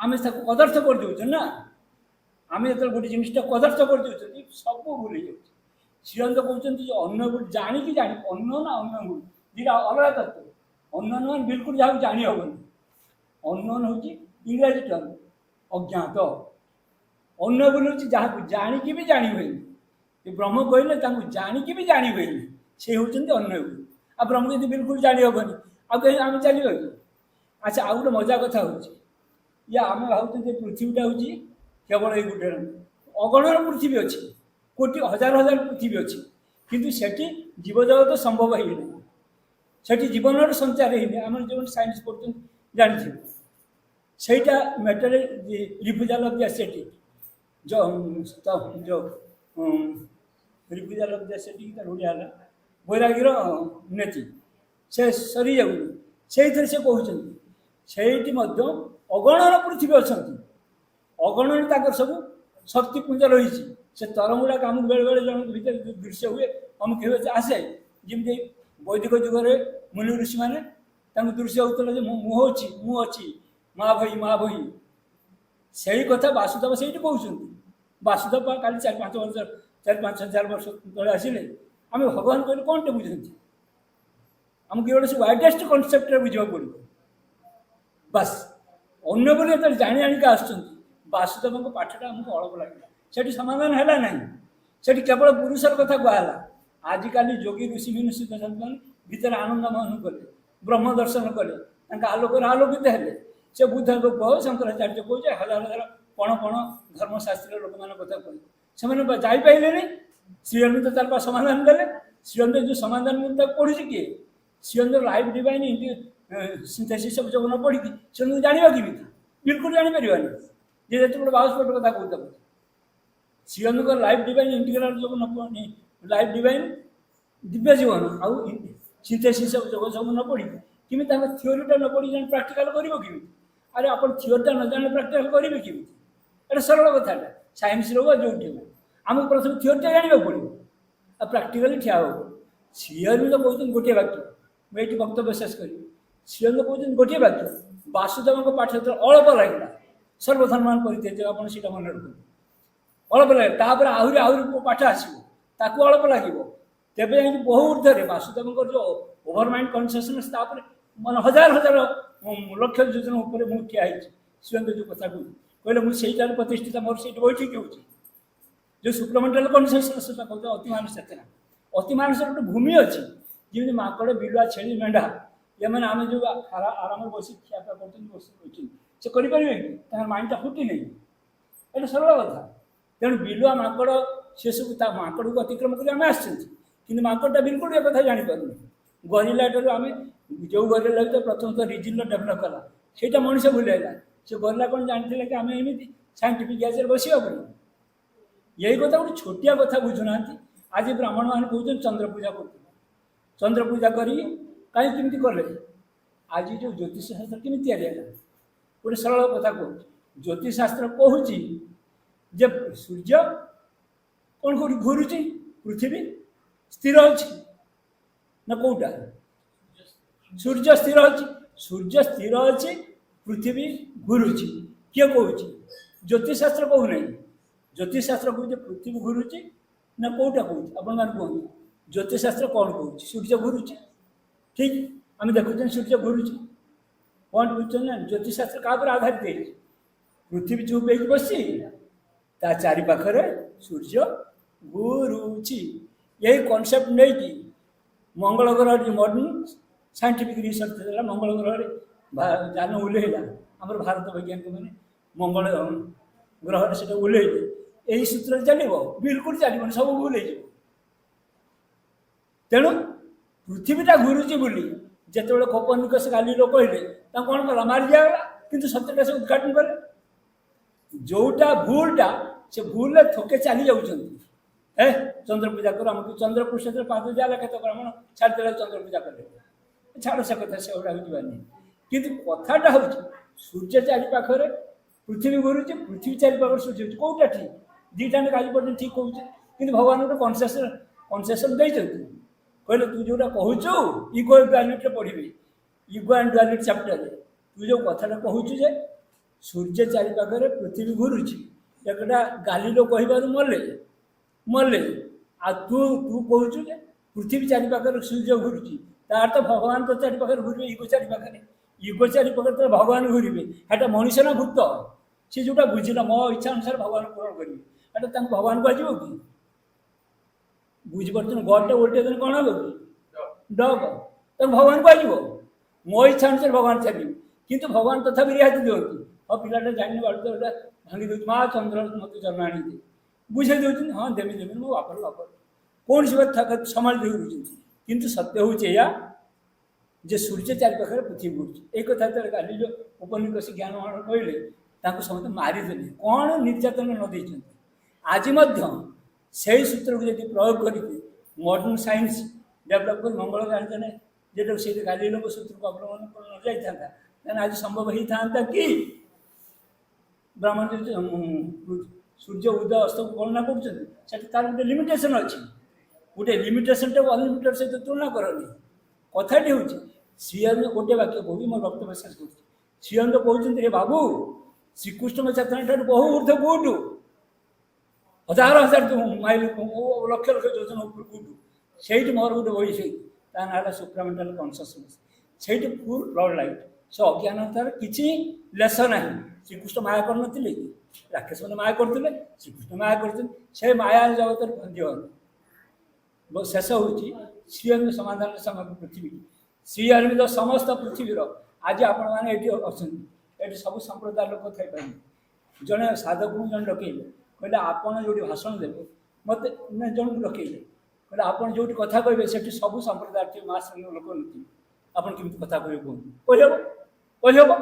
ଆମେ ତାକୁ କଦର୍ଥ କରିଦେଉଛୁ ନା। ଆମେ ଯେତେବେଳେ ଗୋଟେ ଜିନିସଟା କଦର୍ଥ କରିଦେଉଛନ୍ତି ସବୁ ଭୁଲ ହେଇଯାଉଛି। ଶ୍ରୀଅନ୍ତ କହୁଛନ୍ତି ଯେ ଅନ୍ନ ଜାଣିକି ଅନ୍ନ ନା ଅନ୍ନଗୁଣ ଦୁଇଟା ଅଲଗା ତତ୍ତ୍ୱ। ଅନ୍ନନ ବିଲକୁଲ ଯାହାକୁ ଜାଣି ହେବନି। ଅନ୍ନନ ହେଉଛି ଇଂରାଜୀ ଟର୍ମ, ଅଜ୍ଞାତ। ଅନ୍ନ ବୋଲି ହେଉଛି ଯାହାକୁ ଜାଣିକି ବି ଜାଣି ହୁଏନି। ବ୍ରହ୍ମ କହିଲେ ତାଙ୍କୁ ଜାଣିକି ବି ଜାଣି ହୁଏନି, ସେ ହେଉଛନ୍ତି ଅନ୍ନ ଗୁରୁ। ଆଉ ବ୍ରହ୍ମ ଯଦି ବିଲକୁଲ ଜାଣି ହେବନି ଆଉ କେହି ଆମେ ଚାଲିବା କି? ଆଚ୍ଛା, ଆଉ ଗୋଟେ ମଜା କଥା ହେଉଛି, ଆମେ ଭାବୁଛନ୍ତି ପୃଥିବୀଟା ହେଉଛି କେବଳ ଏଇ ଗୋଟେ ଅଗଣର ପୃଥିବୀ ଅଛି, କୋଟି ହଜାର ହଜାର ପୃଥିବୀ ଅଛି, କିନ୍ତୁ ସେଠି ଜୀବଜଗତ ସମ୍ଭବ ହେଇନାହିଁ। ସେଠି ଜୀବନର ସଞ୍ଚାର ହେଇନି। ଆମର ଯେଉଁମାନେ ସାଇନ୍ସ ପଢ଼ୁଛନ୍ତି ଜାଣିଥିବେ, ସେଇଟା matter refusal of the ascetic, refusal of the ascetic ତାର ଓଡ଼ିଆ ହେଲା ବୈରାଗୀର ନୀତି, ସେ ସରିଯାଉନି। ସେଇଥିରେ ସେ କହୁଛନ୍ତି ସେଇଠି ମଧ୍ୟ ଅଗଣନ ପୃଥିବୀ ଅଛନ୍ତି, ଅଗଣନ ତାଙ୍କର ସବୁ ଶକ୍ତିପୁଞ୍ଜ ରହିଛି। ସେ ତରଙ୍ଗ ଗୁଡ଼ାକ ଆମକୁ ବେଳେବେଳେ ଜଣଙ୍କ ଭିତରେ ଦୃଶ୍ୟ ହୁଏ, ଆମକୁ କେବେ ଆସେ, ଯେମିତି ବୈଦିକ ଯୁଗରେ ମୁନି ଋଷିମାନେ ତାଙ୍କୁ ଦୃଶ୍ୟ ହେଉଥିଲା ଯେ ମୁଁ ଅଛି ମା ଭଇ। ସେଇ କଥା ବାସୁଦେବ ସେଇଠି କହୁଛନ୍ତି। ବାସୁଦେବ କାଲି 4-5 ବର୍ଷ ତଳେ ଆସିଲେ, ଆମେ ଭଗବାନ କହିଲେ କ'ଣଟେ ବୁଝନ୍ତି, ଆମକୁ ଏଗୁଡ଼ା ସବୁ ୱାଇଡେଷ୍ଟ କନସେପ୍ଟରେ ବୁଝିବାକୁ ପଡ଼ିବ। ବାସ୍ ଅନ୍ୟ ବୋଲି ଯେତେବେଳେ ଜାଣି ଆଣିକି ଆସୁଛନ୍ତି, ବାସୁଦେବଙ୍କ ପାଠଟା ଆମକୁ ଅଳପ ଲାଗିଲା। ସେଠି ସମାଧାନ ହେଲା ନାହିଁ, ସେଠି କେବଳ ପୁରୁଷର କଥା କୁହାହେଲା। ଆଜିକାଲି ଯୋଗୀ ଋଷି ମାନେ ଭିତରେ ଆନନ୍ଦ ମହନ କଲେ, ବ୍ରହ୍ମ ଦର୍ଶନ କଲେ, ତାଙ୍କ ଆଲୋକରେ ଆଲୋକିତ ହେଲେ। ସେ ବୁଦ୍ଧଙ୍କ କହ, ଶଙ୍କରାଚାର୍ଯ୍ୟ କହୁଛେ, ହଜାର ହଜାର ପଣ ଧର୍ମଶାସ୍ତ୍ରୀୟ ଲୋକମାନଙ୍କ କଥା କହିଲେ, ସେମାନେ ଯାଇପାରିଲେନି। ଶ୍ରୀଅରବିନ୍ଦ ତାର ସମାଧାନ ଦେଲେ। ଶ୍ରୀଅରବିନ୍ଦ ଯେଉଁ ସମାଧାନ ତାକୁ ପଢ଼ୁଛି କିଏ? Sri Aurobindo life divine synthesis of Yoga ନ ପଢ଼ିକି ଶ୍ରୀଅରବିନ୍ଦ ଜାଣିବା କେମିତି? ବିଲକୁଲ ଜାଣିପାରିବାନି। ଯେ ଯେତେବେଳେ 22 କଥା କହୁଥା, ଶ୍ରୀଅରବିନ୍ଦଙ୍କ ଲାଇଫ୍ ଡିଭାଇନ୍ ଇଣ୍ଟିଗ୍ରାଲ ଯୋଗ ନ ପଢ଼ି, ଲାଇଫ୍ ଡିଭାଇନ୍ ଦିବ୍ୟ ଜୀବନ ଆଉ ସିନ୍ଥେସିସ୍ ଅଫ୍ ଯୋଗ ସବୁ ନ ପଢ଼ିକି କେମିତି ତାଙ୍କ ଥିଓରିଟା ନ ପଢ଼ି ଜଣେ ପ୍ରାକ୍ଟିକାଲ କରିବ କେମିତି? ଆରେ ଆପଣ ଥିଓରିଟା ନ ଜାଣିଲେ ପ୍ରାକ୍ଟିକାଲ କରିବେ କେମିତି? ଏଇଟା ସରଳ କଥାଟା। ସାଇନ୍ସର ହଉ ଯୋଉଠି ହଉ, ଆମକୁ ପ୍ରଥମେ ଥିଓରିଟା ଜାଣିବାକୁ ପଡ଼ିବ, ଆଉ ପ୍ରାକ୍ଟିକାଲି ଠିଆ ହେବ। ଶ୍ରୀଅରବିନ୍ଦ କହୁଛନ୍ତି ଗୋଟିଏ ବାକ୍ୟ, ମୁଁ ଏଇଠି ବକ୍ତବ୍ୟ ଶେଷ କରିବି। ଶ୍ରୀଅରବିନ୍ଦ କହୁଛନ୍ତି ଗୋଟିଏ ବାକ୍ୟ, ବାସୁଦେବଙ୍କ ପାଠ ଯେତେବେଳେ ଅଳପ ଲାଗିଲା, ସର୍ବଧର୍ମାନ ପରିତ୍ୟାଜ୍ୟ, ଆପଣ ସେଇଟା ମନେ ରଖନ୍ତୁ, ଅଳପ ଲାଗିଲା। ତାପରେ ଆହୁରି ପାଠ ଆସିବ, ତାକୁ ଅଳପ ଲାଗିବ। ତେବେ ଯାଇକି ବହୁ ଉର୍ଦ୍ଧ୍ୱରେ ବାସୁଦେବଙ୍କର ଯେଉଁ ଓଭର ମାଇଣ୍ଡ କନସିୟସନେସ୍, ତାପରେ ମାନେ ହଜାର ହଜାର ଲକ୍ଷ ଯୋଜନା ଉପରେ ମୁଁ ଠିଆ ହେଇଛି। ଶ୍ରୀଅରବିନ୍ଦ ଯେଉଁ କଥା କହିଲେ, ମୁଁ ସେଇଟାରେ ପ୍ରତିଷ୍ଠିତ, ମୋର ସେଇଠି ବୈଠିକ ହେଉଛି। ଯେଉଁ ସୁପ୍ରମେଣ୍ଟାଲ କନସିୟସନେସ୍ କହୁଛ, ଅତିମାନସ ଚେତନା, ଅତିମାନସର ଗୋଟେ ଭୂମି ଅଛି। ଯେମିତି ମାଙ୍କଡ଼, ବିଲୁଆ, ଛେଳି, ମେଣ୍ଢା, ଏମାନେ ଆମେ ଯେଉଁ ଆରାମରେ ବସି ଖିଆପିଆ କରୁଛନ୍ତି, ବସି ବସିଛନ୍ତି, ସେ କରିପାରିବେ କି? ତାଙ୍କର ମାଇଣ୍ଡଟା ଫୁଟି ନାହିଁ। ଏଇଟା ସରଳ କଥା। ତେଣୁ ବିଲୁଆ, ମାଙ୍କଡ଼, ସେସବୁ ତା ମାଙ୍କଡ଼କୁ ଅତିକ୍ରମ କରି ଆମେ ଆସିଛନ୍ତି, କିନ୍ତୁ ମାଙ୍କଡ଼ଟା ବିଲକୁଲ ଏ କଥା ଜାଣିପାରୁନି। ଗରିଲାଠାରୁ ଆମେ ଯେଉଁ ଗରିଲା ଭିତରେ ପ୍ରଥମତଃ ରିଜିନ୍ର ଡେଭଲପ୍ କଲା, ସେଇଟା ମଣିଷ ଭୁଲେଇଲା। ସେ ଗରିଲା କ'ଣ ଜାଣିଥିଲେ କି ଆମେ ଏମିତି ସାଇଣ୍ଟିଫିକ୍ ଗ୍ୟାସରେ ବସିବା ପଡ଼ିବ? ଏଇ କଥା ଗୋଟେ ଛୋଟିଆ କଥା ବୁଝୁନାହାନ୍ତି। ଆଜି ବ୍ରାହ୍ମଣମାନେ କହୁଛନ୍ତି ଚନ୍ଦ୍ର ପୂଜା କରୁଥିଲେ, ଚନ୍ଦ୍ର ପୂଜା କରି କାହିଁ କେମିତି କଲେ? ଆଜି ଯେଉଁ ଜ୍ୟୋତିଷଶାସ୍ତ୍ର କେମିତି ତିଆରି ହେଲା? ଗୋଟେ ସରଳ କଥା କହୁଛି, ଜ୍ୟୋତିଷଶାସ୍ତ୍ର କହୁଛି ଯେ ସୂର୍ଯ୍ୟ କ'ଣ କେଉଁଠି ଘୁରୁଛି, ପୃଥିବୀ ସ୍ଥିର ଅଛି ନା କେଉଁଟା? ସୂର୍ଯ୍ୟ ସ୍ଥିର ଅଛି, ସୂର୍ଯ୍ୟ ସ୍ଥିର ଅଛି, ପୃଥିବୀ ଘୁରୁଛି। କିଏ କହୁଛି? ଜ୍ୟୋତିଷଶାସ୍ତ୍ର କହୁନାହିଁ। ଜ୍ୟୋତିଷଶାସ୍ତ୍ର କହୁଛି ପୃଥିବୀ ଘୁରୁଛି ନା କେଉଁଟା କହୁଛି? ଆପଣମାନେ କୁହନ୍ତୁ, ଜ୍ୟୋତିଷଶାସ୍ତ୍ର କ'ଣ କହୁଛି? ସୂର୍ଯ୍ୟ ଘୁରୁଛି, ଠିକ୍, ଆମେ ଦେଖୁଛନ୍ତି ସୂର୍ଯ୍ୟ ଘୁରୁଛି। କ'ଣ ବୁଝୁଛନ୍ତି ନା? ଜ୍ୟୋତିଷଶାସ୍ତ୍ର କାହା ଉପରେ ଆଧାରିତ ହେଇଛି? ପୃଥିବୀ ଚୁପ୍ ହେଇକି ବସିଛି, ତା ଚାରି ପାଖରେ ସୂର୍ଯ୍ୟ ଘୁରୁଛି। ଏଇ କନସେପ୍ଟ ନେଇକି ମଙ୍ଗଳ ଗ୍ରହରେ ମଡର୍ଣ୍ଣ ସାଇଣ୍ଟିଫିକ୍ ରିସର୍ଚ୍ଚ ହେଲା, ମଙ୍ଗଳ ଗ୍ରହରେ ଯାନ ଓହ୍ଲେଇଲା। ଆମର ଭାରତ ବୈଜ୍ଞାନିକମାନେ ମଙ୍ଗଳ ଗ୍ରହରେ ସେଟା ଓହ୍ଲେଇଲେ। ଏହି ସୂତ୍ରରେ ଚାଲିବ? ବିଲକୁଲ ଚାଲିବନି, ସବୁ ଭୁଲ ହେଇଯିବ। ତେଣୁ ପୃଥିବୀଟା ଘୁରୁଛି ବୋଲି ଯେତେବେଳେ କୋପର୍ନିକସ୍ ଗାଲିଲିଓ କହିଲେ, ତାଙ୍କୁ କ'ଣ କଲା? ମାରି ଦିଆଗଲା। କିନ୍ତୁ ସତ୍ୟଟା ସେ ଉଦ୍ଘାଟନ କଲେ। ଯେଉଁଟା ଭୁଲଟା, ସେ ଭୁଲରେ ଥୋକେ ଚାଲି ଯାଉଛନ୍ତି। ଚନ୍ଦ୍ର ପୂଜା କର, ଆମକୁ ଚନ୍ଦ୍ର ପୃଷ୍ଠରେ ପାଦ ଦିଆହେଲା, କେତେ ବ୍ରାହ୍ମଣ ଛାଡ଼ିଦେଲେ ଚନ୍ଦ୍ର ପୂଜା କଲେ। ଛାଡ଼ ସେ କଥା, ସେଗୁଡ଼ା ଯିବାନି। କିନ୍ତୁ କଥାଟା ହେଉଛି ସୂର୍ଯ୍ୟ ଚାରି ପାଖରେ ପୃଥିବୀ ଘୁରୁଛି, ପୃଥିବୀ ଚାରି ପାଖରେ ସୂର୍ଯ୍ୟ ହେଉଛି, କୋଉଟା ଠିକ୍? ଦୁଇଟା ଆଜି ପର୍ଯ୍ୟନ୍ତ ଠିକ୍ କହୁଛେ, କିନ୍ତୁ ଭଗବାନ ଗୋଟେ କନସେସନ୍ ଦେଇଛନ୍ତି। କହିଲେ ତୁ ଯୋଉଟା କହୁଛୁ ଇଗୋ ଆଣ୍ଡ ଡୁଆଲିଟିରେ ପଢ଼ିବେ, ଇଗୋ ଆଣ୍ଡ ଡୁଆଲିଟି ଚାପ୍ଟରରେ ତୁ ଯୋଉ କଥାଟା କହୁଛୁ ଯେ ସୂର୍ଯ୍ୟ ଚାରି ପାଖରେ ପୃଥିବୀ ଘୁରୁଛି, ଏକଟା ଗାଲିଲୋ କହିବାରୁ ମଲେ ଆଉ ତୁ କହୁଛୁ ଯେ ପୃଥିବୀ ଚାରି ପାଖରେ ସୂର୍ଯ୍ୟ ଘୁରୁଛି, ତାର ତ ଭଗବାନ ତ ଚାରି ପାଖରେ ଘୁରିବେ, ଇଗୋ ଚାରି ପାଖରେ ତ ଭଗବାନ ଘୁରିବେ। ହେଟା ମଣିଷ ନା ଭୂତ? ସେ ଯୋଉଟା ବୁଝିଲା ମୋ ଇଚ୍ଛା ଅନୁସାରେ ଭଗବାନ ପୂରଣ କରିବେ, ହେଟା ତାଙ୍କୁ ଭଗବାନ କୁହାଯିବ କି? ବୁଝିପାରୁଛନ୍ତି? ଗଡ଼ଟା ଓଲଟେଇ ଦେଲେ କ'ଣ ହବ କି? ଡଗ। ତାଙ୍କୁ ଭଗବାନ କୁହାଯିବ? ମୋ ଇଚ୍ଛା ଅନୁସାରେ ଭଗବାନ ଚାଲିବେ, କିନ୍ତୁ ଭଗବାନ ତଥାପି ରିହାତି ଦିଅନ୍ତି। ହଁ ପିଲାଟା ଜାଣିନି ବାଳୁତ ଏଟା ଭାଙ୍ଗି ଦେଉଛି, ମା ଚନ୍ଦ୍ର ମୋତେ ଜନ୍ମ ଆଣିଛି ବୁଝେଇ ଦେଉଛନ୍ତି, ହଁ ଦେମି ମୋ ବାପର କୌଣସି କଥା ସମାଳି ଦେଉଛନ୍ତି। କିନ୍ତୁ ସତ୍ୟ ହେଉଛି ଏଇଆ ଯେ ସୂର୍ଯ୍ୟ ଚାରି ପାଖରେ ପୃଥିବୀ ଘୁରୁଛି। ଏଇ କଥା ଯେତେବେଳେ ଗାଲିଲୋ ଉପନିବେଶ ଜ୍ଞାନ କହିଲେ ତାଙ୍କୁ ସମସ୍ତେ ମାରିଦେଲେ, କ'ଣ ନିର୍ଯାତନା ନ ଦେଇଛନ୍ତି। ଆଜି ମଧ୍ୟ ସେଇ ସୂତ୍ରକୁ ଯଦି ପ୍ରୟୋଗ କରିକି ମଡର୍ଣ୍ଣ ସାଇନ୍ସ ଡେଭଲପ୍ କରି ମଙ୍ଗଳ ଜାଣିଛନ୍ତି, ଯେଟା ସେଇଠି ଗାଲିଲୋଙ୍କ ସୂତ୍ରକୁ ଅବଲମ୍ବନ ନ ଯାଇଥାନ୍ତା ତାହେଲେ ଆଜି ସମ୍ଭବ ହେଇଥାନ୍ତା କି ବ୍ରହ୍ମାଣ୍ଡ ସୂର୍ଯ୍ୟ ଉଦୟ ଅସ୍ତକୁ ଗଣନା କରୁଛନ୍ତି, ସେଠି ତାର ଗୋଟେ ଲିମିଟେସନ୍ ଅଛି। ଗୋଟେ ଲିମିଟେସନ୍ଟାକୁ ଅନଲିମିଟେଡ୍ ସହିତ ତୁଳନା କରନି। କଥାଟି ହେଉଛି ଶ୍ରୀଅରବିନ୍ଦ ଗୋଟେ ବାକ୍ୟ କହୁଛି, ମୋ ବକ୍ତବ୍ୟ ଶେଷ କରୁଛି। ଶ୍ରୀଅରବିନ୍ଦ କହୁଛନ୍ତି ରେ ବାବୁ, ଶ୍ରୀକୃଷ୍ଣଙ୍କ ଚେତନା ଠାରୁ ବହୁ ଊର୍ଦ୍ଧ୍ୱ କୋଉଠୁ? ହଜାର ମାଇଲ ଲକ୍ଷ ଲକ୍ଷ ଯୋଜନା ଉପରକୁ। ସେଇଠି ମୋର ଗୋଟେ ବହି ସେଇଠି, ତା ନାଁ ହେଲା ସୁପ୍ରାମେଣ୍ଟାଲ କନସିୟସନେସ୍। ସେଇଠି ଫୁଲ୍ ବ୍ଲଡ୍ ଲାଇଟ୍। ସେ ଅଜ୍ଞାନତାର କିଛି ଲେଶ ନାହିଁ। ଶ୍ରୀକୃଷ୍ଣ ମାୟା କରିନଥିଲେ କି? ରାକ୍ଷସମାନେ ମାୟା କରୁଥିଲେ, ଶ୍ରୀକୃଷ୍ଣ ମାୟା କରୁଛନ୍ତି। ସେ ମାୟା ଜଗତରେ ଦିଅନି। ଶେଷ ହେଉଛି ଶ୍ରୀଅରବିନ୍ଦ ସମାଧାନରେ ସମଗ୍ର ପୃଥିବୀ। ଶ୍ରୀଅରବିନ୍ଦ ସମସ୍ତ ପୃଥିବୀର। ଆଜି ଆପଣମାନେ ଏଠି ଅଛନ୍ତି, ଏଠି ସବୁ ସମ୍ପ୍ରଦାୟ ଲୋକ ଥାଇପାରିବେ। ଜଣେ ସାଧକଙ୍କୁ ଜଣେ ଡକେଇଲେ, କହିଲେ ଆପଣ ଯେଉଁଠି ଭାଷଣ ଦେବେ ମୋତେ ଜଣକୁ ଡକେଇଲେ, କହିଲେ ଆପଣ ଯେଉଁଠି କଥା କହିବେ ସେଠି ସବୁ ସମ୍ପ୍ରଦାୟ ଥିବେ, ମା ଶ୍ରେଣୀର ଲୋକ ନଥିବେ, ଆପଣ କେମିତି କଥା କହିବେ କୁହନ୍ତୁ? କହିହେବ।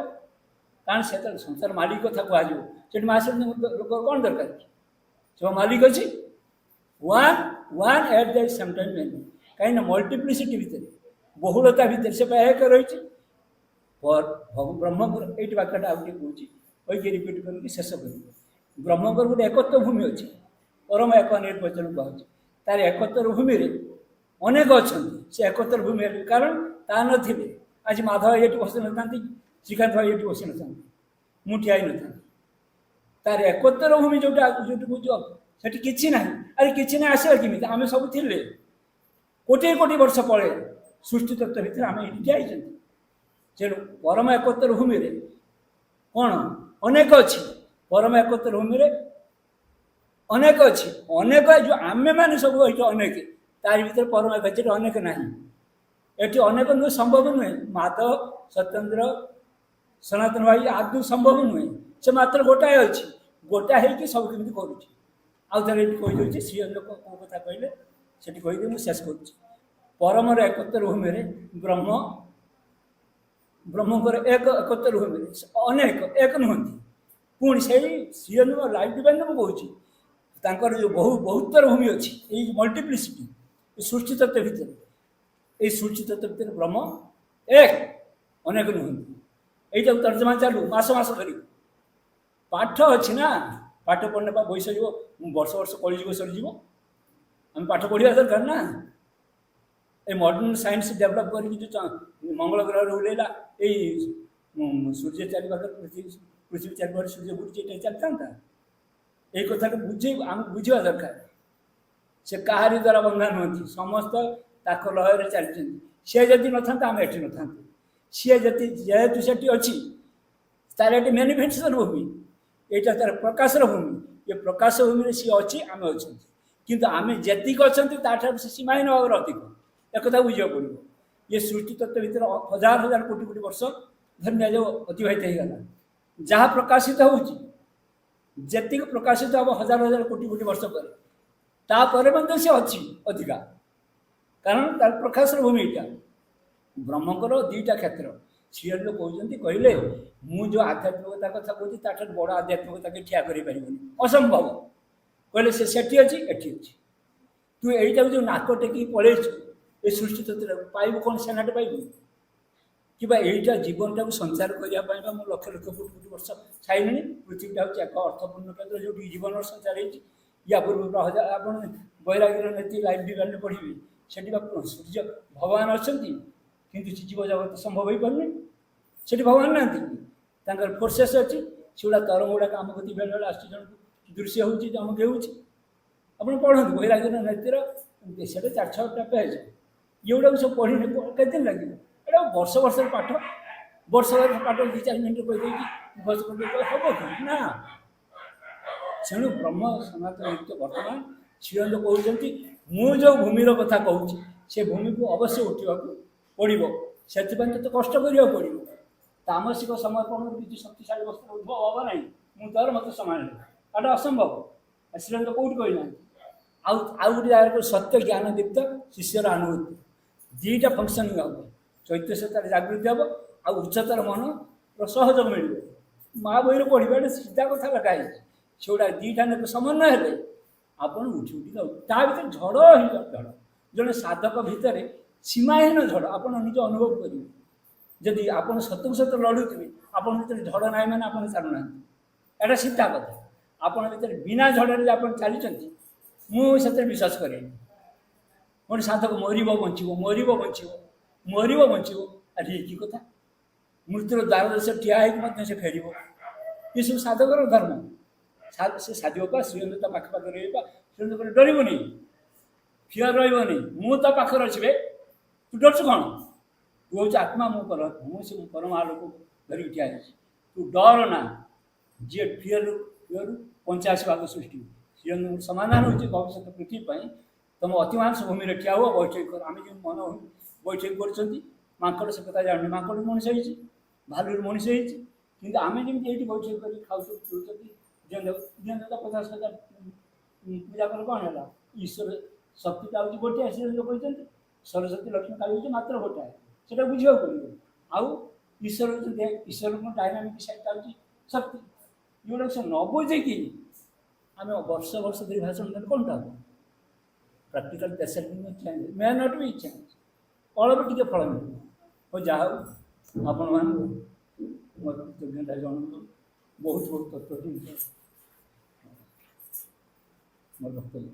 କାରଣ ସେତେବେଳେ ସଂସାର ମାଲିକ କଥା କୁହାଯିବ, ସେଠି ମା ଶ୍ରେଣୀ ଲୋକ କ'ଣ ଦରକାର? ସେ ମାଲିକ ଅଛି one at the same time many. କାହିଁକିନା ମଲ୍ଟିପ୍ଲିସିଟି ଭିତରେ, ବହୁଳତା ଭିତରେ ସେ ଏକ ରହିଛି। ବ୍ରହ୍ମଙ୍କର ଏଇଠି ବାକ୍ୟଟା ଆଉ ଟିକେ କହୁଛି, କହିକି ରିପିଟ୍ କରିକି ଶେଷ କରିବି। ବ୍ରହ୍ମଙ୍କର ଗୋଟେ ଏକତ୍ୱ ଭୂମି ଅଛି, ପରମ ଏକ ନିର୍ବାଚନ କୁହାହେଉଛି। ତାର ଏକତ୍ୱର ଭୂମିରେ ଅନେକ ଅଛନ୍ତି। ସେ ଏକତ୍ୱର ଭୂମି ହେଲେ କାରଣ ତା ନଥିଲେ ଆଜି ମାଧବ ଏଠି ବସି ନଥାନ୍ତି, ଶ୍ରୀକାନ୍ତ ଭାଇ ଏଠି ବସି ନଥାନ୍ତି, ମୁଁ ଠିଆ ହେଇନଥାନ୍ତି। ତାର ଏକତ୍ୱର ଭୂମି ଯୋଉଟା କହୁଛ ସେଠି କିଛି ନାହିଁ। ଆରେ କିଛି ନାହିଁ ଆସିଲା କେମିତି? ଆମେ ସବୁ ଥିଲେ କୋଟି କୋଟି ବର୍ଷ ପରେ ସୃଷ୍ଟି ତତ୍ତ୍ୱ ଭିତରେ ଆମେ ଏଠି ଠିଆ ହେଇଛନ୍ତି। ତେଣୁ ପରମ ଏକତ୍ୱର ଭୂମିରେ କ'ଣ ଅନେକ ଅଛି? ପରମ ଏକତ୍ୱର ଭୂମିରେ ଅନେକ ଅଛି, ଅନେକ ଯେଉଁ ଆମେମାନେ ସବୁ ଏଠି ଅନେକ, ତାରି ଭିତରେ ପରମ ଏକ ଅଛି, ଅନେକ ନାହିଁ। ଏଠି ଅନେକ ନୁହେଁ, ସମ୍ଭବ ନୁହେଁ। ମାଧବ, ସତ୍ୟେନ୍ଦ୍ର, ସନାତନ ଭାଇ ଆଦୌ ସମ୍ଭବ ନୁହେଁ। ସେ ମାତ୍ର ଗୋଟାଏ ଅଛି, ଗୋଟାଏ ହେଇକି ସବୁ କେମିତି କରୁଛି। ଆଉ ଥରେ ଏଠି କହିଦେଉଛି, ଶ୍ରୀଅରବିନ୍ଦ କୋଉ କଥା କହିଲେ ସେଠି କହିଦେଇ ମୁଁ ଶେଷ କରୁଛି। ପରମର ଏକତ୍ୱର ଭୂମିରେ ବ୍ରହ୍ମଙ୍କର ଏକତ୍ୱର ଭୂମିରେ ଅନେକ ଏକ ନୁହନ୍ତି। ପୁଣି ସେଇ ଶ୍ରୀଅରବିନ୍ଦ ଲାଇଫ୍ ଡିଭାଇନ୍ ମୁଁ କହୁଛି, ତାଙ୍କର ଯେଉଁ ବହୁତର ଭୂମି ଅଛି, ଏଇ ମଲ୍ଟିପ୍ଲିସିଟି, ଏ ସୃଷ୍ଟି ତତ୍ତ୍ୱ ଭିତରେ, ଏଇ ସୃଷ୍ଟି ତତ୍ତ୍ୱ ଭିତରେ ବ୍ରହ୍ମ ଏକ, ଅନେକ ନୁହନ୍ତି। এইটাও তর্জমা চালু মাস মাস ধরি পাঠ ଅଛି ନା, ପାଠ ପଢ଼ିଲେ ବା ବହି ସରିବ, ବର୍ଷ ବର୍ଷ କଳିଯିବ ସରିଯିବ। ଆମେ ପାଠ ପଢ଼ିବା ଦରକାର ନା। ଏ ମଡର୍ଣ୍ଣ ସାଇନ୍ସ ଡେଭଲପ୍ କରିକି ଯେଉଁ ମଙ୍ଗଳ ଗ୍ରହରେ ଓହ୍ଲେଇଲା, ଏଇ ସୂର୍ଯ୍ୟ ଚାରି ପାଖରେ ପୃଥିବୀ ଚାରି ପାଖରେ ସୂର୍ଯ୍ୟ ବୁଲୁଛି, ଏଇଟା ଚାଲିଥାନ୍ତା? ଏଇ କଥାଟା ଆମକୁ ବୁଝିବା ଦରକାର। ସେ କାହାରି ଦ୍ୱାରା ବନ୍ଧା ନୁହନ୍ତି, ସମସ୍ତ ତାଙ୍କ ଲୟରେ ଚାଲିଛନ୍ତି। ସେ ଯଦି ନଥାନ୍ତା ଆମେ ଏଠି ନଥାନ୍ତେ। ସିଏ ଯେହେତୁ ସେଠି ଅଛି, ତାର ଏଠି ମ୍ୟାନିଫେଷ୍ଟେସନ୍ ଭୂମି, ଏଇଟା ତାର ପ୍ରକାଶର ଭୂମି। ଏ ପ୍ରକାଶ ଭୂମିରେ ସିଏ ଅଛି, ଆମେ ଅଛନ୍ତି। କିନ୍ତୁ ଆମେ ଯେତିକି ଅଛନ୍ତି ତାଠାରୁ ସେ ସୀମାହୀନ ଭାବରେ ଅଧିକ। ଏକଥା ବୁଝିବାକୁ ପଡ଼ିବ। ଇଏ ସୃଷ୍ଟି ତତ୍ତ୍ୱ ଭିତରେ ହଜାର ହଜାର କୋଟି କୋଟି ବର୍ଷ ଧରି ନିଆଯାଉ ଅତିବାହିତ ହେଇଗଲା। ଯାହା ପ୍ରକାଶିତ ହେଉଛି, ଯେତିକି ପ୍ରକାଶିତ ହେବ ହଜାର ହଜାର କୋଟି କୋଟି ବର୍ଷ ପରେ, ତାପରେ ମଧ୍ୟ ସେ ଅଛି ଅଧିକା, କାରଣ ତାର ପ୍ରକାଶର ଭୂମି ଏଇଟା। ବ୍ରହ୍ମଙ୍କର ଦୁଇଟା କ୍ଷେତ୍ର। ଶ୍ରୀଅରବିନ୍ଦ କହୁଛନ୍ତି, କହିଲେ ମୁଁ ଯେଉଁ ଆଧ୍ୟାତ୍ମିକତା କଥା କହୁଛି ତାଠାରୁ ବଡ଼ ଆଧ୍ୟାତ୍ମିକତାকে ଠିଆ କରିପାରିବନି, ଅସମ୍ଭବ। କହିଲେ ସେ ସେଠି ଅଛି, ଏଠି ଅଛି। ତୁ ଏଇଟାକୁ ଯେଉଁ ନାକ ଟେକିକି ପଳେଇଛୁ ଏ ସୃଷ୍ଟି ତତ୍ତ୍ୱ ପାଇବୁ କ'ଣ? ସେନାଟେ ପାଇବୁ? କିମ୍ବା ଏଇଟା ଜୀବନଟାକୁ ସଞ୍ଚାର କରିବା ପାଇଁ ବା ମୁଁ ଲକ୍ଷ ଲକ୍ଷ କୋଟି କୋଟି ବର୍ଷ ଛାଇଲିଣି। ପୃଥିବୀଟା ହେଉଛି ଏକ ଅର୍ଥପୂର୍ଣ୍ଣ କେନ୍ଦ୍ର ଯେଉଁଠି ଜୀବନର ସଞ୍ଚାର ହେଇଛି। ୟା ପୂର୍ବରୁ ଆପଣ ବୈରାଗୀର ନୀତି ଲାଇଭ୍ ଡିଭାଇନ୍ରେ ପଢ଼ିବେ, ସେଠି ବା ସୂର୍ଯ୍ୟ ଭଗବାନ ଅଛନ୍ତି, କିନ୍ତୁ ଜୀବ ଜଗତ ସମ୍ଭବ ହେଇପାରୁନି। ସେଠି ଭଗବାନ ନାହାନ୍ତି, ତାଙ୍କର ଫୋର୍ସେସ୍ ଅଛି। ସେଗୁଡ଼ା ତରଙ୍ଗ ଗୁଡ଼ାକ ଆମ ପ୍ରତି ବେଳେବେଳେ ଆସୁଛି, ଜଣକୁ ଦୃଶ୍ୟ ହେଉଛି ଅମୁକ ହେଉଛି। ଆପଣ ପଢ଼ନ୍ତୁ ବୈରାଗୀର ନୀତିର, ସେଟା 4-6ଟା ପେଜ୍। ଏଗୁଡ଼ାକୁ ସବୁ ପଢ଼ିଲେ କେତେ ଦିନ ଲାଗିବ? ଏଇଟା ବର୍ଷ ବର୍ଷର ପାଠ। ବର୍ଷର ପାଠ 2-4 ମିନିଟ୍ କହିଦେଇକି ବର୍ଷ ହେବ କି ନା। ତେଣୁ ବ୍ରହ୍ମ ସନାତନ ନୃତ୍ୟ ବର୍ତ୍ତମାନ ଶ୍ରୀଅନ୍ତ କହୁଛନ୍ତି, ମୁଁ ଯେଉଁ ଭୂମିର କଥା କହୁଛି ସେ ଭୂମିକୁ ଅବଶ୍ୟ ଉଠିବାକୁ ପଡ଼ିବ। ସେଥିପାଇଁ ତତେ କଷ୍ଟ କରିବାକୁ ପଡ଼ିବ। ତାମସିକ ସମର୍ପଣରୁ କିଛି ଶକ୍ତିଶାଳୀ ବସ୍ତୁର ଉଦ୍ଭବ ହେବ ନାହିଁ। ମୁଁ ତୋର ମୋତେ ସମାନ ହେବି, ଏଟା ଅସମ୍ଭବ। ଶ୍ରୀଅନ୍ତ କୋଉଠି କହିନାହାନ୍ତି। ଆଉ ଗୋଟେ ଜାଗାରେ ସତ୍ୟ ଜ୍ଞାନ ଦୀପ୍ତ ଶିଷ୍ୟର ଅନୁଭୂତି, ଦୁଇଟା ଫଙ୍କସନିଂ ହେବ। ଚୈତନ୍ୟତାରେ ଜାଗୃତି ହେବ, ଆଉ ଉଚ୍ଚତର ମନର ସହଯୋଗ ମିଳିବ। ମା ବହିରେ ପଢ଼ିବା ଗୋଟେ ସିଧା କଥା ଲେଖା ହେଇଛି। ସେଗୁଡ଼ା ଦୁଇଟା ସମନ୍ୱୟ ହେଲେ ଆପଣ ଉଠି ଯାଉ। ତା ଭିତରେ ଝଡ଼ ହିଁ ଝଡ଼। ଜଣେ ସାଧକ ଭିତରେ ସୀମାହୀନ ଝଡ଼ ଆପଣ ନିଜ ଅନୁଭବ କରିବେ। ଯଦି ଆପଣ ସତକୁ ସତ ଲଢ଼ୁଥିବେ, ଆପଣଙ୍କ ଭିତରେ ଝଡ଼ ନାହିଁ ମାନେ ଆପଣ ଚାଲୁନାହାନ୍ତି। ଏଇଟା ସିଧା କଥା। ଆପଣଙ୍କ ଭିତରେ ବିନା ଝଡ଼ରେ ଆପଣ ଚାଲିଛନ୍ତି, ମୁଁ ସେଥିରେ ବିଶ୍ୱାସ କରେନି। ଗୋଟେ ସାଧକ ମରିବ ବଞ୍ଚିବ, ମରିବ ବଞ୍ଚିବ, ମରିବ ବଞ୍ଚିବ। ଆରେ କି କଥା? ମୃତ୍ୟୁର ଦ୍ୱାରଦେଶ ଠିଆ ହେଇକି ମଧ୍ୟ ସେ ଫେରିବ। ଏସବୁ ସାଧକର ଧର୍ମ। ସେ ସାଧିବ ପା, ଶ୍ରୀଅନ୍ତ ତା ପାଖାପାଖି ରହିବା। ଶ୍ରୀଅନ୍ତ କହିଲେ ଡରିବନି, ଫିଅର ରହିବନି, ମୁଁ ତ ପାଖରେ ଅଛି ବେ, ତୁ ଡରୁଛୁ କ'ଣ? ତୁ ହେଉଛି ଆତ୍ମା, ମୁଁ ସେ ପରମା ଲୋକକୁ ଧରିକି ଠିଆ ହେଇଛି। ତୁ ଡର ନା। ଯିଏ ଫିଅରରୁ 85 ଭାଗ ସୃଷ୍ଟି। ଶ୍ରୀଅନ୍ତଙ୍କର ସମାଧାନ ହେଉଛି ଭବିଷ୍ୟତ ପୃଥିବୀ ପାଇଁ ତମ ଅତିମାଂସ ଭୂମିରେ ଠିଆ ହୁଅ, ବୈଠକ କର। ଆମେ ଯେଉଁ ମନ ବୈଠକ କରୁଛନ୍ତି, ମାଙ୍କଡ଼ ସେ କଥା ଜାଣୁନି। ମାଙ୍କଡ଼ ମଣିଷ ହେଇଛି, ଭାଲୁରୁ ମଣିଷ ହେଇଛି। କିନ୍ତୁ ଆମେ ଯେମିତି ଏଇଠି ବୈଠକ କରି ଖାଉଛନ୍ତି, ପିଉଛନ୍ତି, ଦିଅନ୍ତୁ 50,000 ପୂଜା କଲେ କ'ଣ ହେଲା? ଈଶ୍ୱର ଶକ୍ତିଟା ହେଉଛି ଗୋଟିଏ। ଶ୍ରୀଅନ୍ତ କହିଛନ୍ତି ସରସ୍ୱତୀ ଲକ୍ଷ୍ମୀ କାଳୀ ହେଉଛି ମାତ୍ର ଗୋଟାଏ। ସେଟା ବୁଝିବାକୁ ପଡ଼ିବ। ଆଉ ଈଶ୍ୱର ହେଉଛନ୍ତି, ଈଶ୍ୱରଙ୍କ ଡାଇନାମିକ୍ ସାଇଡ଼୍ଟା ହେଉଛି ଶକ୍ତି। ଏଗୁଡ଼ାକ ସେ ନ ବୁଝିକି ଆମେ ବର୍ଷ ବର୍ଷ ଧରି ଭାଷଣ ଦେଲେ କଣଟା ହେବ? Practical patient change may not be change. ଅଳ୍ପ ଟିକେ ଫଳ ମିଳିବ। ହଉ, ଯାହା ହଉ ଆପଣମାନଙ୍କୁ ମୋର କୃତଜ୍ଞତା ଜଣାନ୍ତୁ। ବହୁତ ବହୁତ ତତ୍ତ୍ୱ ଜିନିଷ ମୋର ବକ୍ତବ୍ୟ।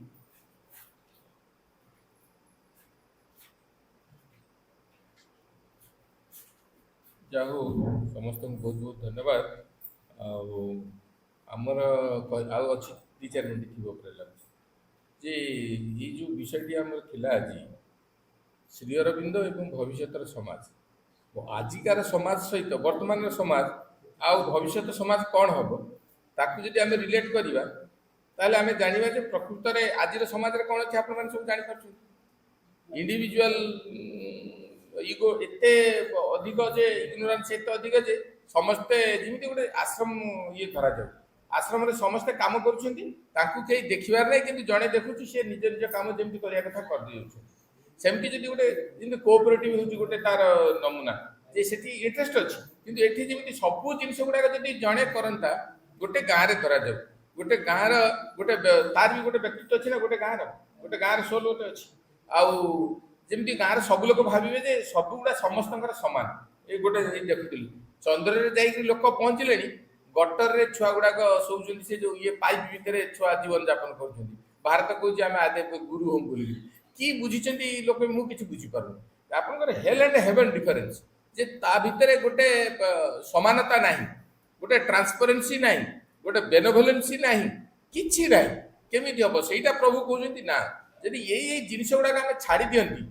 ଯାହା ହଉ ସମସ୍ତଙ୍କୁ ବହୁତ ବହୁତ ଧନ୍ୟବାଦ। ଆଉ ଆମର ଆଉ ଅଛି 2-4 ମିନିଟ୍ ଥିବ ଉପରେ ଲାଗୁଛି ଯେ ଏଇ ଯେଉଁ ବିଷୟଟି ଆମର ଥିଲା ଆଜି, ଶ୍ରୀ ଅରବିନ୍ଦ ଏବଂ ଭବିଷ୍ୟତର ସମାଜ। ଆଜିକାର ସମାଜ ସହିତ ବର୍ତ୍ତମାନର ସମାଜ ଆଉ ଭବିଷ୍ୟତ ସମାଜ କ'ଣ ହେବ, ତାକୁ ଯଦି ଆମେ ରିଲେଟ୍ କରିବା, ତାହେଲେ ଆମେ ଜାଣିବା ଯେ ପ୍ରକୃତରେ ଆଜିର ସମାଜରେ କ'ଣ ଅଛି ଆପଣମାନେ ସବୁ ଜାଣିପାରୁଛନ୍ତି। ଇଣ୍ଡିଭିଜୁଆଲ ଇଗୋ ଏତେ ଅଧିକ ଯେ, ଇଗ୍ନୋରାନ୍ସ ଏତେ ଅଧିକ ଯେ ସମସ୍ତେ ଯେମିତି ଗୋଟେ ଆଶ୍ରମ ଧରାଯାଉ, ଆଶ୍ରମରେ ସମସ୍ତେ କାମ କରୁଛନ୍ତି, ତାଙ୍କୁ କେହି ଦେଖିବାର ନାହିଁ, କିନ୍ତୁ ଜଣେ ଦେଖୁଛି ସେ ନିଜ ନିଜ କାମ ଯେମିତି କରିବା କଥା କରିଦେଉଛନ୍ତି। ସେମିତି ଯଦି ଗୋଟେ ଯେମିତି କୋଅପରେଟିଭ ହେଉଛି ଗୋଟେ ତାର ନମୁନା, ଯେ ସେଠି ଇଣ୍ଟରେଷ୍ଟ ଅଛି, କିନ୍ତୁ ଏଠି ଯେମିତି ସବୁ ଜିନିଷ ଗୁଡ଼ାକ ଯଦି ଜଣେ କରନ୍ତା, ଗୋଟେ ଗାଁରେ କରାଯାଉ, ଗୋଟେ ଗାଁର ଗୋଟେ ତାର ବି ଗୋଟେ ବ୍ୟକ୍ତିତ୍ୱ ଅଛି ନା, ଗୋଟେ ଗାଁର ସୋଲ ଗୋଟେ ଅଛି। ଆଉ ଯେମିତି ଗାଁରେ ସବୁ ଲୋକ ଭାବିବେ ଯେ ସବୁଗୁଡ଼ା ସମସ୍ତଙ୍କର ସମାନ। ଏଇ ଦେଖୁଥିଲି ଚନ୍ଦ୍ରରେ ଯାଇକି ଲୋକ ପହଞ୍ଚିଲେଣି, ଗଟରରେ ଛୁଆ ଗୁଡ଼ାକ ଶୋଉଛନ୍ତି, ସେ ଯେଉଁ ପାଇପ୍ ଭିତରେ ଛୁଆ ଜୀବନ ଯାପନ କରୁଛନ୍ତି। ଭାରତ କହୁଛି ଆମେ ଆଦେ ଗୁରୁ ହୋମ ବୋଲି। କି ବୁଝିଛନ୍ତି ଲୋକ, ମୁଁ କିଛି ବୁଝିପାରୁନି। ଆପଣଙ୍କର ହେଲ୍ ଆଣ୍ଡ ହେଭେନ୍ ଡିଫରେନ୍ସ, ଯେ ତା ଭିତରେ ଗୋଟେ ସମାନତା ନାହିଁ, ଗୋଟେ ଟ୍ରାନ୍ସପରେନ୍ସି ନାହିଁ, ଗୋଟେ ବେନେଭୋଲେନ୍ସି ନାହିଁ, କିଛି ନାହିଁ। କେମିତି ହେବ? ସେଇଟା ପ୍ରଭୁ କହୁଛନ୍ତି ନା, ଯଦି ଏଇ ଜିନିଷ ଗୁଡ଼ାକ ଆମେ ଛାଡ଼ି ଦିଅନ୍ତି,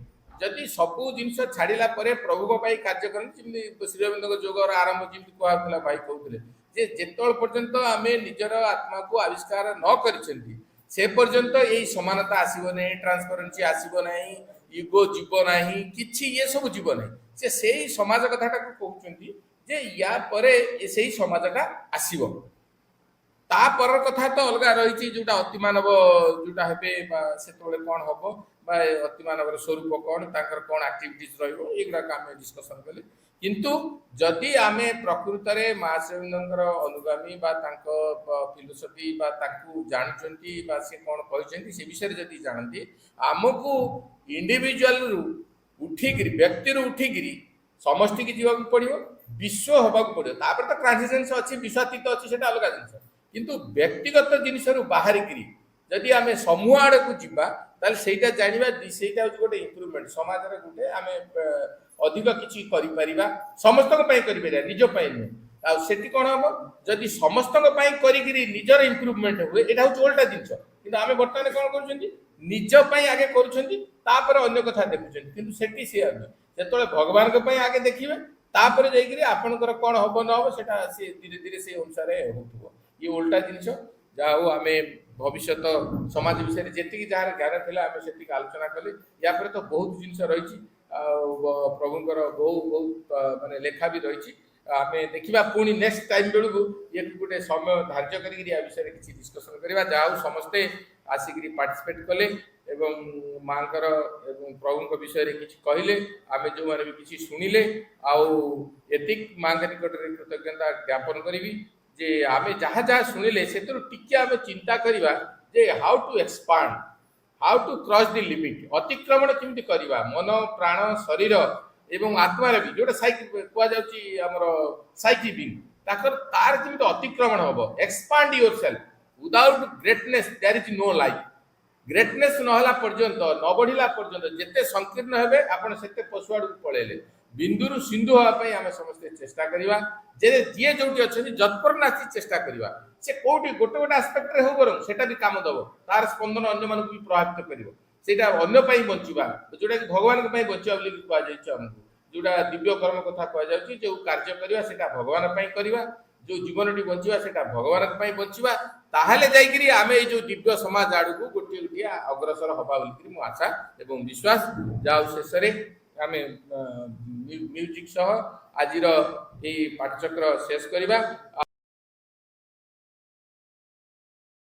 ଯଦି ସବୁ ଜିନିଷ ଛାଡ଼ିଲା ପରେ ପ୍ରଭୁଙ୍କ ପାଇଁ କାର୍ଯ୍ୟ କରନ୍ତି, ଯେମିତି ଶ୍ରୀଅରବିନ୍ଦଙ୍କ ଯୋଗର ଆରମ୍ଭ ଯେମିତି କୁହାହେଉଥିଲା, ଭାଇ କହୁଥିଲେ ଯେ ଯେତେବେଳେ ପର୍ଯ୍ୟନ୍ତ ଆମେ ନିଜର ଆତ୍ମାକୁ ଆବିଷ୍କାର ନ କରିଛନ୍ତି, ସେ ପର୍ଯ୍ୟନ୍ତ ଏଇ ସମାନତା ଆସିବ ନାହିଁ, ଟ୍ରାନ୍ସପରେନ୍ସି ଆସିବ ନାହିଁ, ଇଗୋ ଯିବ ନାହିଁ, କିଛି ଇଏ ସବୁ ଯିବ ନାହିଁ। ସେ ସେଇ ସମାଜ କଥାଟାକୁ କହୁଛନ୍ତି ଯେ ୟା ପରେ ସେଇ ସମାଜଟା ଆସିବ। ତାପର କଥା ତ ଅଲଗା ରହିଛି, ଯୋଉଟା ଅତିମାନବ ଯୋଉଟା ହେବେ, ବା ସେତେବେଳେ କ'ଣ ହବ, ବା ଅତିମାନବର ସ୍ୱରୂପ କ'ଣ, ତାଙ୍କର କ'ଣ ଆକ୍ଟିଭିଟିଜ ରହିବ, ଏଗୁଡ଼ାକ ଆମେ ଡିସ୍କସନ୍ କଲେ। କିନ୍ତୁ ଯଦି ଆମେ ପ୍ରକୃତରେ ମହାଶ୍ରୀଅରବିନ୍ଦଙ୍କର ଅନୁଗାମୀ ବା ତାଙ୍କ ଫିଲୋସଫି ବା ତାଙ୍କୁ ଜାଣୁଛନ୍ତି ବା ସେ କ'ଣ କହିଛନ୍ତି ସେ ବିଷୟରେ ଯଦି ଜାଣନ୍ତି, ଆମକୁ ଇଣ୍ଡିଭିଜୁଆଲରୁ ଉଠିକିରି, ବ୍ୟକ୍ତିରୁ ଉଠିକିରି समष्टि की जीवा पड़ो विश्व हवा पड़ो तापर तो ट्रांसिजेंस अच्छी विश्वातीत अच्छी से अलग जिन किंतु व्यक्तिगत जिनस बाहर जदि आम समूह आड़ को जीवा ताल सेटा जानिबा सेटा हूँ गोटे इम्प्रूवमेंट समाज गोटे आम अधिक किसी करिपरिबा समस्तक पई करिपरिबा निज पई नुहे आ सेठी कोन हबो जदि समस्तक पई करिगिरी निजर इम्प्रूवमेंट हुए एटा हूँ उल्टा जिनस किंतु आमे वर्तमान कोन करूछंती निज पई आगे करूछंती तापर अन्य कथा देखुछंती किंतु सेठी से आमे जेतोले भगवान के पई आगे देखिबे तापर जाईगिरी आपनकर कोन हबो न हबो सेटा से धीरे धीरे से अनुसार होतबो ये उल्टा जिनस जा हो आमे भविष्य समाज विषय जी जार ज्ञान था आम से आलोचना कले या तो बहुत जिन रही प्रभुंर बहुत माने लेखा भी रही आम देखा पुणी नेक्स्ट टाइम बेलू ये गोटे समय धार्य कर विषय किसी डिस्कसन करवा जहाँ समस्ते आसिक पार्टिसिपेट कले एवं माँ प्रभु विषय किसी कहले आम जो मैंने भी किसी शुणिले आतिक माँ निकट में कृतज्ञता ज्ञापन करी जे आमे जहाँ जहाँ शुणिले से टिके आमे चिंता करिबा जे how to expand how to cross the limit अतिक्रमण केमती करिबा मन प्राण शरीर एवं आत्मा भी जोटा साइकिल कुआ जाउची हमर साइकिल बिंग ताकर तार केमती अतिक्रमण हबो expand yourself without greatness there is no life greatness नहला पर्यंत न बढ़िला पर्यंत जेते संकीर्ण हेबे आपण सेते पशुआड़ पळेले बिंदुरु सिंधु होगापी आम समस्ते चेष्टा करवा जे जी जो अच्छा जत्पर नाची चेष्टा करवा से कौटी गोटे गोटे आस्पेक्ट रे हो बरं सेटा भी काम दब तार स्पंदन अन्य मानक भी प्रभावित करिवो सेटा अन्य पई बंचिबा जोटा कि भगवान के पई बंचिबा बोली कहा जायछि हमकु जोटा दिव्य कर्म कथा कहा जायछि जो कार्य करवा सेटा भगवान पई करवा जो जीवनटी बंचिबा सेटा भगवान के पई बंचिबा ताहले जाईकरी आमे ए जो दिव्य समाज आडू को गोटे गोटे अग्रसर हबा बोली मु आशा एवं विश्वास जाउ शेषरे आम म्यूजिक सह आज पाठचक्र शेष करवा।